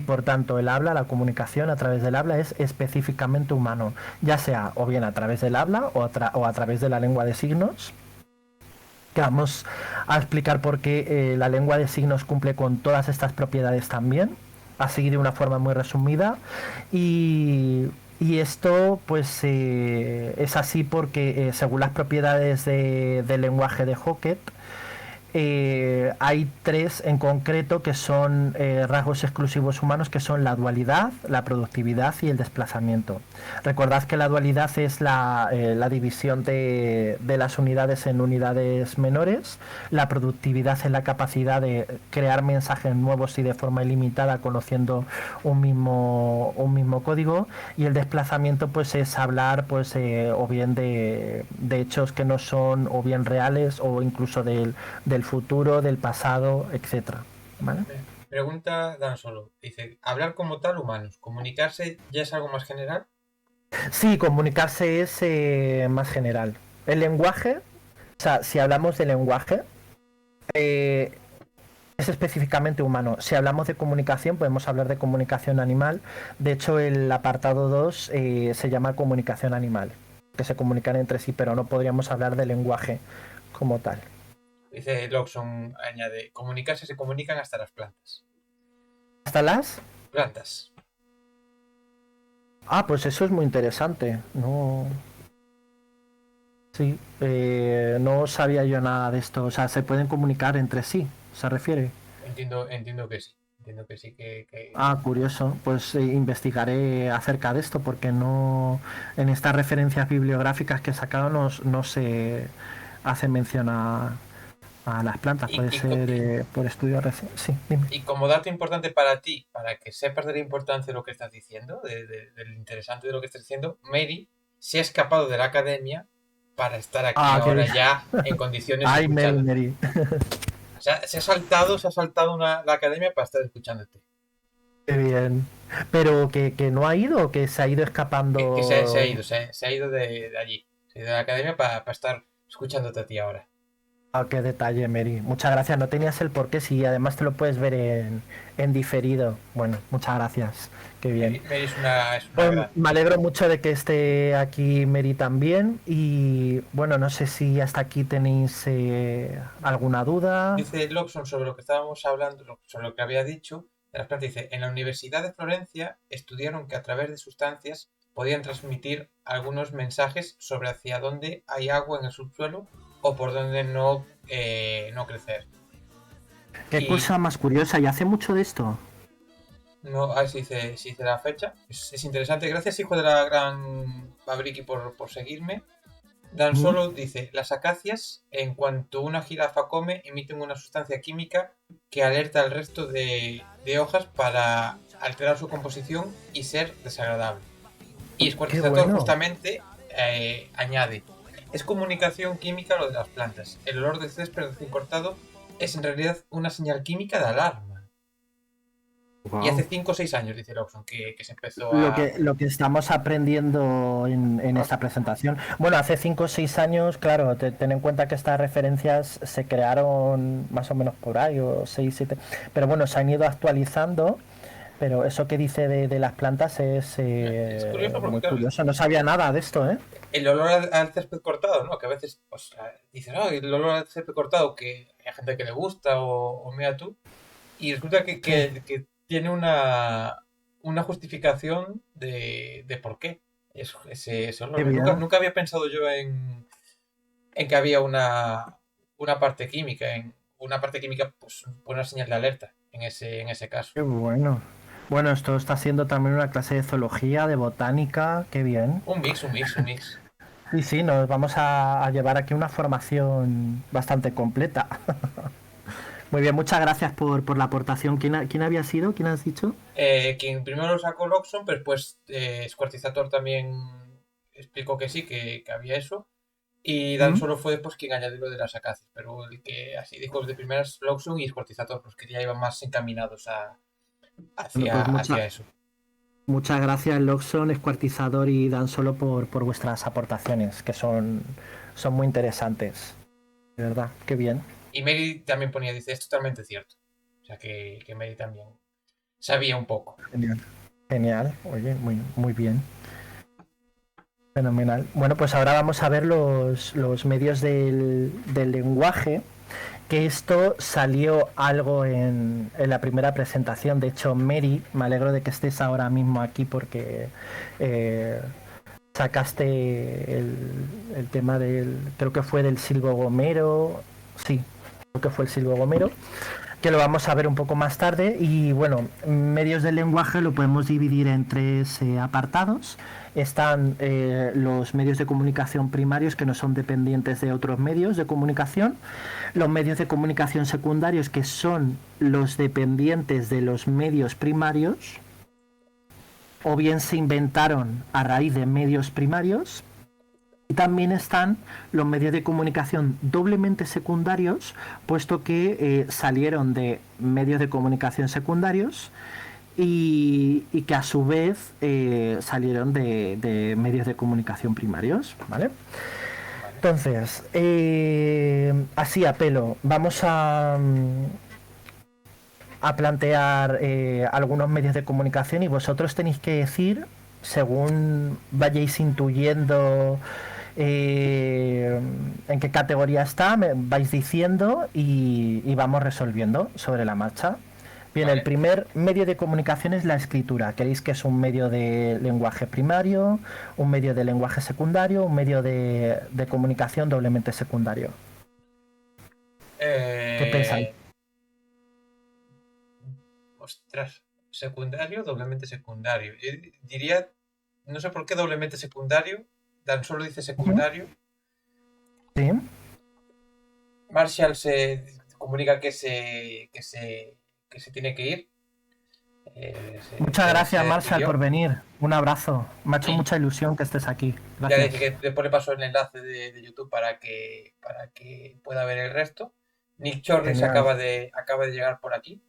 Por tanto, el habla, la comunicación a través del habla es específicamente humano. Ya sea o bien a través del habla o a través de la lengua de signos, que vamos a explicar por qué la lengua de signos cumple con todas estas propiedades también, así de una forma muy resumida. Y esto pues es así porque según las propiedades del lenguaje de Hockett, hay tres en concreto que son rasgos exclusivos humanos, que son la dualidad, la productividad y el desplazamiento. Recordad que la dualidad es la división de las unidades en unidades menores, la productividad es la capacidad de crear mensajes nuevos y de forma ilimitada conociendo un mismo código, y el desplazamiento pues es hablar pues o bien de hechos que no son o bien reales o incluso del futuro, del pasado, etcétera. ¿Vale? Pregunta Dan Solo. Dice, hablar como tal humanos, ¿comunicarse ya es algo más general? Sí, comunicarse es más general. El lenguaje, o sea, si hablamos de lenguaje, es específicamente humano. Si hablamos de comunicación, podemos hablar de comunicación animal. De hecho, el apartado 2 se llama comunicación animal, que se comunican entre sí, pero no podríamos hablar de lenguaje como tal. Dice Loxon, añade, comunicarse se comunican hasta las plantas. ¿Hasta las? Plantas. Ah, pues eso es muy interesante. No. Sí, no sabía yo nada de esto. O sea, se pueden comunicar entre sí, ¿se refiere? Entiendo que sí. Entiendo que sí que... Ah, curioso. Pues investigaré acerca de esto porque no en estas referencias bibliográficas que he sacado no se hace mención a las plantas. Puede ser por estudio reciente. Sí, dime. Y como dato importante para ti, para que sepas de la importancia de lo que estás diciendo, del interesante de lo que estás diciendo, Mary se ha escapado de la academia para estar aquí ahora ya en condiciones de escuchar. Mary. O sea, se ha saltado la academia para estar escuchándote. Qué bien. Pero que no ha ido, que se ha ido escapando. Que se ha ido de allí. Se ha ido de la academia para estar escuchándote a ti ahora. Ah, qué detalle, Mary. Muchas gracias. No tenías el porqué, sí, además te lo puedes ver en diferido. Bueno, muchas gracias. Qué bien. Mary es una bueno, me alegro mucho de que esté aquí Mary también. Y bueno, no sé si hasta aquí tenéis alguna duda. Dice Loxon sobre lo que estábamos hablando, sobre lo que había dicho. De las plantas, dice, en la Universidad de Florencia estudiaron que a través de sustancias podían transmitir algunos mensajes sobre hacia dónde hay agua en el subsuelo o por dónde no crecer. Qué cosa más curiosa, ¿y hace mucho de esto? No, a ver si dice la fecha. Es interesante. Gracias, hijo de la gran Babriki, por seguirme. Dan Solo dice, las acacias, en cuanto una jirafa come, emiten una sustancia química que alerta al resto de hojas para alterar su composición y ser desagradable. Y Escuartizator justamente añade, es comunicación química lo de las plantas. El olor del césped recién cortado es en realidad una señal química de alarma. Wow. Y hace 5 o 6 años, dice Lawson, que se empezó a... Lo que estamos aprendiendo en esta presentación. Bueno, hace 5 o 6 años, claro, ten en cuenta que estas referencias se crearon más o menos por ahí, o 6, 7... Pero bueno, se han ido actualizando, pero eso que dice de las plantas es curioso, muy curioso. No sabía nada de esto, ¿eh? El olor al césped cortado, ¿no? Que a veces pues, dicen, no, el olor al césped cortado, que hay gente que le gusta o mira tú, y resulta que tiene una justificación de por qué ese olor. Nunca había pensado yo en que había una parte química, pues una señal de alerta en ese caso. Qué bueno. Bueno, esto está siendo también una clase de zoología, de botánica, qué bien. Un mix. Sí, nos vamos a llevar aquí una formación bastante completa. Muy bien, muchas gracias por la aportación. ¿Quién había sido? ¿Quién has dicho? Quien primero lo sacó Loxon, pero después Squartizator también explicó que sí, que había eso. Y Dan ¿Mm? Solo fue después quien añadió lo de las acacias. Pero el que así dijo de primeras Loxon y Squartizator, pues que ya iban más encaminados Bueno, pues hacia eso. muchas gracias, Loxon, Escuartizador y Dan Solo por vuestras aportaciones, que son muy interesantes. De verdad, qué bien. Y Mary también ponía, dice, es totalmente cierto. O sea que Mary también sabía un poco. Genial. Genial, oye, muy bien. Fenomenal. Bueno, pues ahora vamos a ver los medios del lenguaje, que esto salió algo en la primera presentación. De hecho, Mary, me alegro de que estés ahora mismo aquí porque sacaste el tema creo que fue del Silvo Gomero, sí, creo que fue el Silvo Gomero, que lo vamos a ver un poco más tarde. Y bueno, medios del lenguaje lo podemos dividir en tres apartados. Están los medios de comunicación primarios, que no son dependientes de otros medios de comunicación, los medios de comunicación secundarios, que son los dependientes de los medios primarios, o bien se inventaron a raíz de medios primarios. Y también están los medios de comunicación doblemente secundarios, puesto que salieron de medios de comunicación secundarios y que a su vez salieron de medios de comunicación primarios, ¿vale? Entonces, así a pelo, vamos a plantear algunos medios de comunicación y vosotros tenéis que decir, según vayáis intuyendo en qué categoría está, me vais diciendo y vamos resolviendo sobre la marcha. Bien, Vale. El primer medio de comunicación es la escritura. ¿Queréis que es un medio de lenguaje primario, un medio de lenguaje secundario, un medio de comunicación doblemente secundario? ¿Qué pensáis? Ostras, secundario, doblemente secundario. Yo diría, no sé por qué doblemente secundario. Dan Solo dice secundario. Sí. Marshall se comunica que se tiene que ir. Muchas gracias, se Marshall, despidió. por venir. Un abrazo. Me ha hecho Y mucha ilusión que estés aquí. ya Gracias. dije que después le paso el enlace de YouTube para que pueda ver el resto. Nick Chorris Genial. acaba de llegar por aquí.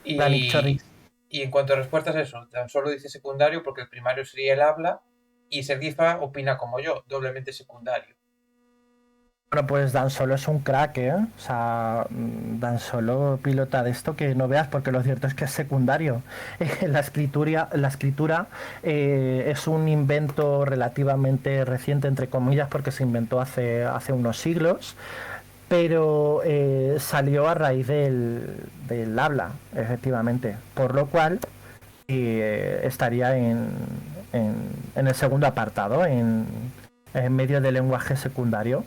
Nick Chorris. Y en cuanto a respuestas, eso, Dan Solo dice secundario porque el primario sería el habla y Sergifa opina como yo, doblemente secundario. Bueno, pues Dan Solo es un crack, ¿eh? O sea, Dan Solo pilota de esto que no veas, porque lo cierto es que es secundario. La escritura es un invento relativamente reciente, entre comillas, porque se inventó hace unos siglos, pero salió a raíz del habla, efectivamente. Por lo cual estaría en el segundo apartado, en medio del lenguaje secundario,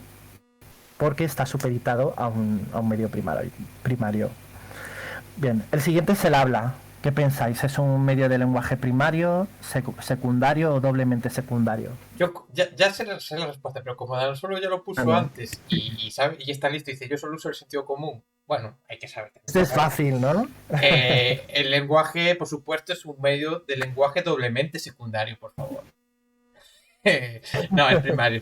porque está supeditado a un medio primario. Bien, el siguiente es el habla. ¿Qué pensáis? ¿Es un medio de lenguaje primario, secundario o doblemente secundario? Yo ya sé la respuesta, pero como Dan Solo ya lo puso antes y sabe, y está listo, y dice yo solo uso el sentido común. Bueno, hay que saber. Esto es fácil, ¿no? El lenguaje, por supuesto, es un medio de lenguaje doblemente secundario, por favor. No, es primario.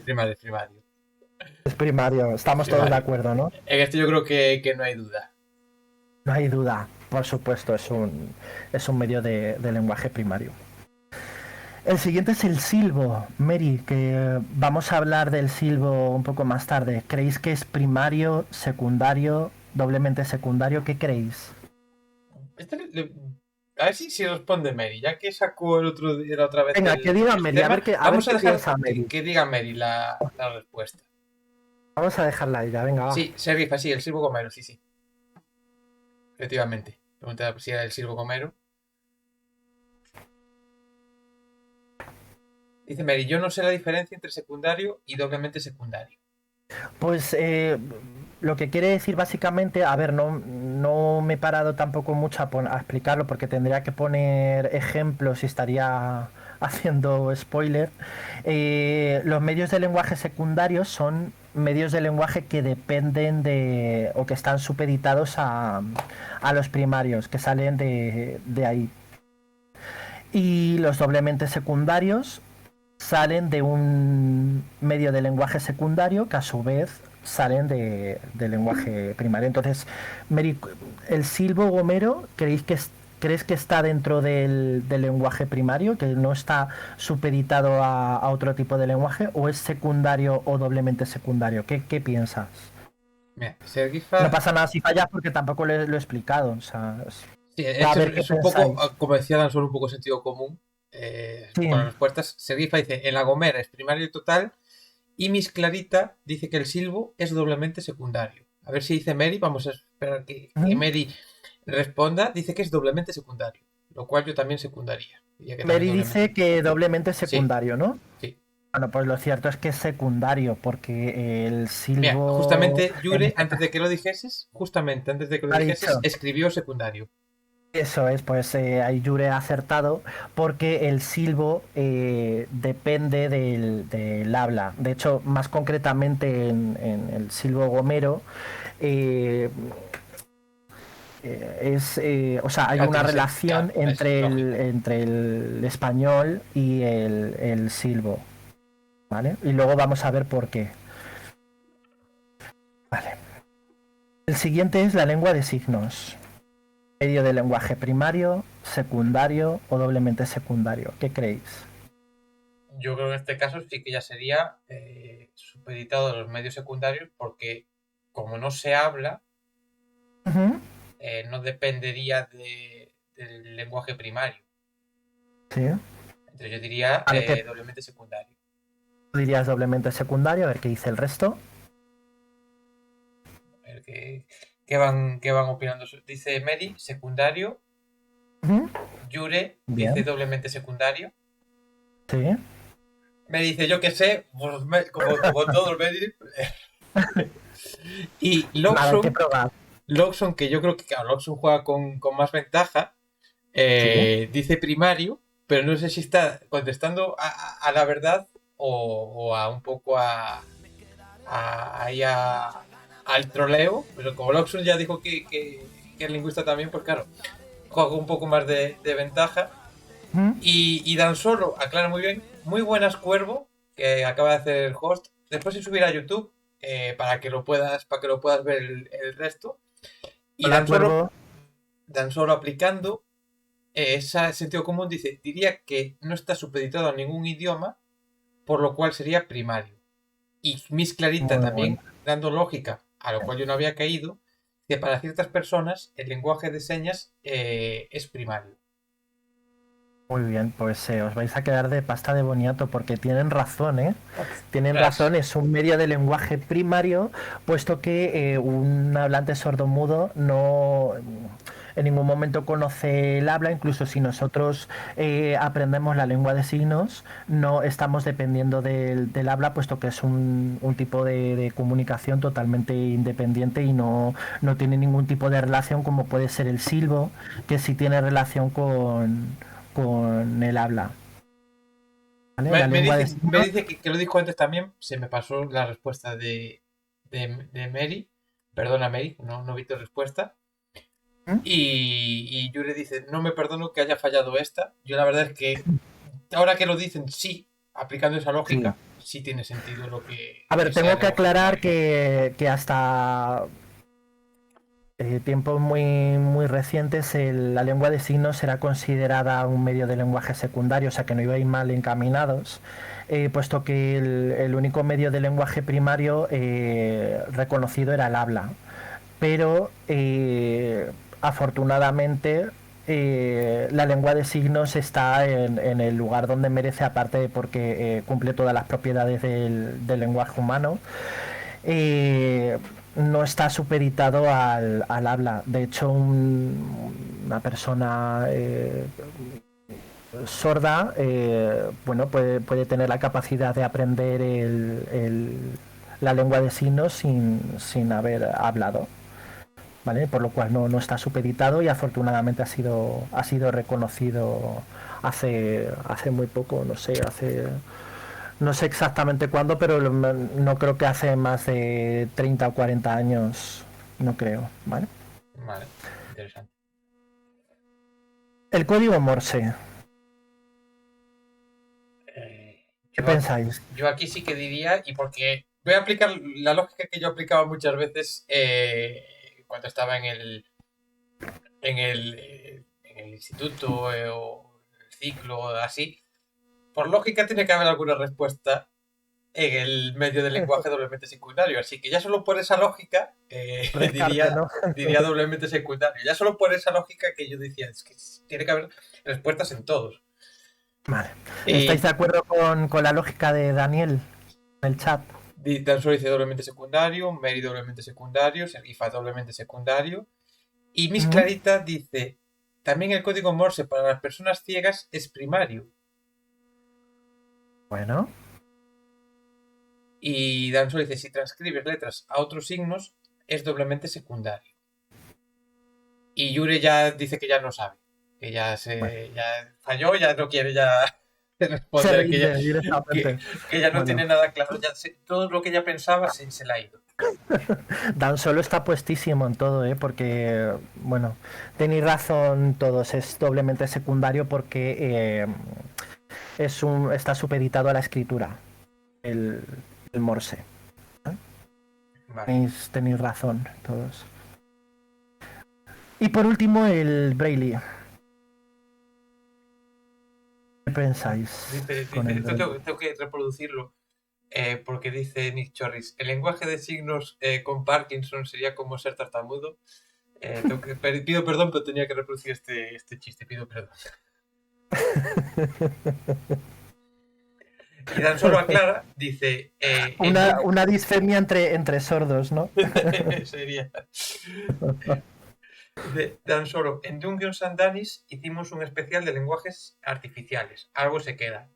Es primario, estamos todos de acuerdo, ¿no? En esto yo creo que no hay duda. No hay duda, por supuesto, es un medio de lenguaje primario. El siguiente es el silbo, Mary, que vamos a hablar del silbo un poco más tarde. ¿Creéis que es primario, secundario, doblemente secundario? ¿Qué creéis? A ver si responde Mary, ya que sacó el otro día, la otra vez. Venga, que diga Mary, vamos a dejar Mary. que diga Mary la respuesta. Vamos a dejarla ya, venga, va. Sí, Sergifa, sí, el silbo gomero, sí. Efectivamente. Pregunta si era el silbo gomero. Dice Mary, yo no sé la diferencia entre secundario y doblemente secundario. Pues lo que quiere decir básicamente, a ver, no me he parado tampoco mucho a explicarlo porque tendría que poner ejemplos y estaría haciendo spoiler. Los medios de lenguaje secundarios son medios de lenguaje que dependen de o que están supeditados a los primarios, que salen de ahí. Y los doblemente secundarios salen de un medio de lenguaje secundario que a su vez salen de lenguaje primario. Entonces, Mary, el silbo gomero, ¿crees que está dentro del lenguaje primario, que no está supeditado a otro tipo de lenguaje, o es secundario o doblemente secundario? ¿Qué piensas? Mira, Sergifa... No pasa nada si fallas porque tampoco lo he explicado. O sea, Sí, es un poco, como decía Dan, solo un poco sentido común. Sí. Con las respuestas, Sergifa dice, en la gomera es primario y total, y Miss Clarita dice que el silbo es doblemente secundario. A ver si dice Mary, vamos a esperar que Mary responda. Dice que es doblemente secundario, lo cual yo también secundaría. Mary dice que doblemente secundario, sí. ¿no? Sí. Bueno, pues lo cierto es que es secundario, porque el silbo... Mira, justamente Yure, antes de que lo dijeses, escribió secundario. Eso es, pues ahí Yure ha acertado, porque el silbo depende del habla. De hecho, más concretamente en el silbo gomero, o sea, hay una relación entre el español y el silbo, ¿vale? Y luego vamos a ver por qué. Vale. El siguiente es la lengua de signos. Medio de lenguaje primario, secundario o doblemente secundario. ¿Qué creéis? Yo creo que en este caso sí que ya sería supeditado a los medios secundarios, porque como no se habla, no dependería del lenguaje primario. Sí. Entonces yo diría doblemente secundario. ¿Tú dirías doblemente secundario? A ver qué dice el resto. A ver qué van opinando. Dice Mary, secundario. Yure dice doblemente secundario. Sí. Me dice, yo qué sé, pues como todos los medios. Y Loxon, que yo creo que claro, Loxon juega con más ventaja, dice primario, pero no sé si está contestando a la verdad o a un poco al troleo, pero como Loxon ya dijo que es lingüista también, pues claro, juega un poco más de ventaja. Y Dan Solo aclara muy bien. Muy buenas, Cuervo, que acaba de hacer el host. Después se subirá a YouTube para que lo puedas ver el resto. Y Hola, Dan Solo aplicando ese sentido común diría que no está supeditado a ningún idioma, por lo cual sería primario. Y Miss Clarita también dando lógica, a lo cual yo no había caído, que para ciertas personas el lenguaje de señas es primario. Muy bien, pues os vais a quedar de pasta de boniato, porque tienen razón, ¿eh? Tienen razón, es un medio de lenguaje primario, puesto que un hablante sordomudo no en ningún momento conoce el habla. Incluso si nosotros aprendemos la lengua de signos, no estamos dependiendo del habla, puesto que es un tipo de comunicación totalmente independiente y no tiene ningún tipo de relación, como puede ser el silbo, que sí tiene relación con el habla. ¿Vale? Me dice que lo dijo antes también. Se me pasó la respuesta de Mary. Perdona, Mary, no vi tu respuesta. Y Yuri dice, no me perdono que haya fallado esta. Yo la verdad es que ahora que lo dicen, sí, aplicando esa lógica, sí tiene sentido lo que... A ver, tengo que aclarar que hasta tiempos muy recientes la lengua de signos será considerada un medio de lenguaje secundario, o sea que no ibais mal encaminados, puesto que el único medio de lenguaje primario reconocido era el habla. Pero afortunadamente la lengua de signos está en el lugar donde merece, aparte de porque cumple todas las propiedades del lenguaje humano. No está supeditado al habla. De hecho, una persona sorda bueno, puede tener la capacidad de aprender la lengua de signos sin haber hablado, ¿vale? Por lo cual no está supeditado, y afortunadamente ha sido reconocido hace muy poco, no sé, hace No sé exactamente cuándo, pero no creo que hace más de 30 o 40 años. No creo, ¿vale? Vale, interesante. El código Morse. ¿Qué pensáis? Yo aquí sí que diría, y porque voy a aplicar la lógica que yo aplicaba muchas veces cuando estaba en el instituto o el ciclo así. Por lógica tiene que haber alguna respuesta en el medio del lenguaje doblemente secundario. Así que ya solo por esa lógica Descarte, ¿no? diría doblemente secundario. Ya solo por esa lógica que yo decía, es que tiene que haber respuestas en todos. Vale. Y ¿Estáis de acuerdo con la lógica de Daniel en el chat? tan solo dice doblemente secundario, Mary doblemente secundario, Sergifa doblemente secundario. Y Miss Ujú. Clarita dice, también el código Morse para las personas ciegas es primario. Bueno, Y Dan Solo dice, si transcribes letras a otros signos, es doblemente secundario. Y Yure ya dice que ya no sabe, que bueno. ya falló, ya no quiere ya Se responder, rinde directamente. que ya no Bueno, tiene nada claro, todo lo que ella pensaba se le ha ido. Dan Solo está puestísimo en todo, ¿eh? Porque, bueno, tenéis razón todos, es doblemente secundario porque está supeditado a la escritura, el, el Morse. Vale. Tenéis razón todos. Y por último, el Braille. ¿Qué pensáis con el Esto Braille? tengo que reproducirlo porque dice Nick Chorris, el lenguaje de signos con Parkinson sería como ser tartamudo. Pido perdón, pero tenía que reproducir este chiste, pido perdón. Y Dan Solo aclara, dice, Una disfemia entre sordos, ¿no? sería. Dice Dan Solo, en Dungeons and Danis hicimos un especial de lenguajes artificiales. Algo se queda.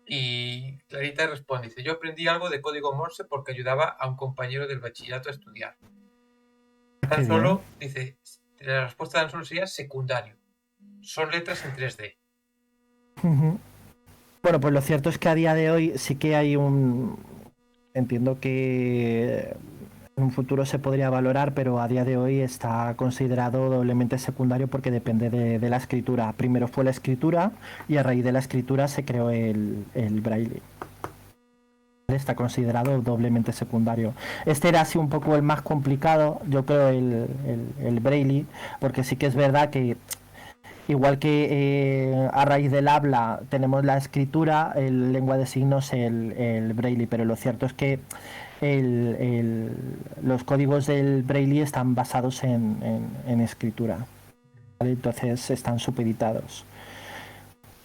Y Clarita responde, dice, yo aprendí algo de código Morse porque ayudaba a un compañero del bachillerato a estudiar. Qué Dan bien. Solo dice, la respuesta de Dan Solo sería secundario. Son letras en 3D. Ujú. Bueno, pues lo cierto es que a día de hoy sí que hay un... Entiendo que en un futuro se podría valorar, pero a día de hoy está considerado doblemente secundario porque depende de la escritura. Primero fue la escritura y a raíz de la escritura se creó el braille. Está considerado doblemente secundario. Este era así un poco el más complicado, yo creo, el braille, porque sí que es verdad que igual que a raíz del habla tenemos la escritura, el lengua de signos, el braille, pero lo cierto es que los códigos del braille están basados en escritura, ¿vale? Entonces están supeditados.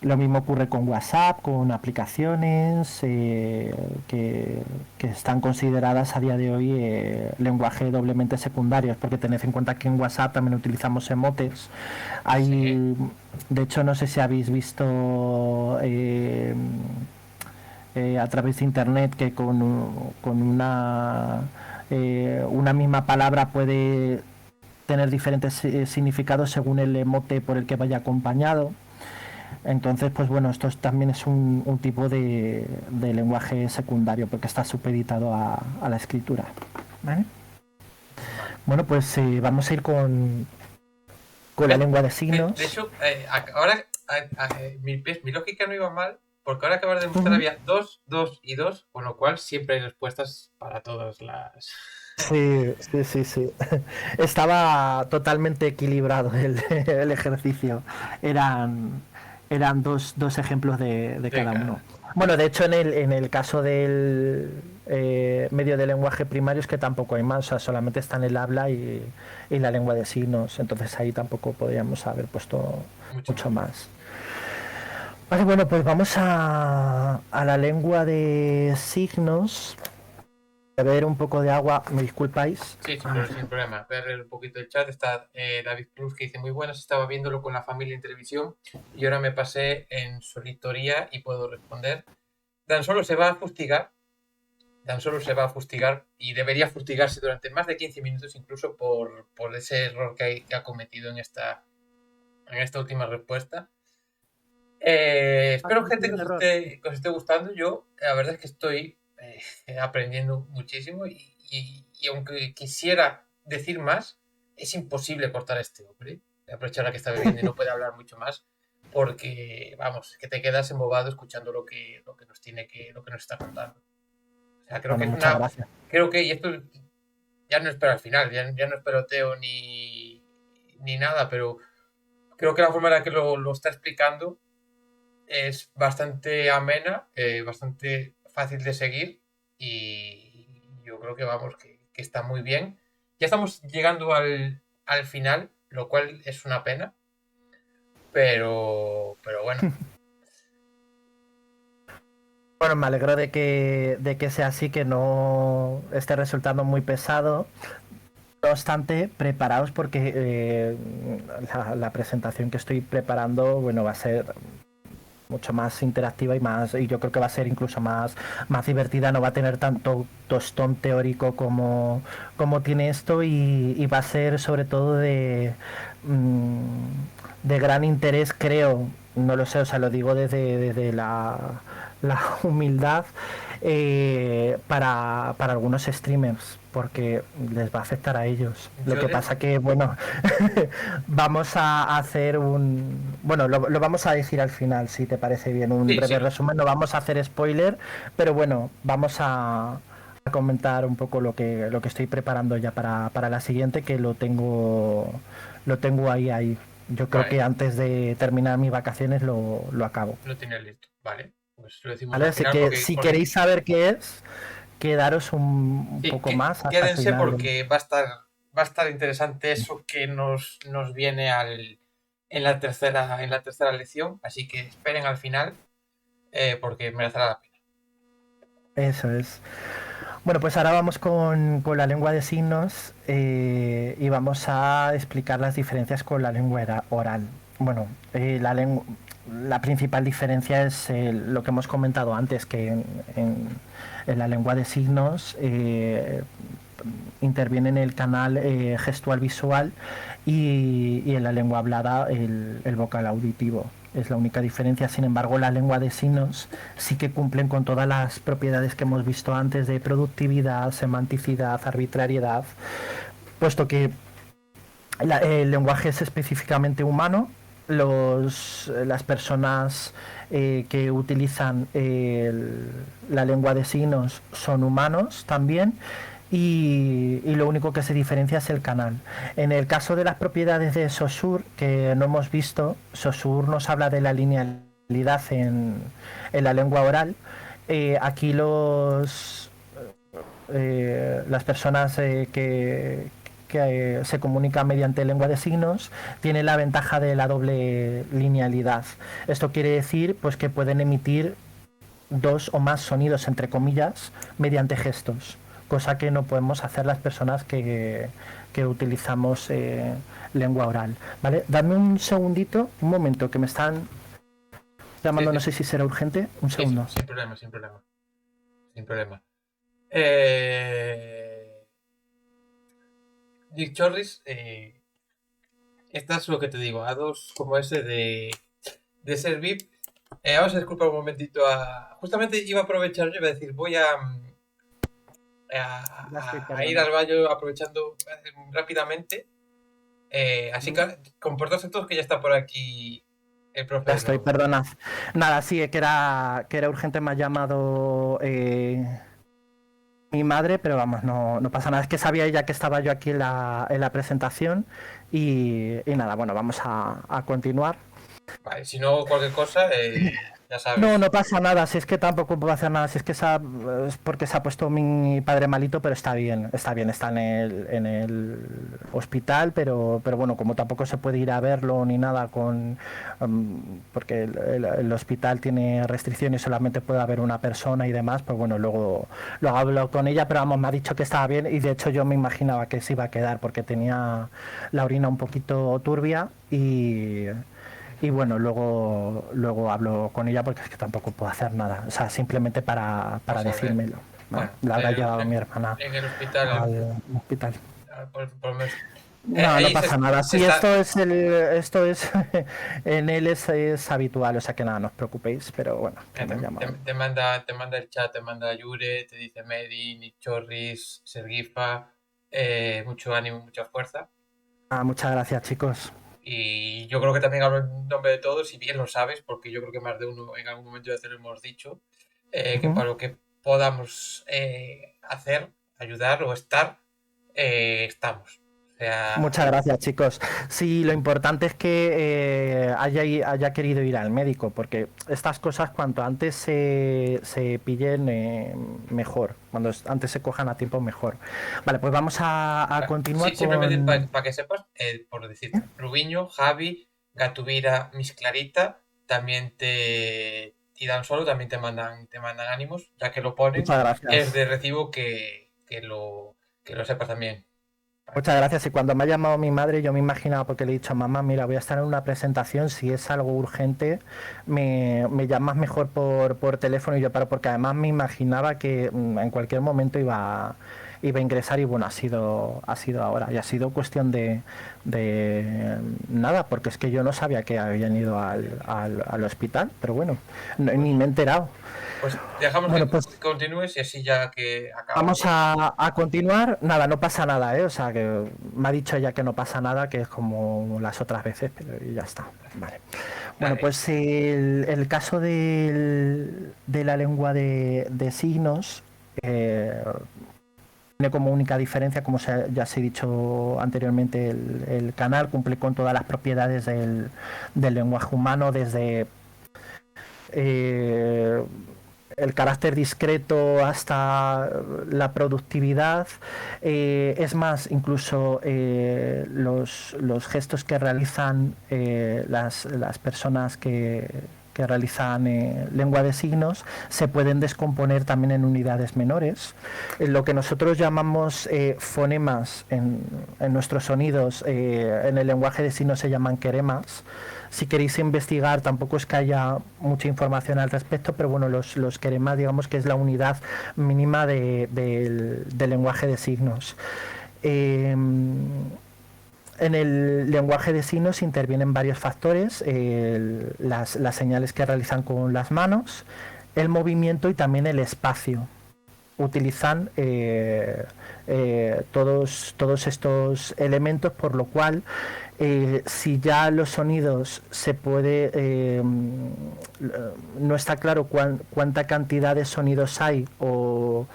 Lo mismo ocurre con WhatsApp, con aplicaciones que están consideradas a día de hoy lenguaje doblemente secundarios, porque tened en cuenta que en WhatsApp también utilizamos emotes. Hay, de hecho, no sé si habéis visto a través de internet que con una misma palabra puede tener diferentes significados según el emote por el que vaya acompañado. Entonces, pues bueno, esto también es un tipo de lenguaje secundario porque está supeditado a la escritura. ¿Vale? Bueno, pues vamos a ir con la lengua de signos. De hecho, ahora mi lógica no iba mal, porque ahora acabas de demostrar había 2, 2 y 2, con lo cual siempre hay respuestas para todas las... Sí. Estaba totalmente equilibrado el ejercicio. Eran dos ejemplos de cada uno. Bueno, de hecho, en el caso del medio de lenguaje primario es que tampoco hay más, o sea, solamente están el habla y la lengua de signos, entonces ahí tampoco podríamos haber puesto mucho más. Vale, bueno, pues vamos a la lengua de signos. A beber un poco de agua, ¿me disculpáis? Sí, sin problema. Voy a leer un poquito el chat. Está David Cruz que dice, muy buenas, estaba viéndolo con la familia en televisión y ahora me pasé en solitoría y puedo responder. Dan Solo se va a fustigar. Dan Solo se va a fustigar y debería fustigarse durante más de 15 minutos incluso por ese error que ha cometido en esta última respuesta. Espero, gente, que os esté gustando. Yo, la verdad es que estoy aprendiendo muchísimo y aunque quisiera decir más, es imposible cortar a este hombre. Aprovechar que está bebiendo y no puede hablar mucho más, porque, vamos, que te quedas embobado escuchando lo que nos está contando. O sea, creo que es muchas gracias. Creo que, y esto ya no espero al final, ya no espero Teo ni nada, pero creo que la forma en la que lo está explicando es bastante amena, bastante fácil de seguir y yo creo que vamos, que está muy bien. Ya estamos llegando al final, lo cual es una pena, pero bueno. Bueno, me alegro de que sea así, que no esté resultando muy pesado. No obstante, preparaos porque la presentación que estoy preparando, bueno, va a ser mucho más interactiva y yo creo que va a ser incluso más divertida, no va a tener tanto tostón teórico como tiene esto y va a ser sobre todo de gran interés, creo, no lo sé, o sea, lo digo desde la humildad, para algunos streamers, porque les va a afectar a ellos. Lo que pasa que, bueno, vamos a hacer bueno, lo vamos a decir al final, si te parece bien, un breve resumen. No vamos a hacer spoiler, pero bueno, vamos a comentar un poco lo que estoy preparando ya para la siguiente, que lo tengo ahí. Yo creo que antes de terminar mis vacaciones lo acabo. Lo tienes listo, vale. Pues lo decimos ¿Vale? Así que si queréis saber qué es, quedaros un poco más. Quédense porque va a estar interesante eso que nos viene en la tercera lección, así que esperen al final, porque merecerá la pena. Eso es. Bueno, pues ahora vamos con la lengua de signos, y vamos a explicar las diferencias con la lengua oral. Bueno, la principal diferencia es lo que hemos comentado antes, que en la lengua de signos interviene en el canal gestual visual y en la lengua hablada el vocal auditivo. Es la única diferencia. Sin embargo, la lengua de signos sí que cumplen con todas las propiedades que hemos visto antes de productividad, semanticidad, arbitrariedad, puesto que el lenguaje es específicamente humano. Las personas que utilizan la lengua de signos son humanos también, y lo único que se diferencia es el canal. En el caso de las propiedades de Saussure, que no hemos visto, Saussure nos habla de la linealidad en la lengua oral. Aquí las personas que se comunican mediante lengua de signos tienen la ventaja de la doble linealidad. Esto quiere decir pues que pueden emitir dos o más sonidos, entre comillas, mediante gestos, cosa que no podemos hacer las personas que utilizamos lengua oral. ¿Vale? Dadme un segundito, un momento, que me están llamando, no sé si será urgente. Un segundo. Sin problema. Dick Chorris, esta es lo que te digo, a dos como ese de ser VIP. Vamos a disculpar un momentito. Justamente iba a aprovechar, yo iba a decir, voy a ir al baño aprovechando rápidamente. Así que comportaos todos que ya está por aquí el profe. Ya estoy, perdonad. Nada, sí, que era urgente, me ha llamado mi madre, pero vamos, no pasa nada. Es que sabía ella que estaba yo aquí en la presentación y nada, bueno, vamos a continuar. Vale, si no, cualquier cosa, ya sabes. No pasa nada, si es que tampoco puedo hacer nada, si es que es porque se ha puesto mi padre malito, pero está bien, está en el hospital, pero bueno, como tampoco se puede ir a verlo ni nada porque el hospital tiene restricciones, solamente puede haber una persona y demás, pues bueno, luego hablo con ella, pero vamos, me ha dicho que estaba bien y de hecho yo me imaginaba que se iba a quedar porque tenía la orina un poquito turbia y bueno, luego hablo con ella porque es que tampoco puedo hacer nada. O sea, simplemente para decírmelo. Bueno, la habrá llevado mi hermana en el hospital. al hospital. Por lo menos No, no ahí pasa nada. se Sí, está. esto es, en él es habitual, o sea que nada, no os preocupéis, pero bueno, que me llama. Te manda el chat, te manda Yure, te dice Medi, Nichorris, Sergifa, mucho ánimo, mucha fuerza. Ah, muchas gracias, chicos. Y yo creo que también hablo en nombre de todos, y bien lo sabes, porque yo creo que más de uno en algún momento ya te lo hemos dicho, que Ujú. para lo que podamos hacer, ayudar o estar, estamos. O sea, Muchas gracias, chicos. Sí, lo importante es que haya querido ir al médico, porque estas cosas cuanto antes se pillen, mejor. Antes se cojan a tiempo, mejor. Vale, pues vamos a sí, continuar simplemente con... para que sepas, por decirte, Rubiño, Javi, Gatubira, Miss Clarita, también y Dan Solo también te mandan ánimos, ya que lo ponen. Muchas Es gracias. de recibo que lo sepas también. Muchas gracias. Y cuando me ha llamado mi madre, yo me imaginaba, porque le he dicho, mamá, mira, voy a estar en una presentación, si es algo urgente, me llamas mejor por teléfono. Y yo, pero porque además me imaginaba que en cualquier momento iba a ingresar y bueno, ha sido ahora. Y ha sido cuestión de nada, porque es que yo no sabía que habían ido al hospital, pero bueno, Pues, ni me he enterado. pues dejamos Bueno, que pues continúes y así ya que vamos acabamos. a continuar. Nada, no pasa nada, ¿eh? O sea, que me ha dicho ella que no pasa nada, que es como las otras veces, pero ya está. Vale. Bueno, Dale. pues el caso de la lengua de signos tiene como única diferencia, como ya se ha dicho anteriormente, el canal cumple con todas las propiedades del lenguaje humano, desde eh, el carácter discreto hasta la productividad. Es más, incluso los gestos que realizan las personas que realizan lengua de signos se pueden descomponer también en unidades menores. Lo que nosotros llamamos fonemas en nuestros sonidos, en el lenguaje de signos se llaman queremas. Si queréis investigar, tampoco es que haya mucha información al respecto, pero bueno, los queremas, digamos que es la unidad mínima del lenguaje de signos. En el lenguaje de signos intervienen varios factores, las señales que realizan con las manos, el movimiento y también el espacio. Utilizan todos estos elementos, por lo cual si ya los sonidos se puede no está claro cuánta cantidad de sonidos hay o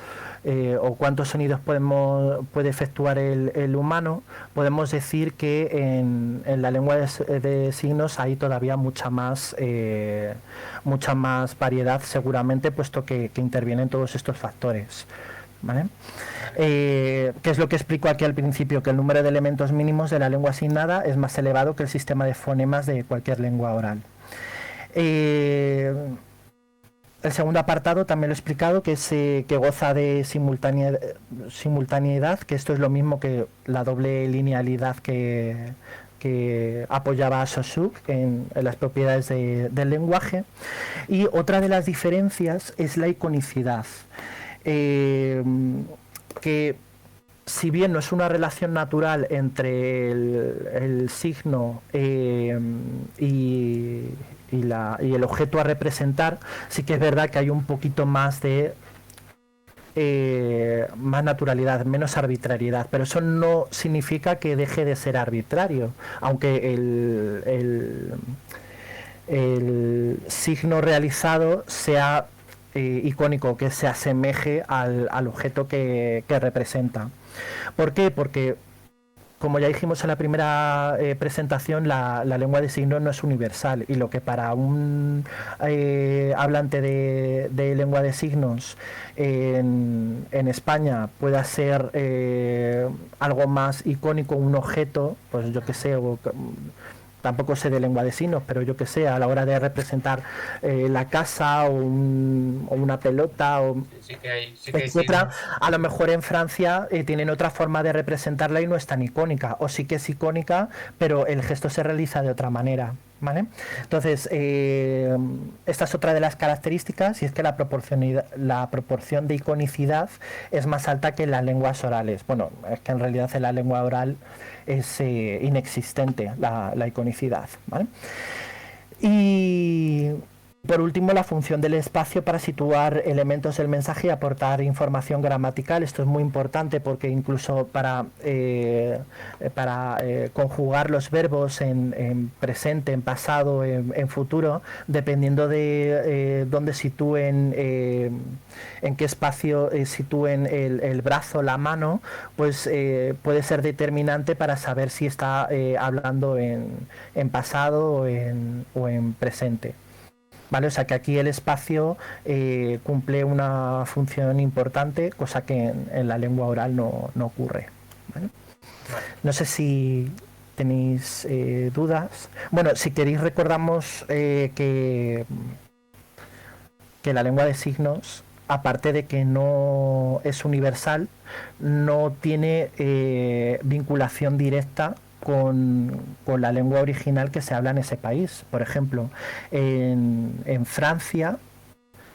cuántos sonidos puede efectuar el humano, podemos decir que en la lengua de signos hay todavía mucha más variedad, seguramente, puesto que intervienen todos estos factores. ¿Vale? ¿Qué es lo que explico aquí al principio? Que el número de elementos mínimos de la lengua asignada es más elevado que el sistema de fonemas de cualquier lengua oral. El segundo apartado también lo he explicado, que es que goza de simultaneidad, que esto es lo mismo que la doble linealidad que apoyaba a Saussure en las propiedades del lenguaje. Y otra de las diferencias es la iconicidad. Que si bien no es una relación natural entre el signo y el objeto a representar, sí que es verdad que hay un poquito más de más naturalidad, menos arbitrariedad, pero eso no significa que deje de ser arbitrario, aunque el signo realizado sea icónico, que se asemeje al objeto que representa. ¿Por qué? Porque, como ya dijimos en la primera presentación, la lengua de signos no es universal, y lo que para un hablante de lengua de signos en España pueda ser algo más icónico, un objeto, pues yo que sé, tampoco sé de lengua de signos, pero yo que sé, a la hora de representar la casa o una pelota Sí que hay etcétera, signos. a lo mejor en Francia tienen otra forma de representarla y no es tan icónica, o sí que es icónica, pero el gesto se realiza de otra manera. ¿Vale? Entonces, esta es otra de las características, y es que la proporción de iconicidad es más alta que en las lenguas orales. Bueno, es que en realidad en la lengua oral es inexistente la iconicidad. ¿Vale? Y por último, la función del espacio para situar elementos del mensaje y aportar información gramatical. Esto es muy importante porque incluso para conjugar los verbos en presente, en pasado, en futuro, dependiendo de dónde sitúen, en qué espacio sitúen el brazo, la mano, pues puede ser determinante para saber si está hablando en pasado o en presente. ¿Vale? O sea que aquí el espacio cumple una función importante, cosa que en la lengua oral no ocurre. ¿Vale? No sé si tenéis dudas. Bueno, si queréis recordamos que la lengua de signos, aparte de que no es universal, no tiene vinculación directa con la lengua original que se habla en ese país. Por ejemplo, en Francia,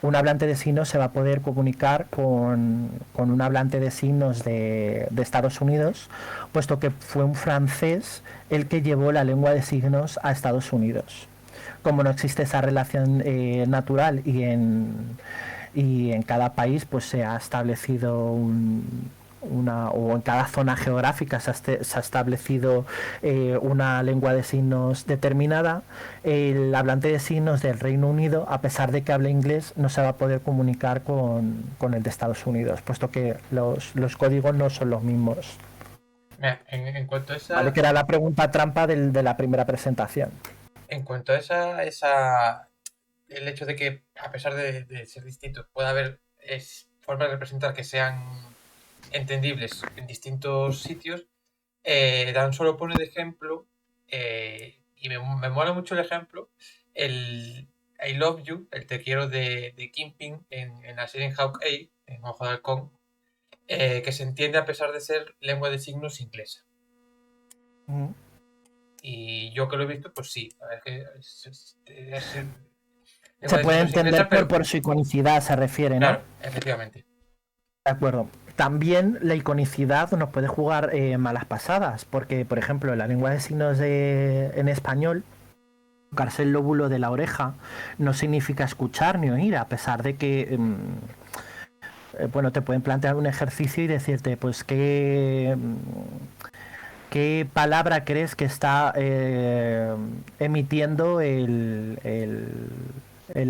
un hablante de signos se va a poder comunicar con un hablante de signos de Estados Unidos, puesto que fue un francés el que llevó la lengua de signos a Estados Unidos. Como no existe esa relación natural y en cada país pues se ha establecido o en cada zona geográfica se ha establecido una lengua de signos determinada, el hablante de signos del Reino Unido, a pesar de que hable inglés, no se va a poder comunicar con el de Estados Unidos, puesto que los códigos no son los mismos. Mira, en cuanto a esa... Vale, que era la pregunta trampa de la primera presentación. En cuanto a esa el hecho de que, a pesar de ser distintos, pueda haber formas de representar que sean entendibles en distintos sitios, Dan solo pone de ejemplo, y me mola mucho el ejemplo, el I love you, el te quiero de Kingpin en la serie en Hawkeye, en Ojo de Halcón, que se entiende a pesar de ser lengua de signos inglesa. Y yo que lo he visto, pues sí, a ver, se puede entender inglesa, pero por su iconicidad se refiere, ¿no? Claro, efectivamente. De acuerdo. También la iconicidad nos puede jugar malas pasadas, porque, por ejemplo, en la lengua de signos en español, tocarse el lóbulo de la oreja no significa escuchar ni oír, a pesar de que, bueno, te pueden plantear un ejercicio y decirte, pues, ¿qué palabra crees que está emitiendo el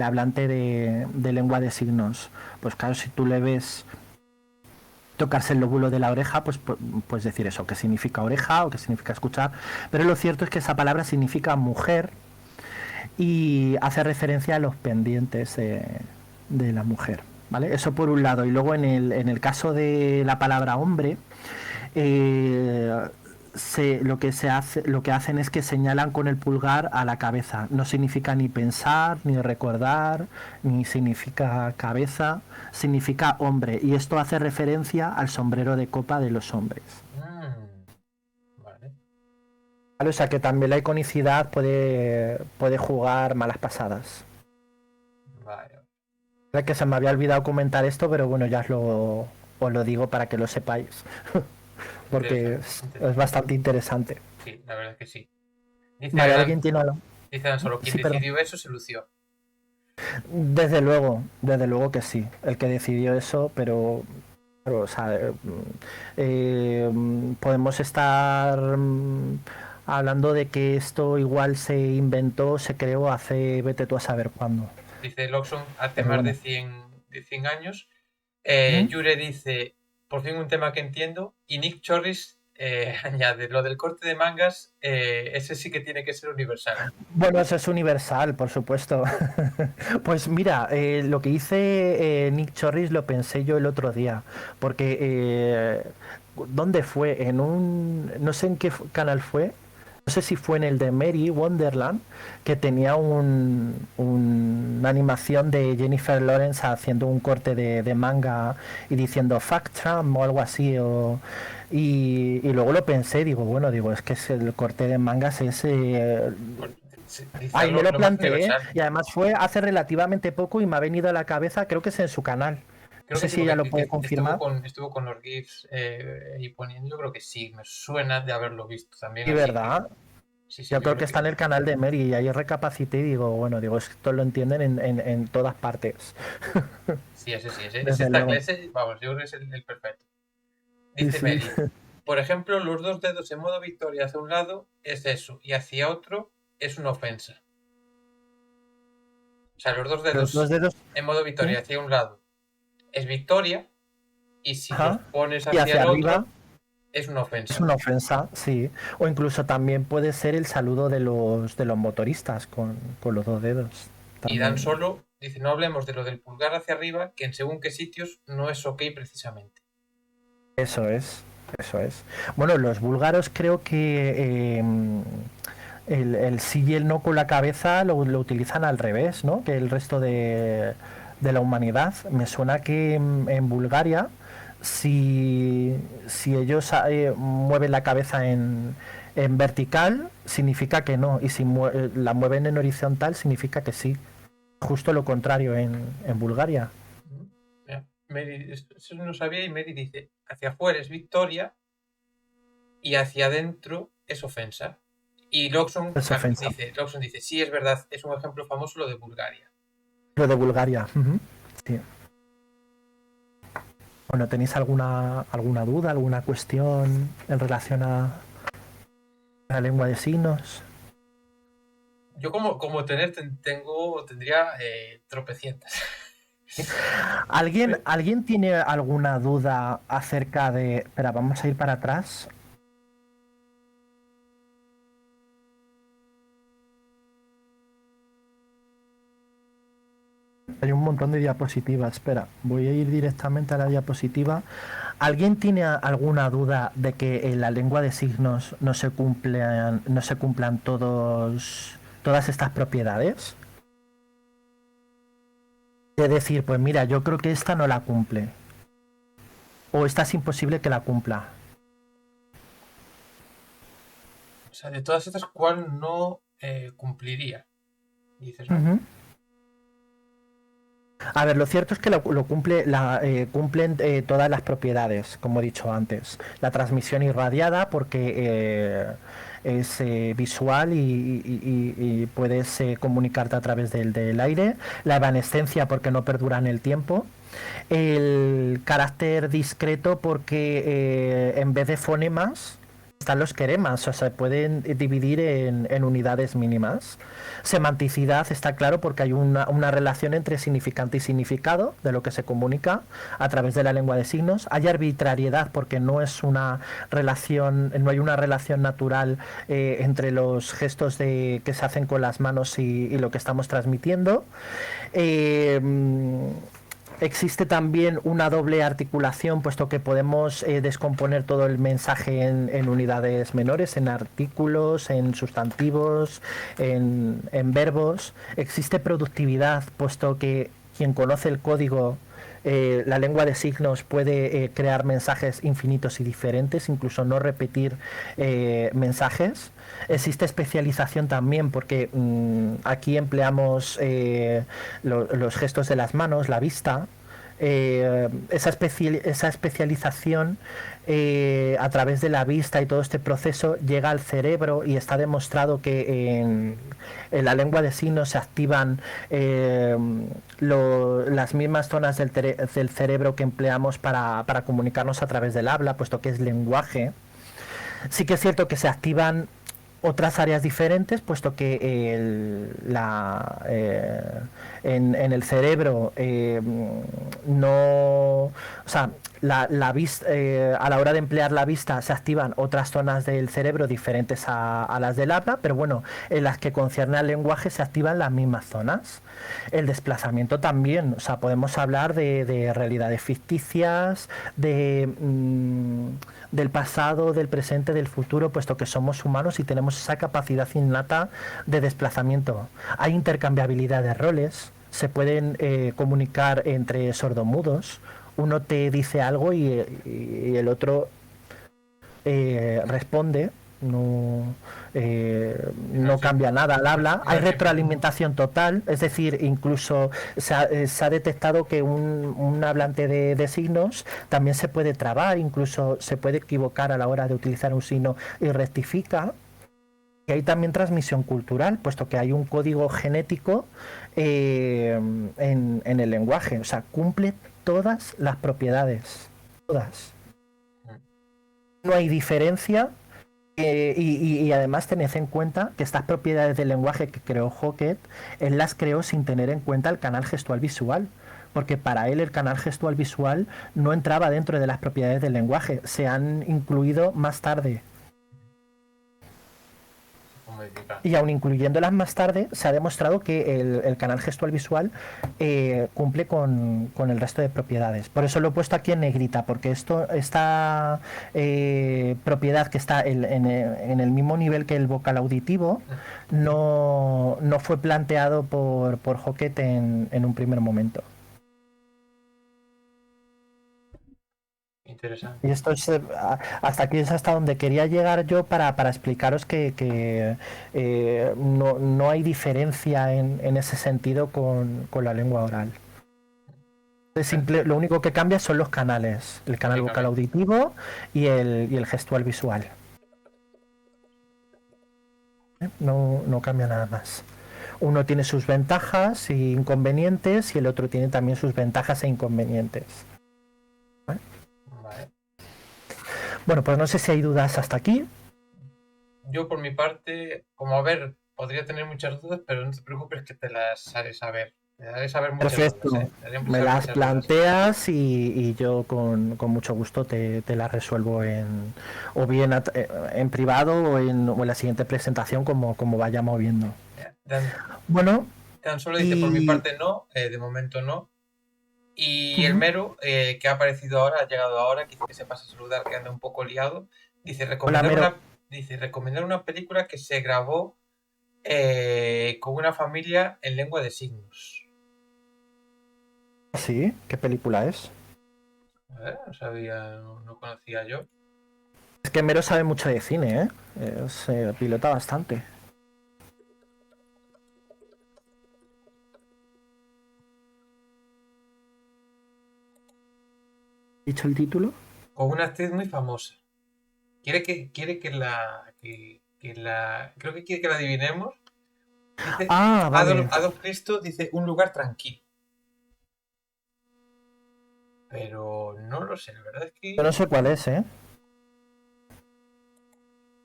hablante de lengua de signos? Pues claro, si tú le ves tocarse el lóbulo de la oreja, pues puedes decir eso, que significa oreja o que significa escuchar, pero lo cierto es que esa palabra significa mujer y hace referencia a los pendientes de la mujer, ¿vale? Eso por un lado. Y luego en el caso de la palabra hombre, lo que hacen es que señalan con el pulgar a la cabeza. No significa ni pensar, ni recordar, ni significa cabeza, significa hombre. Y esto hace referencia al sombrero de copa de los hombres. Vale. O sea que también la iconicidad puede jugar malas pasadas. Vale. Es que se me había olvidado comentar esto, pero bueno, ya os lo digo para que lo sepáis. Porque es bastante interesante. Sí, la verdad es que sí. Dice ¿alguien tiene algo? Dice solo quien decidió eso se lució. Desde luego que sí. El que decidió eso, pero o sea, podemos estar hablando de que esto igual se inventó, se creó hace, vete tú a saber cuándo. Dice Loxon, hace más de 100 años. Yure dice, por fin un tema que entiendo. Y Nick Chorris añade, lo del corte de mangas, ese sí que tiene que ser universal. Bueno, eso es universal, por supuesto. Pues mira, lo que hice Nick Chorris lo pensé yo el otro día, porque ¿dónde fue? No sé en qué canal fue. No sé si fue en el de Mary Wonderland, que tenía una animación de Jennifer Lawrence haciendo un corte de manga y diciendo "fuck Trump" o algo así. Y luego lo pensé, digo, es que el corte de mangas es Sí, dice Ay, me lo lo más planteé, universal. y además fue hace relativamente poco y me ha venido a la cabeza, creo que es en su canal. No Creo que sé sí, si ella porque lo puede confirmar. estuvo con los GIFs y poniendo. Yo creo que sí, me suena de haberlo visto también, Y así que verdad, sí, sí, yo yo creo creo que está en que el canal de Mary y ahí recapacité y digo, bueno, digo, esto lo entienden en todas partes. sí, ese sí, ese Desde está, luego. vamos, yo creo que es el perfecto. Sí, Dice sí. Mary, por ejemplo, los dos dedos en modo victoria hacia un lado es eso, y hacia otro es una ofensa. O sea, los dos Los dos dedos dedos, en modo sí. victoria hacia un lado es victoria, y si los Ajá. pones Y hacia hacia el arriba otro es una es ofensa. una ofensa, sí. O incluso también puede ser el saludo de los motoristas con los dos dedos. Y Dan También. Solo dice, no hablemos de lo del pulgar hacia arriba, que en según qué sitios no es ok precisamente. Eso es, eso es. Bueno, los búlgaros creo que el sí y el no con la cabeza lo utilizan al revés, ¿no? Que el resto de la humanidad. Me suena que en Bulgaria, si ellos mueven la cabeza en vertical, significa que no. Y si la mueven en horizontal, significa que sí. Justo lo contrario en Bulgaria. Mary, eso no sabía, y Mary dice, hacia afuera es victoria y hacia adentro es ofensa. Y Es ofensa. Lawson dice, sí, es verdad, es un ejemplo famoso lo de Bulgaria. Lo de Bulgaria. Ujú. Sí. Bueno, ¿tenéis alguna duda, alguna cuestión en relación a la lengua de signos? Yo como tendría tropecientas. ¿Alguien tiene alguna duda acerca de... Espera, vamos a ir para atrás. Hay un montón de diapositivas. Espera, voy a ir directamente a la diapositiva. ¿Alguien tiene alguna duda de que en la lengua de signos no se cumplan todas estas propiedades? De decir, pues mira, yo creo que esta no la cumple. O esta es imposible que la cumpla. O sea, de todas estas, ¿cuál no cumpliría? Dices, ¿no? Ujú. A ver, lo cierto es que cumplen todas las propiedades, como he dicho antes. La transmisión irradiada, porque es visual y puedes comunicarte a través del aire. La evanescencia, porque no perdura en el tiempo. El carácter discreto, porque en vez de fonemas están los queremas, o sea, se pueden dividir en unidades mínimas. Semanticidad está claro porque hay una relación entre significante y significado de lo que se comunica a través de la lengua de signos. Hay arbitrariedad porque no es una relación, no hay una relación natural entre los gestos que se hacen con las manos y lo que estamos transmitiendo. Eh, Existe también una doble articulación, puesto que podemos descomponer todo el mensaje en unidades menores, en artículos, en sustantivos, en verbos. Existe productividad, puesto que quien conoce el código, la lengua de signos, puede crear mensajes infinitos y diferentes, incluso no repetir mensajes. Existe especialización también porque aquí empleamos los gestos de las manos, la vista. Esa especialización a través de la vista y todo este proceso llega al cerebro, y está demostrado que en la lengua de signos se activan las mismas zonas del cerebro que empleamos para comunicarnos a través del habla, puesto que es lenguaje. Sí que es cierto que se activan otras áreas diferentes, puesto que en el cerebro no, o sea, a la hora de emplear la vista se activan otras zonas del cerebro diferentes a las del habla, pero bueno, en las que concierne al lenguaje se activan las mismas zonas. El desplazamiento también, o sea, podemos hablar de realidades ficticias, del pasado, del presente, del futuro, puesto que somos humanos y tenemos esa capacidad innata de desplazamiento. Hay intercambiabilidad de roles, se pueden comunicar entre sordomudos. Uno te dice algo y el otro responde. no cambia nada al habla. Hay retroalimentación total, es decir, incluso se ha detectado que un hablante de signos también se puede trabar, incluso se puede equivocar a la hora de utilizar un signo y rectifica. Y hay también transmisión cultural, puesto que hay un código genético en el lenguaje. O sea, cumple todas las propiedades. Todas. No hay diferencia. Y además tened en cuenta que estas propiedades del lenguaje que creó Hockett, él las creó sin tener en cuenta el canal gestual visual. Porque para él el canal gestual visual no entraba dentro de las propiedades del lenguaje. Se han incluido más tarde. Y aun incluyéndolas más tarde, se ha demostrado que el canal gestual visual cumple con el resto de propiedades. Por eso lo he puesto aquí en negrita, porque esta propiedad que está en el mismo nivel que el vocal auditivo no fue planteado por Hockett en un primer momento. Interesante. Y esto es hasta aquí es hasta donde quería llegar yo para explicaros que no hay diferencia en ese sentido con la lengua oral. Lo único que cambia son los canales, el canal vocal auditivo y el gestual visual. No cambia nada más. Uno tiene sus ventajas e inconvenientes y el otro tiene también sus ventajas e inconvenientes. ¿Vale? Bueno, pues no sé si hay dudas hasta aquí. Yo por mi parte, como podría tener muchas dudas, pero no te preocupes que te las haré saber. Te haré saber muchas Perfecto. dudas. Me las planteas y yo con mucho gusto te las resuelvo o bien en privado o en la siguiente presentación como vaya moviendo. Bueno. Tan solo dice por mi parte no, de momento no. Y el Mero, que ha aparecido ahora, ha llegado ahora, que dice que se pasa a saludar, que anda un poco liado. Dice recomendar una película que se grabó con una familia en lengua de signos. ¿Sí? ¿Qué película es? A ver, no sabía, no conocía yo. Es que Mero sabe mucho de cine, ¿eh? Se pilota bastante. ¿Dicho el título? Con una actriz muy famosa. Creo que quiere que la adivinemos. Dice, vale. Adolf Cristo dice un lugar tranquilo. Pero no lo sé, la verdad es que... Yo no sé cuál es, ¿eh?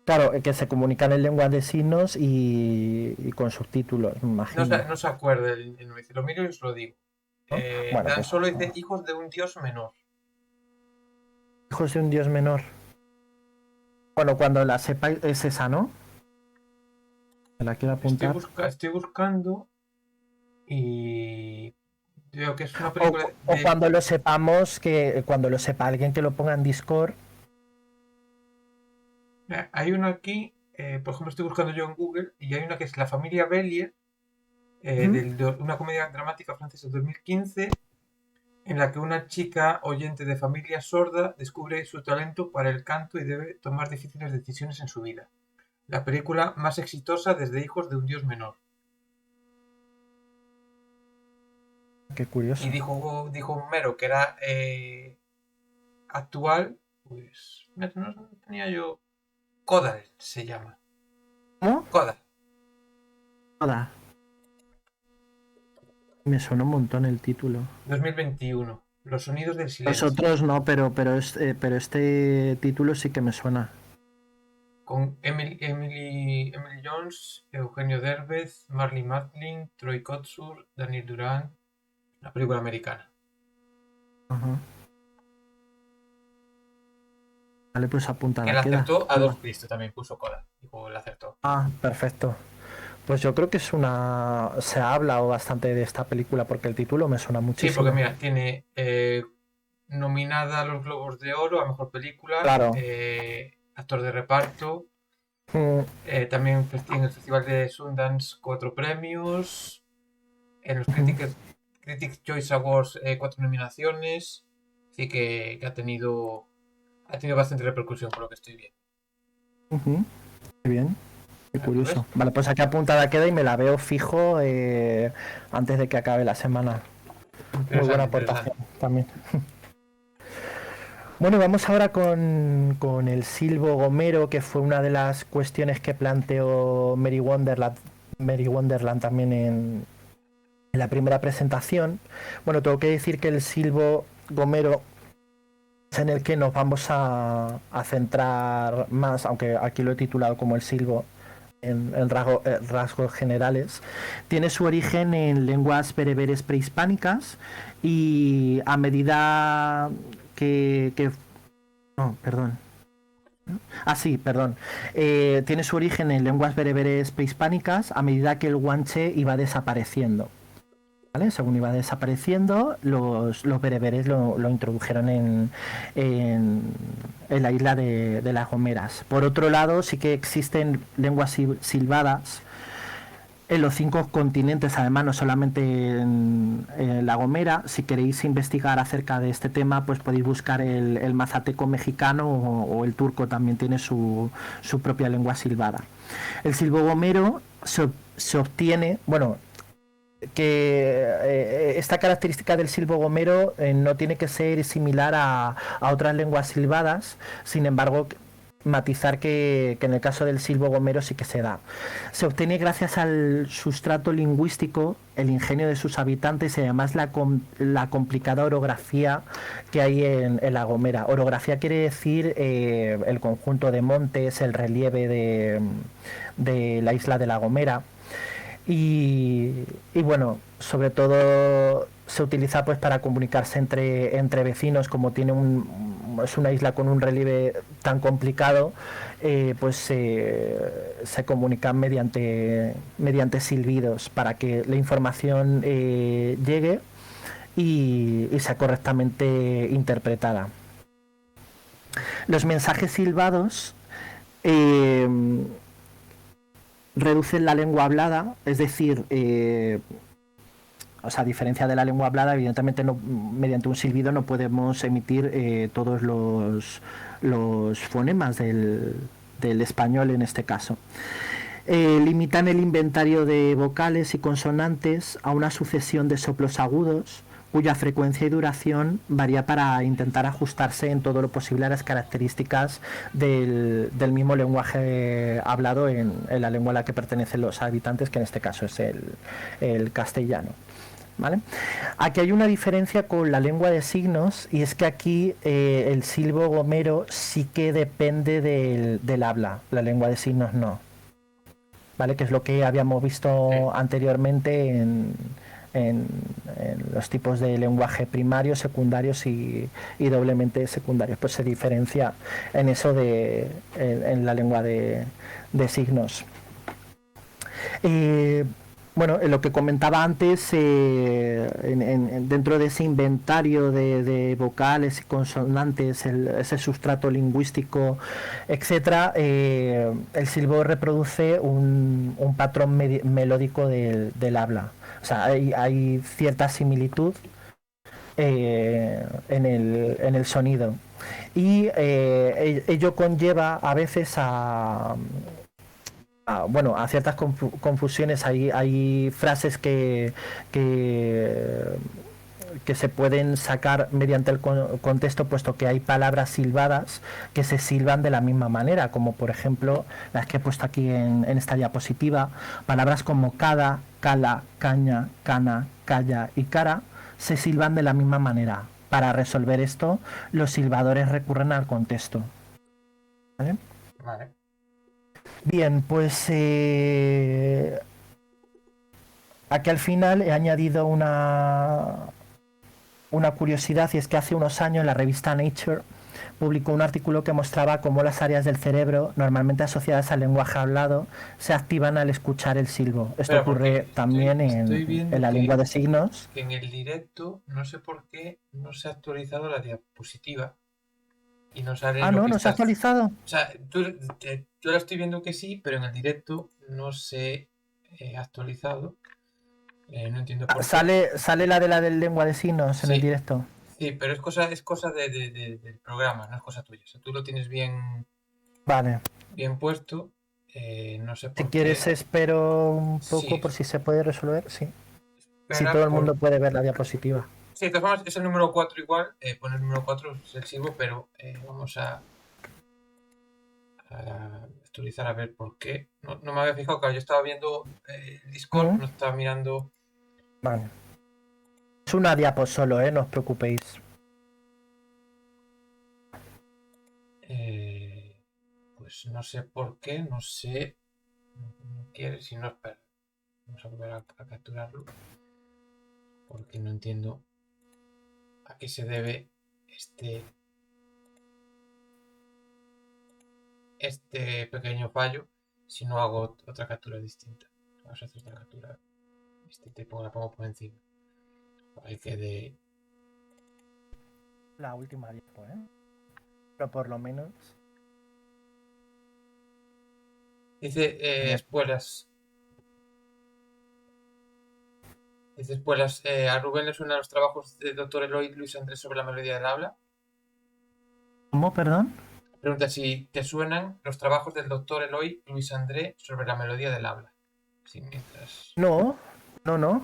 Claro, que se comunican en lengua de signos y con subtítulos, me imagino. No se acuerda el nombre. Lo miro y os lo digo. Bueno, tan pues, solo dice hijos de un dios menor. Hijos de un dios menor. Bueno, cuando la sepáis es esa, ¿no? Me la quiero apuntar. Estoy buscando y veo que es una película o cuando lo sepamos, cuando lo sepa alguien que lo ponga en Discord. Hay una aquí, por ejemplo, estoy buscando yo en Google y hay una que es La familia Bellier, una comedia dramática francesa de 2015, en la que una chica oyente de familia sorda descubre su talento para el canto y debe tomar difíciles decisiones en su vida. La película más exitosa desde Hijos de un dios menor. Qué curioso. Y dijo Mero que era actual, pues no tenía yo... Coda se llama. ¿Cómo? Coda. Me suena un montón el título. 2021. Los sonidos del silencio. Los otros no, pero este título sí que me suena. Con Emily Jones, Eugenio Derbez, Marley Matlin, Troy Kotsur, Daniel Duran. La película americana. Ajá. Vale, pues apunta. Que la acertó Adolf Cristo, también puso Coda. Dijo, la acertó. Perfecto. Pues yo creo que se ha hablado bastante de esta película porque el título me suena muchísimo. Sí, porque mira, tiene nominada a los Globos de Oro a Mejor Película, claro. Actor de reparto, también en el Festival de Sundance 4 premios, en los Critics Choice Awards 4 nominaciones, así que ha tenido bastante repercusión por lo que estoy viendo. Ujú. Qué bien. Qué curioso. Vale, pues aquí apuntada queda y me la veo fijo antes de que acabe la semana. Muy buena aportación también. Bueno, vamos ahora con el silbo gomero, que fue una de las cuestiones que planteó Mary Wonderland también en la primera presentación. Bueno, tengo que decir que el silbo gomero es en el que nos vamos a centrar más, aunque aquí lo he titulado como el silbo en rasgos generales. Tiene su origen en lenguas bereberes prehispánicas y a medida que no, perdón. Ah, sí, perdón. Tiene su origen en lenguas bereberes prehispánicas a medida que el guanche iba desapareciendo. ¿Vale? Según iba desapareciendo, los bereberes lo introdujeron en la isla de Las Gomeras. Por otro lado, sí que existen lenguas silbadas en los 5 continentes, además, no solamente en La Gomera. Si queréis investigar acerca de este tema, pues podéis buscar el mazateco mexicano o el turco, también tiene su propia lengua silbada. El silbo gomero se obtiene, bueno, que esta característica del silbo gomero no tiene que ser similar a otras lenguas silbadas, sin embargo matizar que en el caso del silbo gomero sí que se da. Se obtiene gracias al sustrato lingüístico, el ingenio de sus habitantes y además la complicada orografía que hay en La Gomera. Orografía quiere decir el conjunto de montes, el relieve de la isla de La Gomera. Y bueno, sobre todo se utiliza pues para comunicarse entre vecinos, como es una isla con un relieve tan complicado, pues se comunican mediante silbidos para que la información llegue y sea correctamente interpretada. Los mensajes silbados reducen la lengua hablada, es decir, a diferencia de la lengua hablada, evidentemente mediante un silbido no podemos emitir todos los fonemas del español en este caso. Limitan el inventario de vocales y consonantes a una sucesión de soplos agudos, cuya frecuencia y duración varía para intentar ajustarse en todo lo posible a las características del mismo lenguaje hablado en la lengua a la que pertenecen los habitantes, que en este caso es el castellano. ¿Vale? Aquí hay una diferencia con la lengua de signos, y es que aquí el silbo gomero sí que depende del habla, la lengua de signos no. ¿Vale? Que es lo que habíamos visto anteriormente en los tipos de lenguaje primarios, secundarios y doblemente secundarios. Pues se diferencia en eso en la lengua de signos. Bueno, lo que comentaba antes, dentro de ese inventario de vocales y consonantes, ese sustrato lingüístico, etcétera, el silbo reproduce un patrón melódico del habla. O sea, hay cierta similitud en el sonido. Y ello conlleva a veces a ciertas confusiones. Hay frases que se pueden sacar mediante el contexto, puesto que hay palabras silbadas que se silban de la misma manera, como por ejemplo las que he puesto aquí en esta diapositiva. Palabras como cada, cala, caña, cana, calla y cara se silban de la misma manera. Para resolver esto, los silbadores recurren al contexto. ¿Vale? Vale. Bien, pues aquí al final he añadido una curiosidad, y es que hace unos años la revista Nature publicó un artículo que mostraba cómo las áreas del cerebro normalmente asociadas al lenguaje hablado se activan al escuchar el silbo. Esto ocurre también en la lengua de signos. En el directo, no sé por qué no se ha actualizado la diapositiva. Y no sale ¿no se ha actualizado? O sea, yo la estoy viendo que sí, pero en el directo no se ha actualizado. No entiendo por qué. Sale la del lengua de signos en el directo. Sí, pero es cosa del programa, no es cosa tuya. O sea, tú lo tienes bien Vale. bien puesto. No sé Si por quieres qué. espero un poco Sí, por si se puede resolver, sí. Si espera todo el mundo puede ver la diapositiva. Sí, de todas formas es el número 4 igual. Poner el número 4 es el silbo, pero vamos a actualizar a ver por qué. No me había fijado, claro, yo estaba viendo el Discord, ¿Mm? no estaba mirando. Vale. Es una diapo solo, no os preocupéis. Pues no sé por qué, no sé. No quiere, si no, espera. Vamos a volver a capturarlo. Porque no entiendo a qué se debe este, este pequeño fallo si no hago otra captura distinta. Vamos a hacer otra captura distinta y la pongo por encima. Para que quede. La última diapo, Pero por lo menos. Dice espuelas. Dice espuelas. A Rubén le suenan los trabajos de Dr. Eloy Luis Andrés sobre la melodía del habla. ¿Cómo, perdón? Pregunta si te suenan los trabajos del Dr. Eloy Luis Andrés sobre la melodía del habla. Sí, mientras. No, no.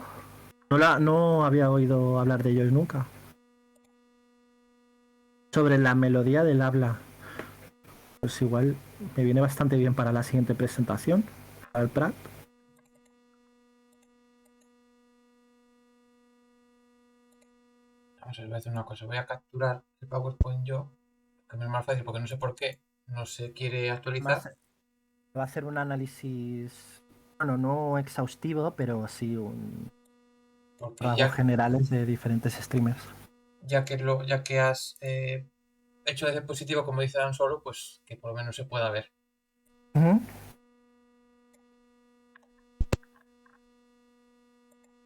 No había oído hablar de ellos nunca. Sobre la melodía del habla. Pues igual me viene bastante bien para la siguiente presentación. Al Prat. Vamos a ver, voy a hacer una cosa. Voy a capturar el PowerPoint yo. Que me es más fácil porque no sé por qué. No se quiere actualizar. Va a hacer un análisis, bueno, no exhaustivo, pero sí un Porque rasgos generales de diferentes streamers. ya que has hecho de diapositiva, como dice Dan Solo, pues que por lo menos se pueda ver. Uh-huh.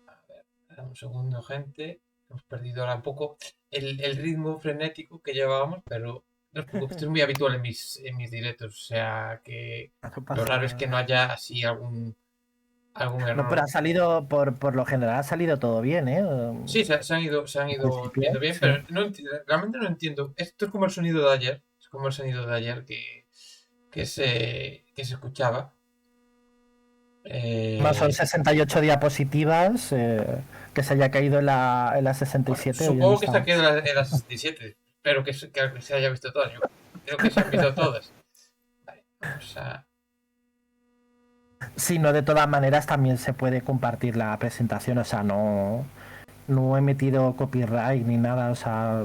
A ver, un segundo, gente. Hemos perdido ahora un poco el ritmo frenético que llevábamos, pero no os preocupéis, esto es muy habitual en mis directos. O sea que No lo pasa raro es que no nada. haya así algún No, pero error. ha salido, por lo general ha salido todo bien, Sí, se han En ido principio, viendo bien, sí. pero realmente no entiendo. Esto es como el sonido de ayer. Es como el sonido de ayer que se escuchaba. Más son Eh, 68 diapositivas, que se haya caído en la bueno, 67, hoy no supongo que se ha estamos. quedado en la 67. Espero que se haya visto todas. Yo creo que se han visto todas. Vale, vamos a. Sí, no, de todas maneras también se puede compartir la presentación, o sea, no he metido copyright ni nada, o sea,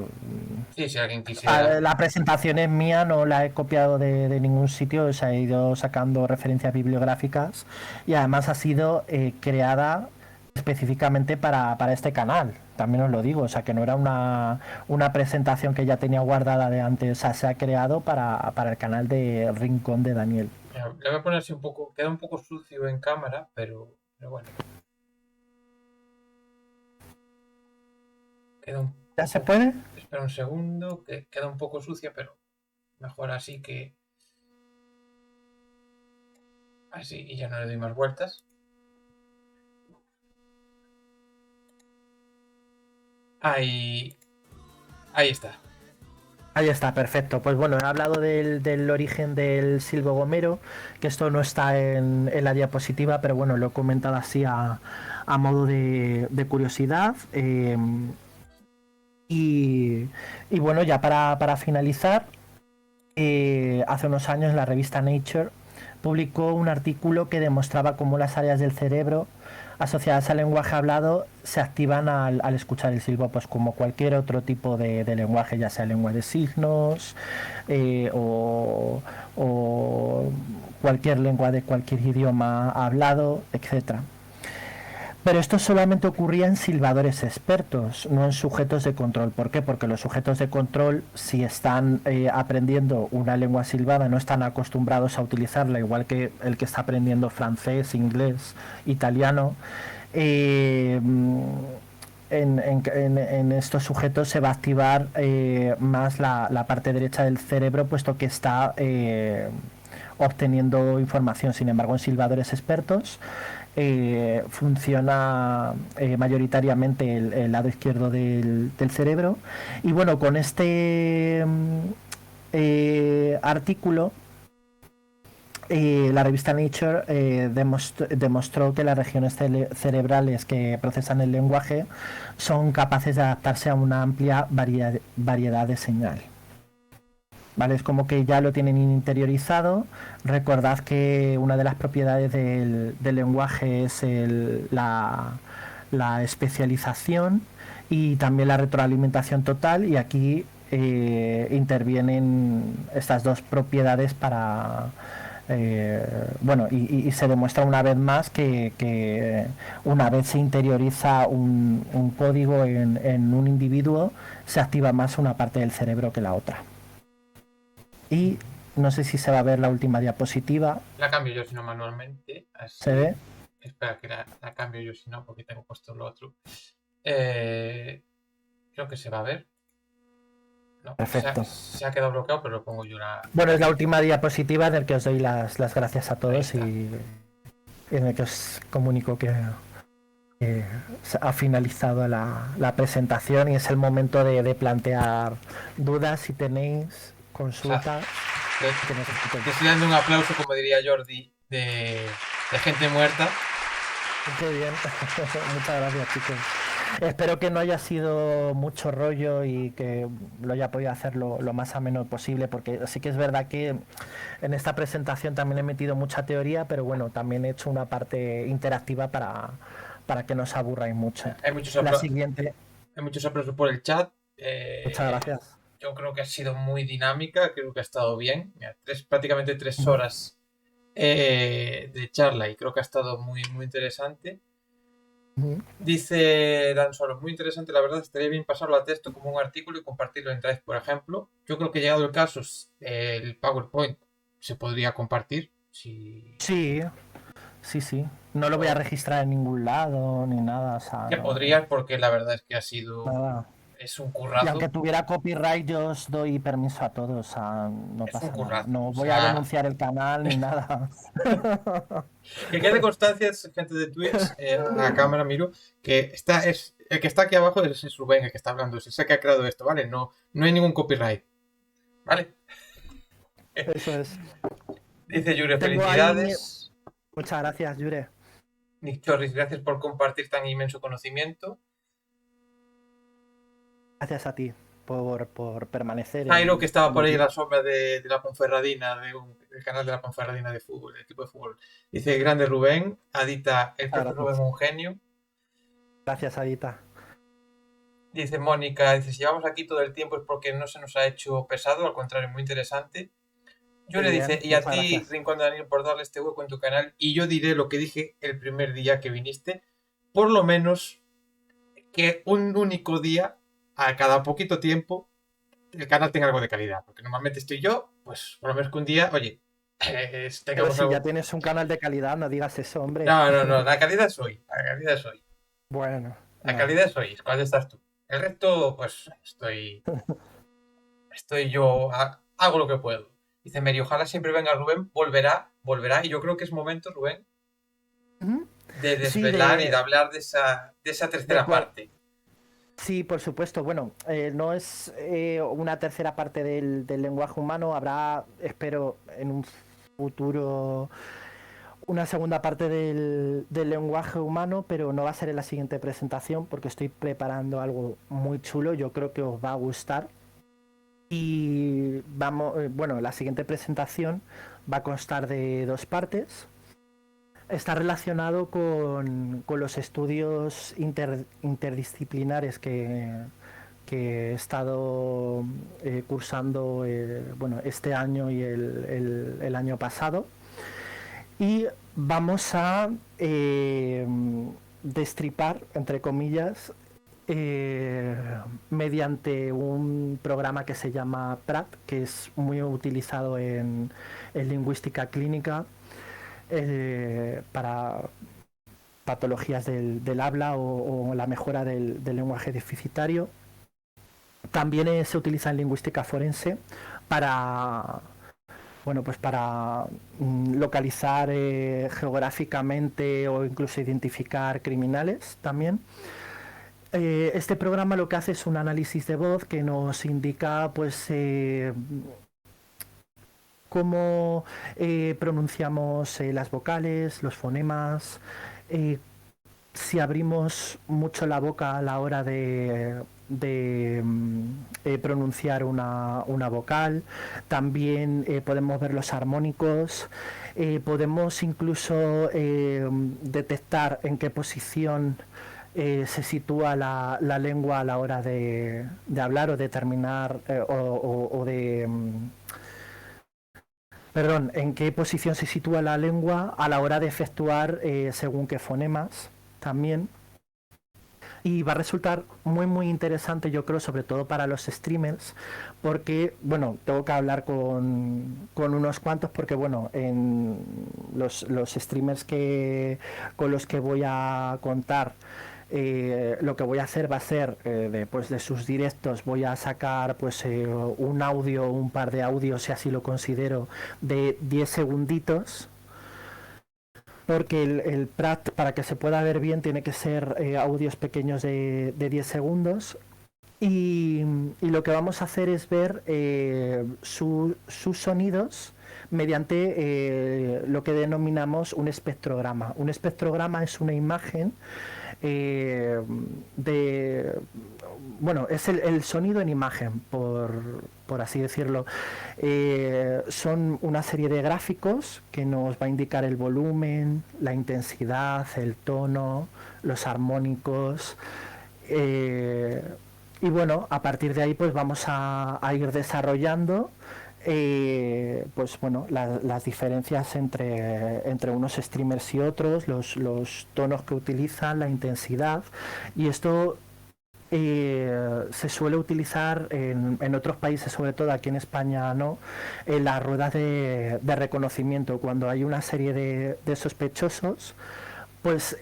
Sí, si alguien quisiera. la presentación es mía, no la he copiado de ningún sitio, o sea, he ido sacando referencias bibliográficas y además ha sido creada específicamente para este canal, también os lo digo, o sea, que no era una presentación que ya tenía guardada de antes, o sea, se ha creado para el canal de Rincón de Daniel. Le voy a poner así un poco. Queda un poco sucio en cámara, pero bueno. Queda un ¿Ya se poco. puede? Espera un segundo, que queda un poco sucia, pero mejor así que. Así, y ya no le doy más vueltas. Ahí. Ahí está. Ahí está, perfecto. Pues bueno, he hablado del origen del silbo gomero, que esto no está en la diapositiva, pero bueno, lo he comentado así a modo de curiosidad. Y bueno, ya para finalizar, hace unos años la revista Nature publicó un artículo que demostraba cómo las áreas del cerebro asociadas al lenguaje hablado se activan al escuchar el silbo, pues como cualquier otro tipo de lenguaje, ya sea lengua de signos o cualquier lengua de cualquier idioma hablado, etcétera. Pero esto solamente ocurría en silbadores expertos, no en sujetos de control. ¿Por qué? Porque los sujetos de control, si están aprendiendo una lengua silbada, no están acostumbrados a utilizarla, igual que el que está aprendiendo francés, inglés, italiano. En estos sujetos se va a activar más la parte derecha del cerebro, puesto que está obteniendo información. Sin embargo, en silbadores expertos funciona mayoritariamente el lado izquierdo del cerebro. Y bueno, con este artículo Y la revista Nature demostró que las regiones cerebrales que procesan el lenguaje son capaces de adaptarse a una amplia variedad de señal. ¿Vale? Es como que ya lo tienen interiorizado. Recordad que una de las propiedades del lenguaje es la especialización y también la retroalimentación total, y aquí intervienen estas dos propiedades para... bueno, y se demuestra una vez más que una vez se interioriza un código en un individuo, se activa más una parte del cerebro que la otra. Y no sé si se va a ver la última diapositiva. La cambio yo, si no, manualmente. Así. ¿Se ve? Espera, que la cambio yo, si no, porque tengo puesto lo otro. Creo que se va a ver. No, Perfecto. se ha quedado bloqueado, pero lo pongo yo la... Bueno, es la última diapositiva en la que os doy las gracias a todos y en la que os comunico que ha finalizado la presentación y es el momento de plantear dudas si tenéis, consultas. Te estoy dando un aplauso, como diría Jordi, de gente muerta. Qué bien. Muchas gracias, chicos. Espero que no haya sido mucho rollo y que lo haya podido hacer lo más ameno posible, porque sí que es verdad que en esta presentación también he metido mucha teoría, pero bueno, también he hecho una parte interactiva para que no os aburráis mucho. Hay muchos aplausos por el chat. Muchas gracias. Yo creo que ha sido muy dinámica, creo que ha estado bien. Mira, prácticamente 3 horas de charla y creo que ha estado muy, muy interesante. Dice Dan Solo, muy interesante, la verdad, estaría bien pasarlo a texto como un artículo y compartirlo en Drive, por ejemplo. Yo creo que llegado el caso, el PowerPoint se podría compartir. Sí. No lo voy a registrar en ningún lado ni nada. O sea, que podrías, porque la verdad es que ha sido... Nada. Es un currazo. Y aunque tuviera copyright, yo os doy permiso a todos. O sea, no pasa nada. No voy a denunciar el canal ni nada. Que quede constancia, gente de Twitch, a cámara miro, que el que está aquí abajo es Rubén, el que está hablando. Es el que ha creado esto, ¿vale? No hay ningún copyright. ¿Vale? Eso es. Dice Yure, felicidades. Muchas gracias, Yure. Nick Chorris, gracias por compartir tan inmenso conocimiento. Gracias a ti por permanecer. Jairo, que estaba por ahí en la sombra de la Ponferradina, del canal de la Ponferradina de fútbol, del equipo de fútbol. Dice, grande Rubén, Adita, el propio Rubén, un genio. Gracias, Adita. Dice Mónica, dice, si llevamos aquí todo el tiempo es porque no se nos ha hecho pesado, al contrario, muy interesante. Yo le dice, y a ti, gracias. Rincón de Daniel, por darle este hueco en tu canal, y yo diré lo que dije el primer día que viniste, por lo menos que un único día, a cada poquito tiempo, el canal tenga algo de calidad, porque normalmente estoy yo, pues por lo menos que un día, oye, pero si algo... ya tienes un canal de calidad, no digas eso, hombre. No, la calidad es hoy, Bueno. La calidad es hoy, ¿cuál estás tú? El resto, pues, estoy yo, hago lo que puedo. Dice Mary, ojalá siempre venga Rubén, volverá, y yo creo que es momento, Rubén, de desvelar y de hablar de esa tercera parte. Sí, por supuesto. Bueno, no es una tercera parte del lenguaje humano. Habrá, espero, en un futuro una segunda parte del lenguaje humano, pero no va a ser en la siguiente presentación porque estoy preparando algo muy chulo. Yo creo que os va a gustar. Y la siguiente presentación va a constar de 2 partes. Está relacionado con los estudios interdisciplinares que he estado cursando este año y el año pasado. Y vamos a destripar, entre comillas, mediante un programa que se llama PRAT, que es muy utilizado en lingüística clínica, para patologías del habla o la mejora del lenguaje deficitario. También se utiliza en lingüística forense para localizar geográficamente o incluso identificar criminales también. Este programa lo que hace es un análisis de voz que nos indica cómo pronunciamos las vocales, los fonemas, si abrimos mucho la boca a la hora de pronunciar una vocal. También podemos ver los armónicos. Podemos incluso detectar en qué posición se sitúa la lengua a la hora de hablar o de terminar o de... Perdón, en qué posición se sitúa la lengua a la hora de efectuar según qué fonemas también. Y va a resultar muy interesante, yo creo, sobre todo para los streamers, porque, bueno, tengo que hablar con unos cuantos, porque, bueno, en los streamers con los que voy a contar, lo que voy a hacer va a ser, de sus directos, voy a sacar pues un audio, un par de audios, si así lo considero, de 10 segunditos, porque el PRAT, para que se pueda ver bien, tiene que ser audios pequeños de 10 segundos. Y lo que vamos a hacer es ver sus sonidos mediante lo que denominamos un espectrograma. Un espectrograma es una imagen es el sonido en imagen, por así decirlo. Son una serie de gráficos que nos va a indicar el volumen, la intensidad, el tono, los armónicos. Y bueno, a partir de ahí pues vamos a ir desarrollando las diferencias entre unos streamers y otros, los tonos que utilizan, la intensidad, y esto se suele utilizar en otros países, sobre todo aquí en España no, en las ruedas de reconocimiento, cuando hay una serie de sospechosos, pues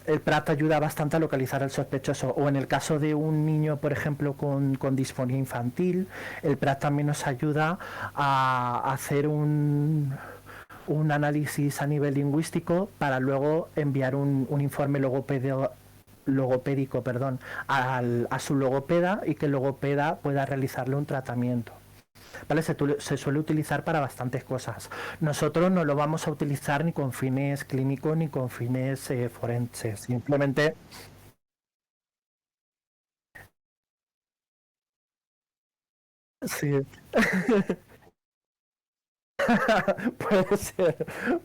el PRAT ayuda bastante a localizar al sospechoso, o en el caso de un niño, por ejemplo, con disfonía infantil, el PRAT también nos ayuda a hacer un análisis a nivel lingüístico para luego enviar un informe logopédico a su logopeda, y que el logopeda pueda realizarle un tratamiento. ¿Vale? Se suele utilizar para bastantes cosas. Nosotros no lo vamos a utilizar ni con fines clínicos ni con fines forenses. Simplemente... Sí.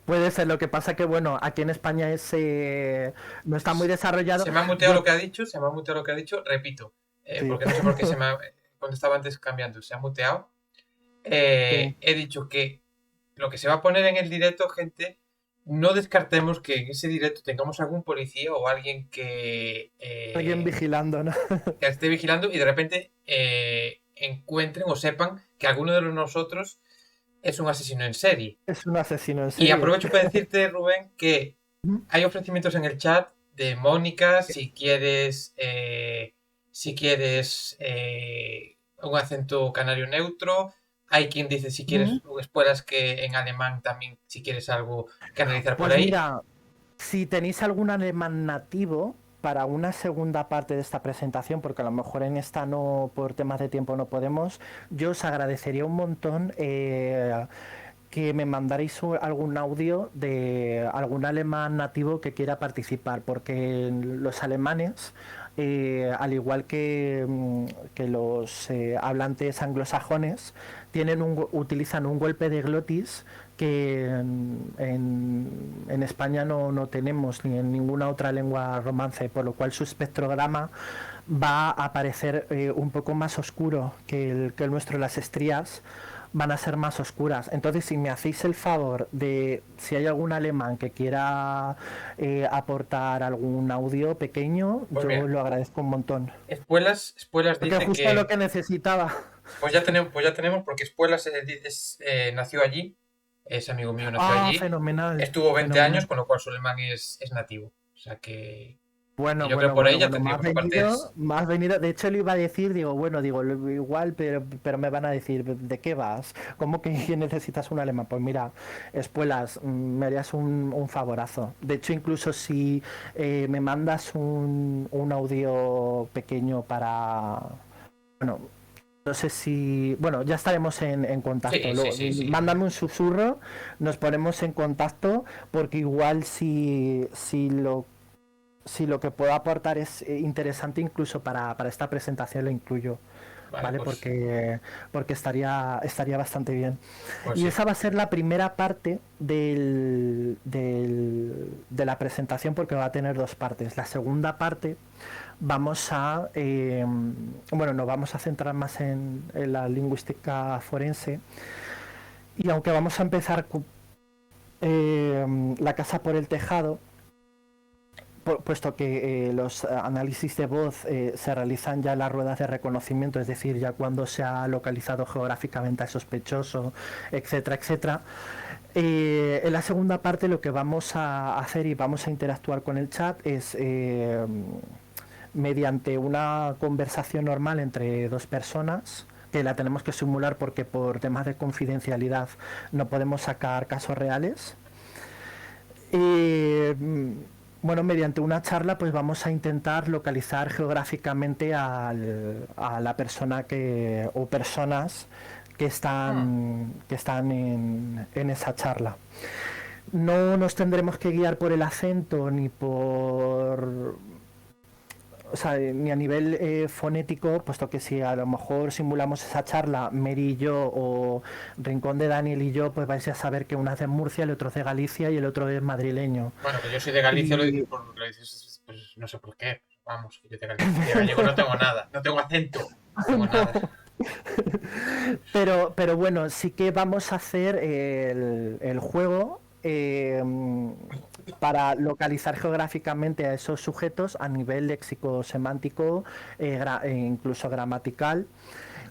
Puede ser. Lo que pasa que, bueno, aquí en España no está muy desarrollado. Se me ha muteado lo que ha dicho, repito. Sí. Porque no sé por qué cuando estaba antes cambiando, se ha muteado. Sí. He dicho que lo que se va a poner en el directo, gente, no descartemos que en ese directo tengamos algún policía o alguien que... alguien vigilando, ¿no? Que esté vigilando y de repente encuentren o sepan que alguno de nosotros es un asesino en serie. Es un asesino en serie. Y aprovecho para decirte, Rubén, que hay ofrecimientos en el chat de Mónica, si quieres un acento canario neutro. Hay quien dice si quieres espuelas que en alemán también, si quieres algo que analizar por ahí. Mira, si tenéis algún alemán nativo para una segunda parte de esta presentación, porque a lo mejor en esta no, por temas de tiempo no podemos, yo os agradecería un montón que me mandaréis algún audio de algún alemán nativo que quiera participar, porque los alemanes, al igual que los hablantes anglosajones, utilizan un golpe de glotis que en España no tenemos, ni en ninguna otra lengua romance, por lo cual su espectrograma va a aparecer un poco más oscuro que el nuestro. Las estrías van a ser más oscuras. Entonces, si me hacéis el favor de, si hay algún alemán que quiera aportar algún audio pequeño, pues yo mira, lo agradezco un montón. Espuelas dice justo que... lo que necesitaba. Pues ya tenemos porque Espuelas nació allí, es amigo mío, nació allí. Fenomenal. Estuvo 20 años, con lo cual su alemán es nativo. O sea que... Bueno, yo creo por ella más venido. De hecho, le iba a decir, igual, pero me van a decir, ¿de qué vas? ¿Cómo que necesitas un alemán? Pues mira, Espuelas, me harías un favorazo. De hecho, incluso si me mandas un audio pequeño para... Bueno, No sé si... Bueno, ya estaremos en contacto. Sí. Mándame un susurro, nos ponemos en contacto, porque igual si lo que puedo aportar es interesante incluso para esta presentación lo incluyo. Vale, ¿Vale? pues, Porque estaría bastante bien. pues Y sí. esa va a ser la primera parte de la presentación, porque va a tener dos partes. La segunda parte vamos a, bueno, nos vamos a centrar más en la lingüística forense, y aunque vamos a empezar con la casa por el tejado, puesto que los análisis de voz se realizan ya en las ruedas de reconocimiento, es decir, ya cuando se ha localizado geográficamente al sospechoso, etcétera, etcétera. En la segunda parte lo que vamos a hacer y vamos a interactuar con el chat es mediante una conversación normal entre dos personas, que la tenemos que simular porque por temas de confidencialidad no podemos sacar casos reales. Bueno, mediante una charla pues vamos a intentar localizar geográficamente a la persona o personas que están en esa charla. No nos tendremos que guiar por el acento ni por... O sea, ni a nivel fonético, puesto que si a lo mejor simulamos esa charla, Mary y yo, o Rincón de Daniel y yo, pues vais a saber que uno es de Murcia, el otro es de Galicia y el otro es madrileño. Bueno, que yo soy de Galicia, Y... lo dices, pues no sé por qué. Vamos, que yo de Galicia, de gallego no tengo nada, no tengo acento, no tengo nada. Pero bueno, sí que vamos a hacer el juego para localizar geográficamente a esos sujetos a nivel léxico-semántico e incluso gramatical.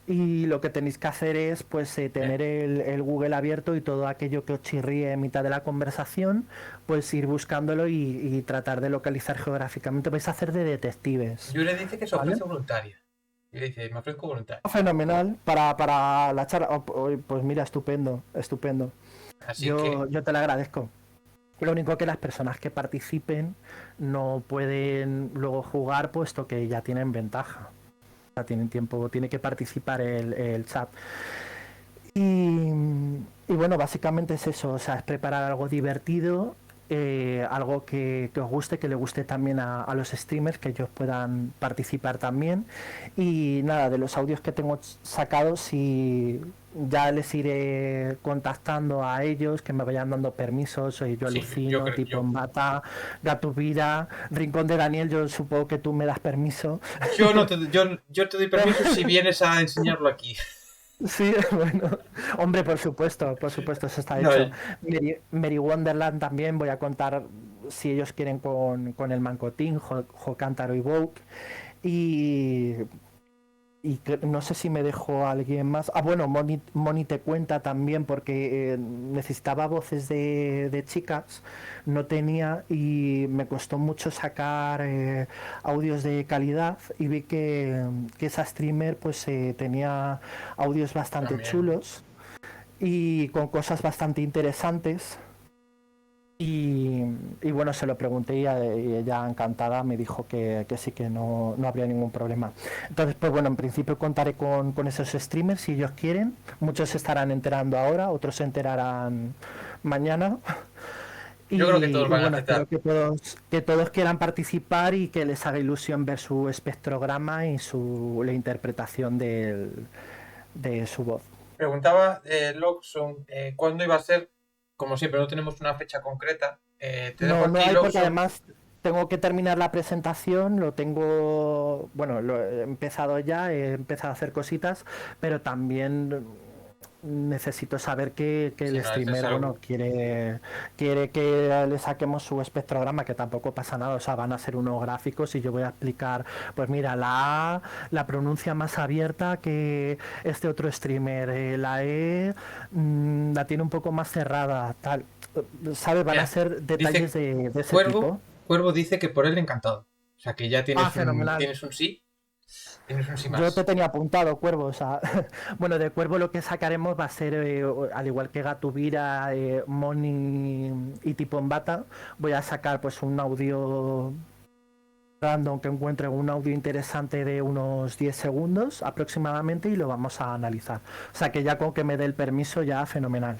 Y lo que tenéis que hacer es pues tener el Google abierto y todo aquello que os chirríe en mitad de la conversación, pues ir buscándolo y tratar de localizar geográficamente. Vais a hacer de detectives. Yo le dice que se ofrece ¿vale? voluntaria. Y le dice, me ofrezco voluntaria. Fenomenal para la charla. Pues mira, estupendo. Así que... Yo te lo agradezco. Lo único que las personas que participen no pueden luego jugar, puesto que ya tienen ventaja. O sea, tienen tiempo, tiene que participar el chat. Y bueno, básicamente es eso, o sea, es preparar algo divertido, algo que os guste, que le guste también a los streamers, que ellos puedan participar también. Y nada, de los audios que tengo sacados, y ya les iré contactando a ellos, que me vayan dando permisos. Soy yo, Alucino, Tipo Mata, Gatubira, Rincón de Daniel. Yo supongo que tú me das permiso. Yo te doy permiso si vienes a enseñarlo aquí. Sí, bueno, hombre, por supuesto, eso está hecho. Mary Wonderland también voy a contar, si ellos quieren, con el Mancotín, Jocántaro y Vogue. Y no sé si me dejó alguien más. Ah, bueno, Moni te cuenta también, porque necesitaba voces de chicas, no tenía, y me costó mucho sacar audios de calidad, y vi que esa streamer pues tenía audios bastante chulos y con cosas bastante interesantes. Y bueno, se lo pregunté y ella encantada me dijo que sí, que no habría ningún problema. Entonces, pues bueno, en principio contaré con esos streamers si ellos quieren. Muchos se estarán enterando ahora, otros se enterarán mañana. Yo creo que todos van bueno, a aceptar. Espero que todos quieran participar y que les haga ilusión ver su espectrograma y la interpretación de su voz. Preguntaba Loxon cuándo iba a ser. Como siempre, no tenemos una fecha concreta. No hay, porque además tengo que terminar la presentación, lo he empezado ya, he empezado a hacer cositas, pero también necesito saber que el streamer quiere que le saquemos su espectrograma, que tampoco pasa nada, o sea, van a ser unos gráficos y yo voy a explicar, pues mira, la A la pronuncia más abierta que este otro streamer, la E la tiene un poco más cerrada, tal, ¿sabes? Van a ser detalles de ese tipo. Cuervo dice que por él encantado, o sea, que ya tienes un sí. Yo te tenía apuntado, Cuervo. O sea, bueno, de Cuervo lo que sacaremos va a ser, al igual que Gatubira, Moni y Tipo Bata, voy a sacar pues un audio random que encuentre un audio interesante de unos 10 segundos aproximadamente y lo vamos a analizar. O sea que ya con que me dé el permiso ya fenomenal.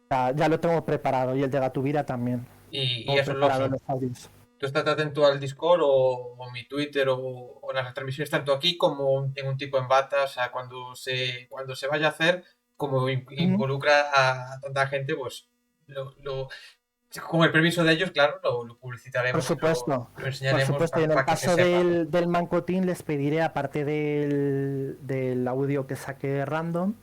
Ya lo tengo preparado y el de Gatubira también. Y Tengo eso, preparado Lawson. los audios. Tú estás atento al Discord o mi Twitter o las retransmisiones tanto aquí como en un tipo en bata, o sea, cuando se vaya a hacer, como involucra a tanta gente, pues con el permiso de ellos, claro, lo publicitaremos Por supuesto, lo por enseñaremos supuesto. Y en el para que se caso sepa. del Mancotín les pediré, aparte del audio que saque random,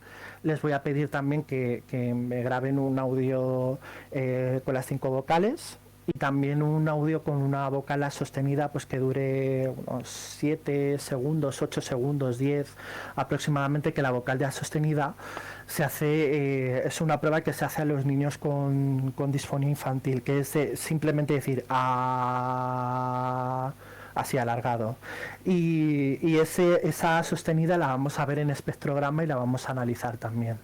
les voy a pedir también que me graben un audio con las 5 vocales y también un audio con una vocal sostenida pues que dure unos 7 segundos, 8 segundos, 10 aproximadamente, que la vocal ya sostenida se hace, es una prueba que se hace a los niños con disfonía infantil, que es simplemente decir así alargado. Y esa sostenida la vamos a ver en espectrograma y la vamos a analizar también.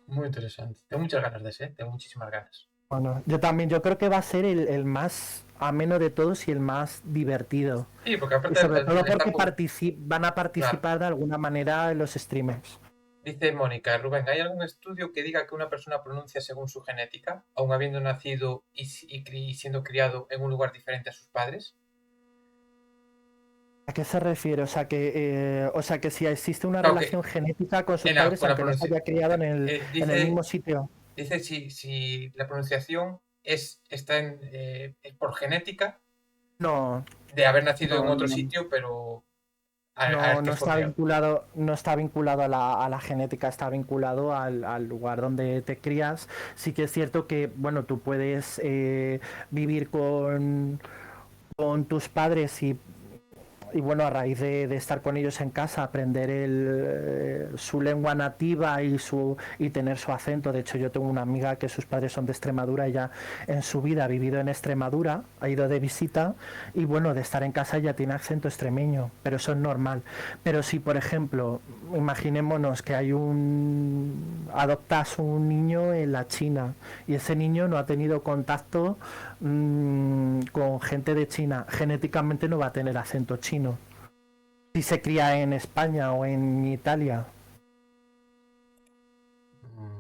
Muy interesante. Tengo muchas ganas de ese, tengo muchísimas ganas. Bueno, yo creo que va a ser el más ameno de todos y el más divertido. Sí, porque aparte y sobre todo porque van a participar claro, de alguna manera en los streamers. Dice Mónica, Rubén, ¿hay algún estudio que diga que una persona pronuncia según su genética, aun habiendo nacido y siendo criado en un lugar diferente a sus padres? ¿A qué se refiere? O sea que si existe una relación genética con sus padres, aunque no se haya criado en el mismo sitio. Dice si la pronunciación está por genética, No. de haber nacido en otro No. sitio, pero No está vinculado a la genética, está vinculado al lugar donde te crías. Sí que es cierto que, bueno, tú puedes vivir con tus padres y bueno, a raíz de estar con ellos en casa, aprender su lengua nativa y tener su acento. De hecho, yo tengo una amiga que sus padres son de Extremadura. Ella en su vida ha vivido en Extremadura, ha ido de visita y bueno, de estar en casa ya tiene acento extremeño, pero eso es normal. Pero si, por ejemplo, imaginémonos que adoptas un niño en la China y ese niño no ha tenido contacto con gente de China, genéticamente no va a tener acento chino si se cría en España o en Italia.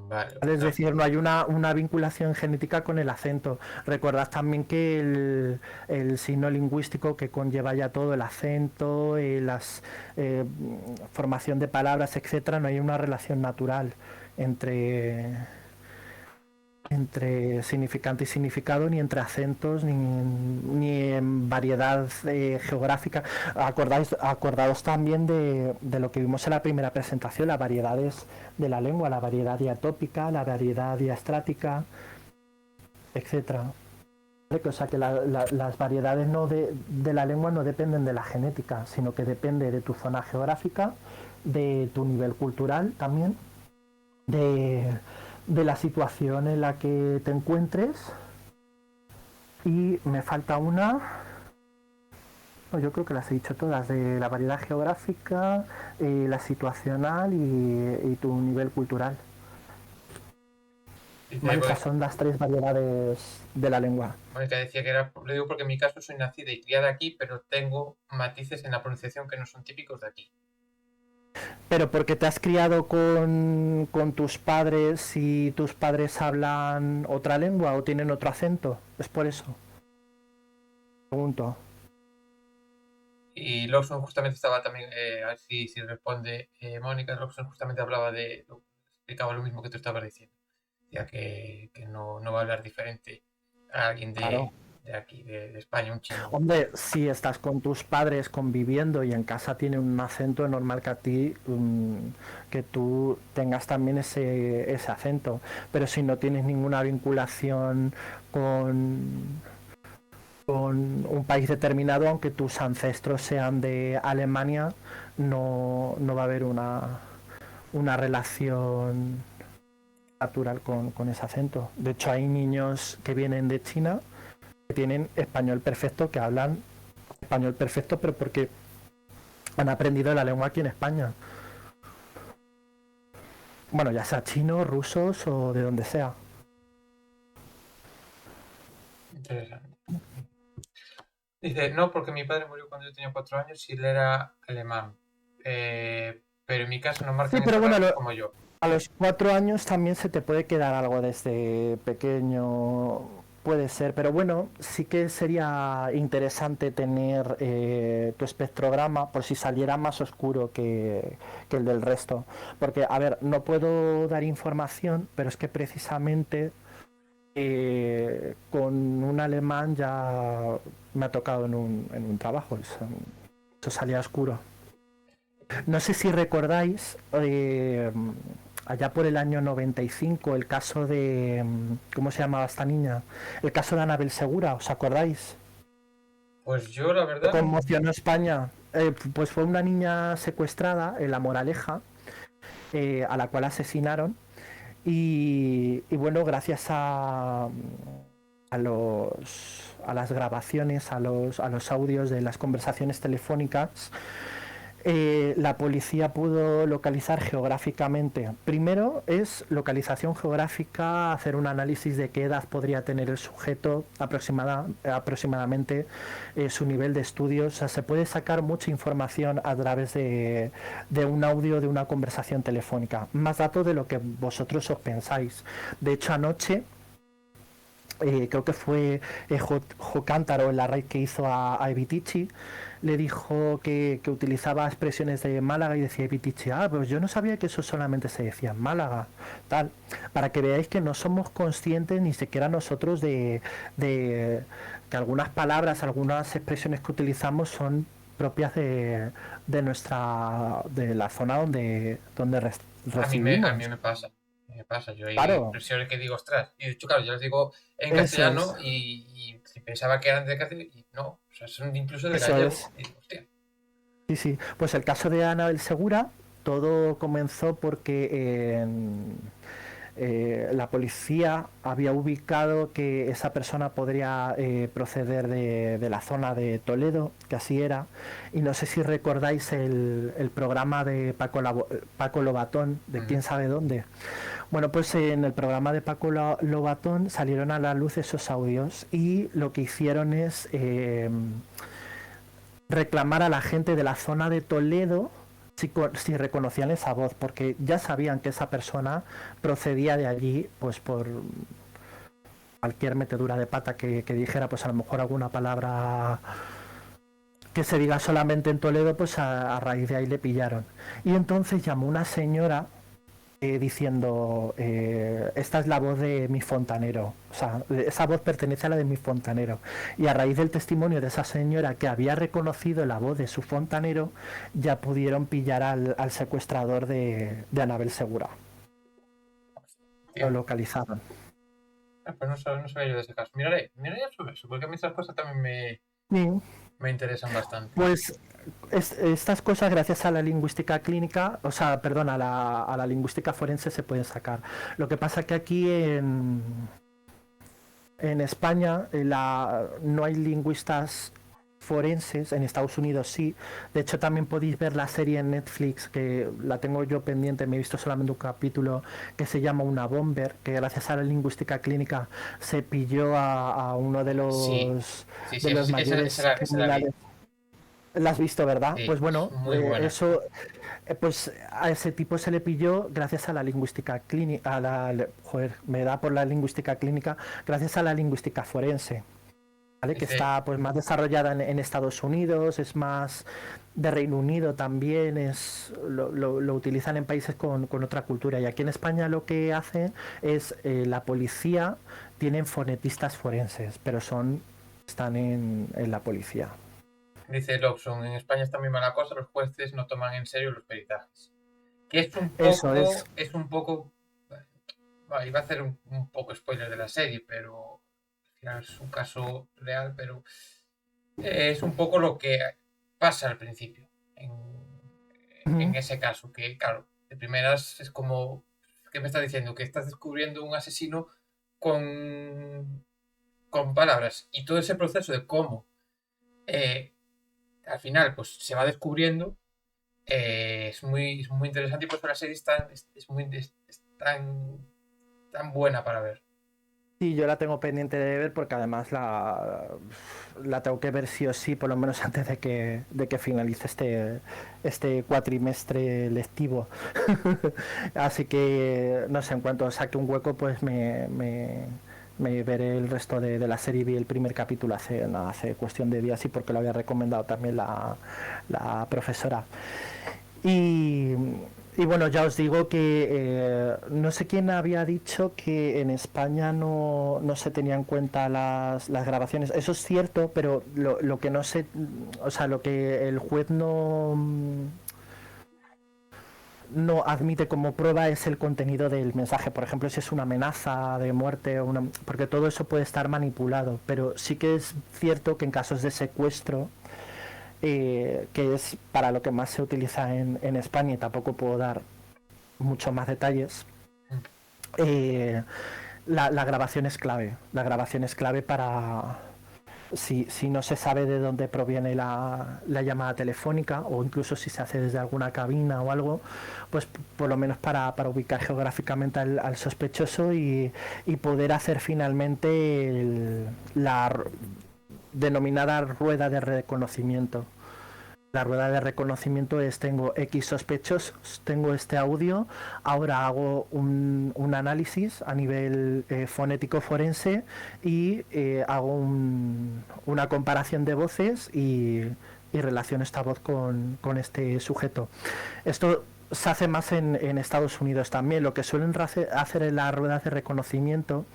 Vale, Es decir, no hay una vinculación genética con el acento. Recordad también que el signo lingüístico que conlleva ya todo el acento, formación de palabras, etcétera, no hay una relación natural entre significante y significado, ni entre acentos, ni en variedad geográfica. Acordaos también de lo que vimos en la primera presentación, las variedades de la lengua, la variedad diatópica, la variedad diastrática, etcétera. O sea que las variedades de la lengua no dependen de la genética, sino que depende de tu zona geográfica, de tu nivel cultural también, de la situación en la que te encuentres. Y me falta una. Yo creo que las he dicho todas, de la variedad geográfica, la situacional y tu nivel cultural. Estas son las 3 variedades de la lengua. Mónica decía que lo digo porque en mi caso soy nacida y criada aquí, pero tengo matices en la pronunciación que no son típicos de aquí. Pero porque te has criado con tus padres y tus padres hablan otra lengua o tienen otro acento, es por eso. Pregunto. Y Lawson justamente estaba también, a ver si responde Mónica. Lawson justamente explicaba lo mismo que tú estabas diciendo, ya que no va a hablar diferente a alguien Claro. de aquí, de España, un chino. Hombre, si estás con tus padres conviviendo y en casa tiene un acento, es normal que a ti que tú tengas también ese acento. Pero si no tienes ninguna vinculación con un país determinado, aunque tus ancestros sean de Alemania, no va a haber una relación natural con ese acento. De hecho, hay niños que vienen de China que tienen español perfecto, que hablan español perfecto, pero porque han aprendido la lengua aquí en España. Bueno, ya sea chinos, rusos o de donde sea. Interesante. Dice, no, porque mi padre murió cuando yo tenía 4 años y él era alemán. Pero en mi caso no Sí, marcan pero esos bueno, rasgos como yo. a los 4 años también se te puede quedar algo desde pequeño, puede ser, pero bueno, sí que sería interesante tener tu espectrograma por si saliera más oscuro que el del resto. Porque, a ver, no puedo dar información, pero es que precisamente con un alemán ya me ha tocado en un trabajo, eso salía oscuro. No sé si recordáis, allá por el año 95, el caso de, ¿cómo se llamaba esta niña? El caso de Anabel Segura, ¿os acordáis? Pues yo la verdad no. Conmocionó España. Pues fue una niña secuestrada en La Moraleja, a la cual asesinaron. Y bueno, gracias a las grabaciones, a los audios de las conversaciones telefónicas, la policía pudo localizar geográficamente. Primero es localización geográfica, hacer un análisis de qué edad podría tener el sujeto, aproximadamente su nivel de estudios. O sea, se puede sacar mucha información a través de un audio, de una conversación telefónica. Más datos de lo que vosotros os pensáis. De hecho, anoche creo que fue Jocántaro en la raid que hizo a Evitici, le dijo que utilizaba expresiones de Málaga y decía Evitici, pues yo no sabía que eso solamente se decía en Málaga, tal, para que veáis que no somos conscientes ni siquiera nosotros de que algunas palabras, algunas expresiones que utilizamos son propias de la zona donde A residimos. mí me pasa. Me pasa. Yo hay Claro, expresiones que digo, ostras. Y de hecho, claro, yo las digo en eso castellano es, y pensaba que eran de castellano y no. O sea, son incluso de eso gallego. es. Y digo, hostia. Sí, sí. Pues el caso de Anabel Segura, todo comenzó porque la policía había ubicado que esa persona podría proceder de la zona de Toledo, que así era. Y no sé si recordáis el programa de Paco Lobatón, de quién sabe dónde. Bueno, pues en el programa de Paco Lobatón salieron a la luz esos audios y lo que hicieron es reclamar a la gente de la zona de Toledo si reconocían esa voz, porque ya sabían que esa persona procedía de allí, pues por cualquier metedura de pata que dijera, pues a lo mejor alguna palabra que se diga solamente en Toledo, pues a raíz de ahí le pillaron. Y entonces llamó una señora diciendo, esta es la voz de mi fontanero, o sea, esa voz pertenece a la de mi fontanero. Y a raíz del testimonio de esa señora que había reconocido la voz de su fontanero, ya pudieron pillar al secuestrador de Anabel Segura. Lo Tío. localizaron. Pues no sabía yo de ese caso. Miraré sobre eso, porque a mí esas cosas también Sí, me interesan bastante. pues estas cosas, gracias a la lingüística clínica, o sea, perdón, a la lingüística forense se pueden sacar. Lo que pasa que aquí en España no hay lingüistas forenses, en Estados Unidos sí. De hecho, también podéis ver la serie en Netflix, que la tengo yo pendiente, me he visto solamente un capítulo, que se llama Una Bomber, que gracias a la lingüística clínica se pilló a uno de Sí, los, sí, de sí, los mayores esa la vi. criminales. ¿La has visto, verdad? Sí, Pues es bueno, muy buena. eso, pues a ese tipo se le pilló gracias a la lingüística clínica, joder, me da por la lingüística clínica, gracias a la lingüística forense, ¿vale? Que Dice, está pues más desarrollada en Estados Unidos, es más de Reino Unido también, lo utilizan en países con otra cultura. Y aquí en España lo que hacen es la policía tienen fonetistas forenses, pero están en la policía. dice Lobson, en España está muy mala cosa, los jueces no toman en serio los peritajes. Que Eso es. es un poco, bueno, iba a hacer un poco spoiler de la serie, pero al final es un caso real, pero es un poco lo que pasa al principio en Ujú. ese caso, que claro, de primeras es como, ¿qué me estás diciendo? Que estás descubriendo un asesino con, con palabras y todo ese proceso de cómo eh, al final pues se va descubriendo es muy interesante y por eso la serie es tan buena para ver. Sí, yo la tengo pendiente de ver porque además la tengo que ver sí o sí, por lo menos antes de que finalice este cuatrimestre lectivo. Así que, no sé, en cuanto saque un hueco, pues me veré el resto de la serie. Vi el primer capítulo hace cuestión de días y porque lo había recomendado también la profesora. Y, y bueno, ya os digo que no sé quién había dicho que en España no se tenían en cuenta las grabaciones. Eso es cierto, pero lo que no sé, o sea, lo que el juez no admite como prueba es el contenido del mensaje. Por ejemplo, si es una amenaza de muerte, porque todo eso puede estar manipulado. Pero sí que es cierto que en casos de secuestro, que es para lo que más se utiliza en España, y tampoco puedo dar muchos más detalles, eh, la grabación es clave. La grabación es clave para, si no se sabe de dónde proviene la llamada telefónica, o incluso si se hace desde alguna cabina o algo, pues por lo menos para ubicar geográficamente al sospechoso y poder hacer finalmente la denominada rueda de reconocimiento. La rueda de reconocimiento es: tengo X sospechosos, tengo este audio, ahora hago un análisis a nivel fonético forense y hago una comparación de voces y relaciono esta voz con este sujeto. Esto se hace más en Estados Unidos también. Lo que suelen hacer en las ruedas de reconocimiento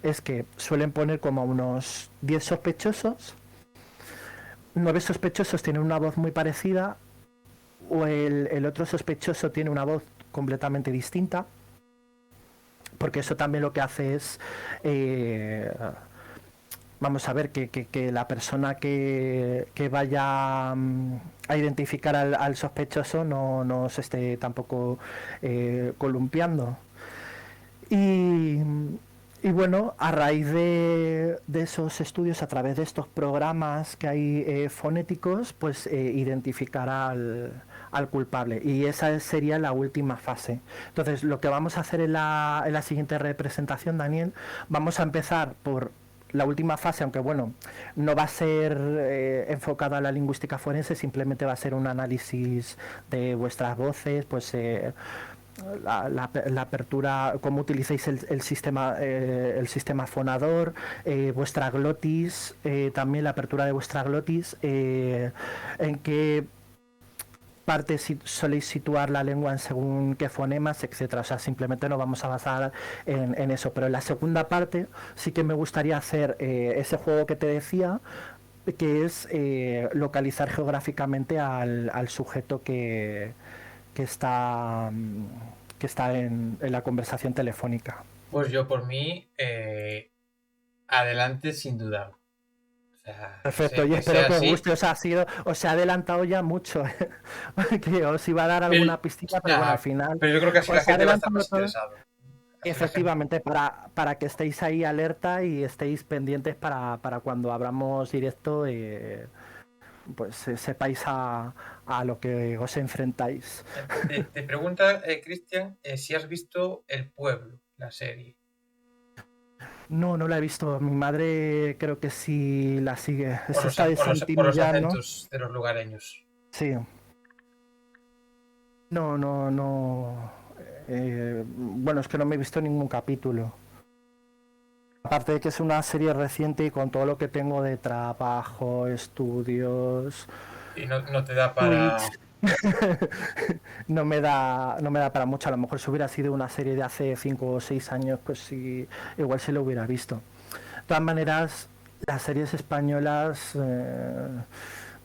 es que suelen poner como unos 10 sospechosos. 9 sospechosos tienen una voz muy parecida, o el otro sospechoso tiene una voz completamente distinta, porque eso también lo que hace es, vamos a ver, que la persona que vaya a identificar al sospechoso no se esté tampoco columpiando. Y, y bueno, a raíz de esos estudios, a través de estos programas que hay fonéticos, pues identificar al culpable. Y esa sería la última fase. Entonces, lo que vamos a hacer en la siguiente representación, Daniel, vamos a empezar por la última fase, aunque bueno, no va a ser enfocada a la lingüística forense, simplemente va a ser un análisis de vuestras voces, pues la apertura, cómo utilizáis el sistema fonador, vuestra glotis, también la apertura de vuestra glotis, en qué parte soléis situar la lengua en según qué fonemas, etcétera. O sea, simplemente nos vamos a basar en eso. Pero en la segunda parte sí que me gustaría hacer ese juego que te decía, que es localizar geográficamente al sujeto que está en la conversación telefónica. Pues yo por mí, adelante sin dudar. O sea, Perfecto, y que espero sea que os así. guste. Os he adelantado ya mucho, que os iba a dar alguna pistita, pero bueno, al final pero yo creo que así la os he gente va a estar adelantado más todo. interesada. Efectivamente, para que estéis ahí alerta y estéis pendientes para cuando abramos directo, pues sepáis a lo que os enfrentáis. Te pregunta, Cristian, si has visto El Pueblo, la serie. No la he visto. Mi madre creo que sí la sigue. Es esta de Por Santini los ya, ¿no? acentos de los lugareños. Sí. No. Bueno, es que no me he visto ningún capítulo. Aparte de que es una serie reciente y con todo lo que tengo de trabajo, estudios, Y no te da para... Twitch, no me da para mucho. A lo mejor si hubiera sido una serie de hace 5 o 6 años, pues sí, igual se lo hubiera visto. De todas maneras, las series españolas,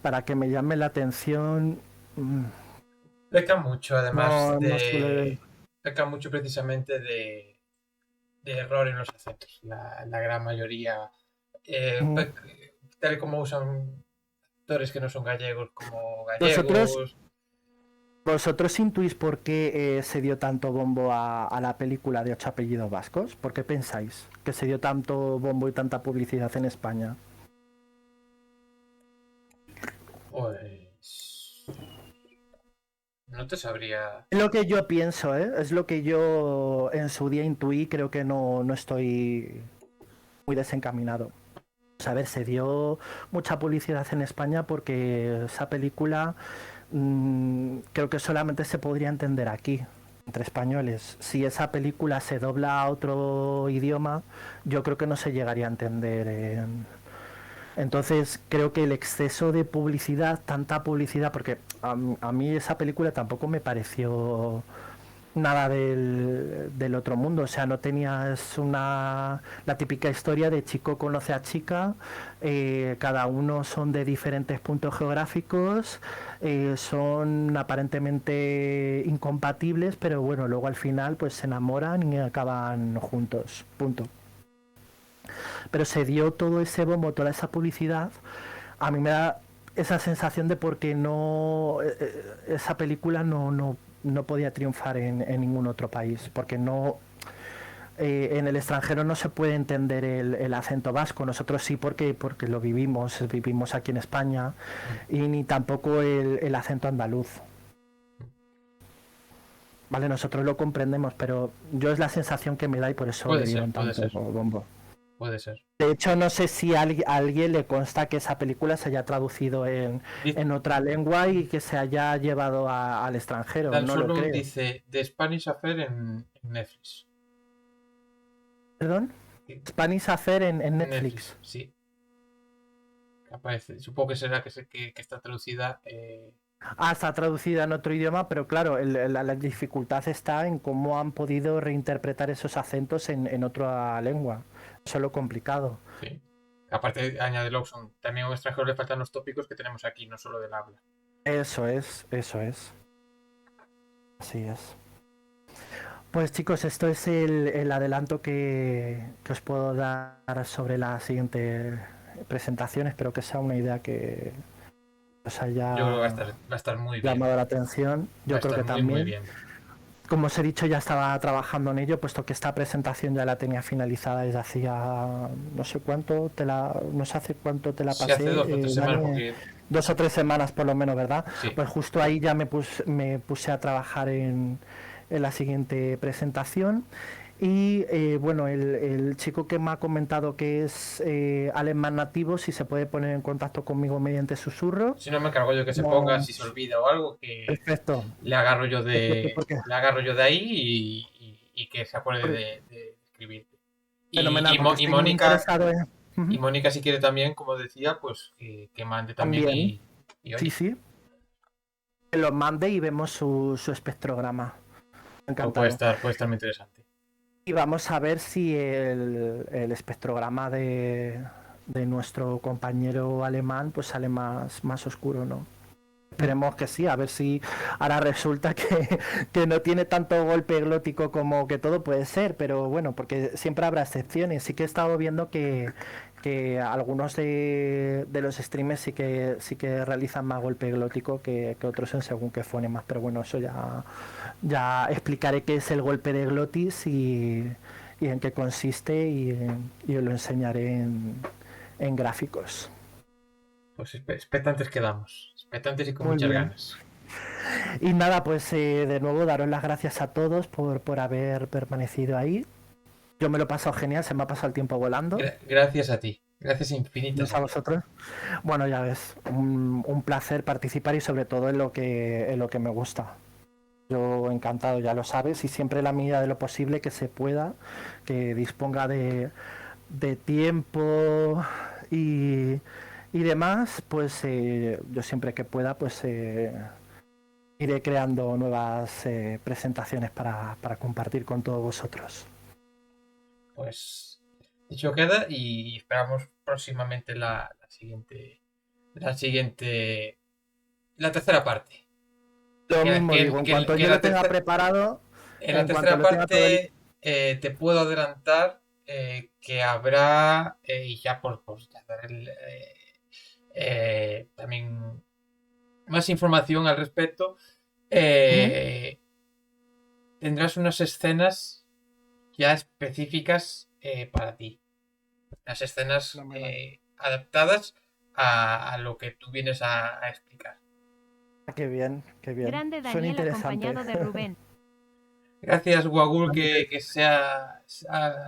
para que me llamen la atención, Pecan mucho, además no suele... Pecan mucho precisamente de error en los acentos. La gran mayoría. Tal como usan actores que no son gallegos como ¿Vosotros, gallegos. ¿Vosotros intuís por qué se dio tanto bombo a la película de 8 apellidos vascos? ¿Por qué pensáis que se dio tanto bombo y tanta publicidad en España? Pues... No te sabría... Es lo que yo pienso, ¿eh? Es lo que yo en su día intuí. Creo que no estoy muy desencaminado. A ver, se dio mucha publicidad en España porque esa película creo que solamente se podría entender aquí, entre españoles. Si esa película se dobla a otro idioma, yo creo que no se llegaría a entender. Entonces creo que el exceso de publicidad, tanta publicidad, porque a mí esa película tampoco me pareció nada del otro mundo, o sea, no tenías la típica historia de chico conoce a chica, cada uno son de diferentes puntos geográficos, son aparentemente incompatibles, pero bueno, luego al final pues se enamoran y acaban juntos, punto. Pero se dio todo ese bombo, toda esa publicidad, a mí me da esa sensación de por qué no esa película no podía triunfar en ningún otro país, porque no en el extranjero no se puede entender el acento vasco, nosotros sí porque lo vivimos aquí en España, y ni tampoco el acento andaluz. Vale, nosotros lo comprendemos, pero yo es la sensación que me da y por eso le dieron tanto bombo. Puede ser. De hecho, no sé si a alguien le consta que esa película se haya traducido en otra lengua y que se haya llevado al extranjero. Dan no lo creo. Dice The Spanish Affair en Netflix. ¿Perdón? Sí. Spanish Affair en Netflix. Sí. Aparece. Supongo que será que está traducida. Está traducida en otro idioma, pero claro, la dificultad está en cómo han podido reinterpretar esos acentos en otra lengua. Eso es lo complicado. Sí. Aparte, añade Lawson, también a un extranjero le faltan los tópicos que tenemos aquí, no solo del habla. Eso es. Así es. Pues chicos, esto es el adelanto que os puedo dar sobre la siguiente presentación. Espero que sea una idea que os haya Yo creo que va a estar muy bien. llamado la atención. Yo creo que también. Muy bien. Como os he dicho, ya estaba trabajando en ello, puesto que esta presentación ya la tenía finalizada desde hacía no sé cuánto te la pasé. Sí, hace 2 o 3 semanas. Porque... 2 o 3 semanas por lo menos, ¿verdad? Sí. Pues justo ahí ya me puse a trabajar en la siguiente presentación. Y bueno, el chico que me ha comentado que es alemán nativo, si se puede poner en contacto conmigo mediante susurro. Si no me encargo yo que se ponga, si se olvida o algo, que perfecto. Le agarro yo de ahí y que se acuerde de escribir. Y Mónica, y Mónica, si quiere también, como decía, pues que mande también. Sí. Que lo mande y vemos su espectrograma. Encantado. Puede estar muy interesante. Y vamos a ver si el espectrograma de nuestro compañero alemán pues sale más oscuro, ¿no? Esperemos que sí, a ver si ahora resulta que no tiene tanto golpe glótico como que todo puede ser, pero bueno, porque siempre habrá excepciones. Sí que he estado viendo que algunos de los streamers sí que realizan más golpe glótico que otros en según qué fonemas, pero bueno, eso ya explicaré qué es el golpe de glotis y en qué consiste y os lo enseñaré en gráficos. Pues expectantes quedamos, expectantes y con muchas ganas. Y nada, pues de nuevo daros las gracias a todos por haber permanecido ahí. Yo me lo he pasado genial, se me ha pasado el tiempo volando. Gracias a ti, gracias infinitas. A vosotros. Bueno, ya ves, un placer participar y sobre todo en lo que me gusta. Yo encantado, ya lo sabes, y siempre en la medida de lo posible que se pueda, que disponga de tiempo y demás, pues yo siempre que pueda, pues iré creando nuevas presentaciones para compartir con todos vosotros. Pues dicho queda y esperamos próximamente la tercera parte. Lo mismo digo, en cuanto yo lo tenga preparado. En la tercera parte te puedo adelantar que habrá, y ya por ya dar también más información al respecto, tendrás unas escenas ya específicas para ti. Las escenas adaptadas a lo que tú vienes a explicar. Qué bien. Grande Daniel acompañado de Rubén. Gracias, Guagul, que ha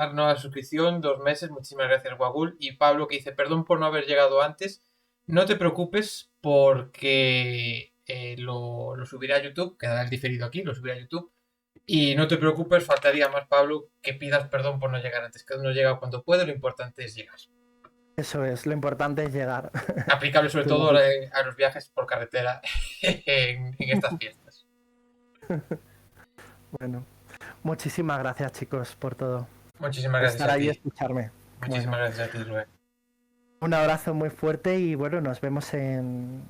renovado la suscripción, 2 meses. Muchísimas gracias, Guagul. Y Pablo, que dice, perdón por no haber llegado antes. No te preocupes porque lo subiré a YouTube, quedará el diferido aquí, lo subiré a YouTube. Y no te preocupes, faltaría más, Pablo, que pidas perdón por no llegar antes. Cada uno llega cuando puede, lo importante es llegar. Eso es, lo importante es llegar. Aplicable sobre todo a los viajes por carretera en estas fiestas. Bueno, muchísimas gracias, chicos, por todo. Muchísimas gracias estar a ahí ti. y escucharme. Muchísimas gracias a ti, Rubén. Un abrazo muy fuerte y bueno, nos vemos en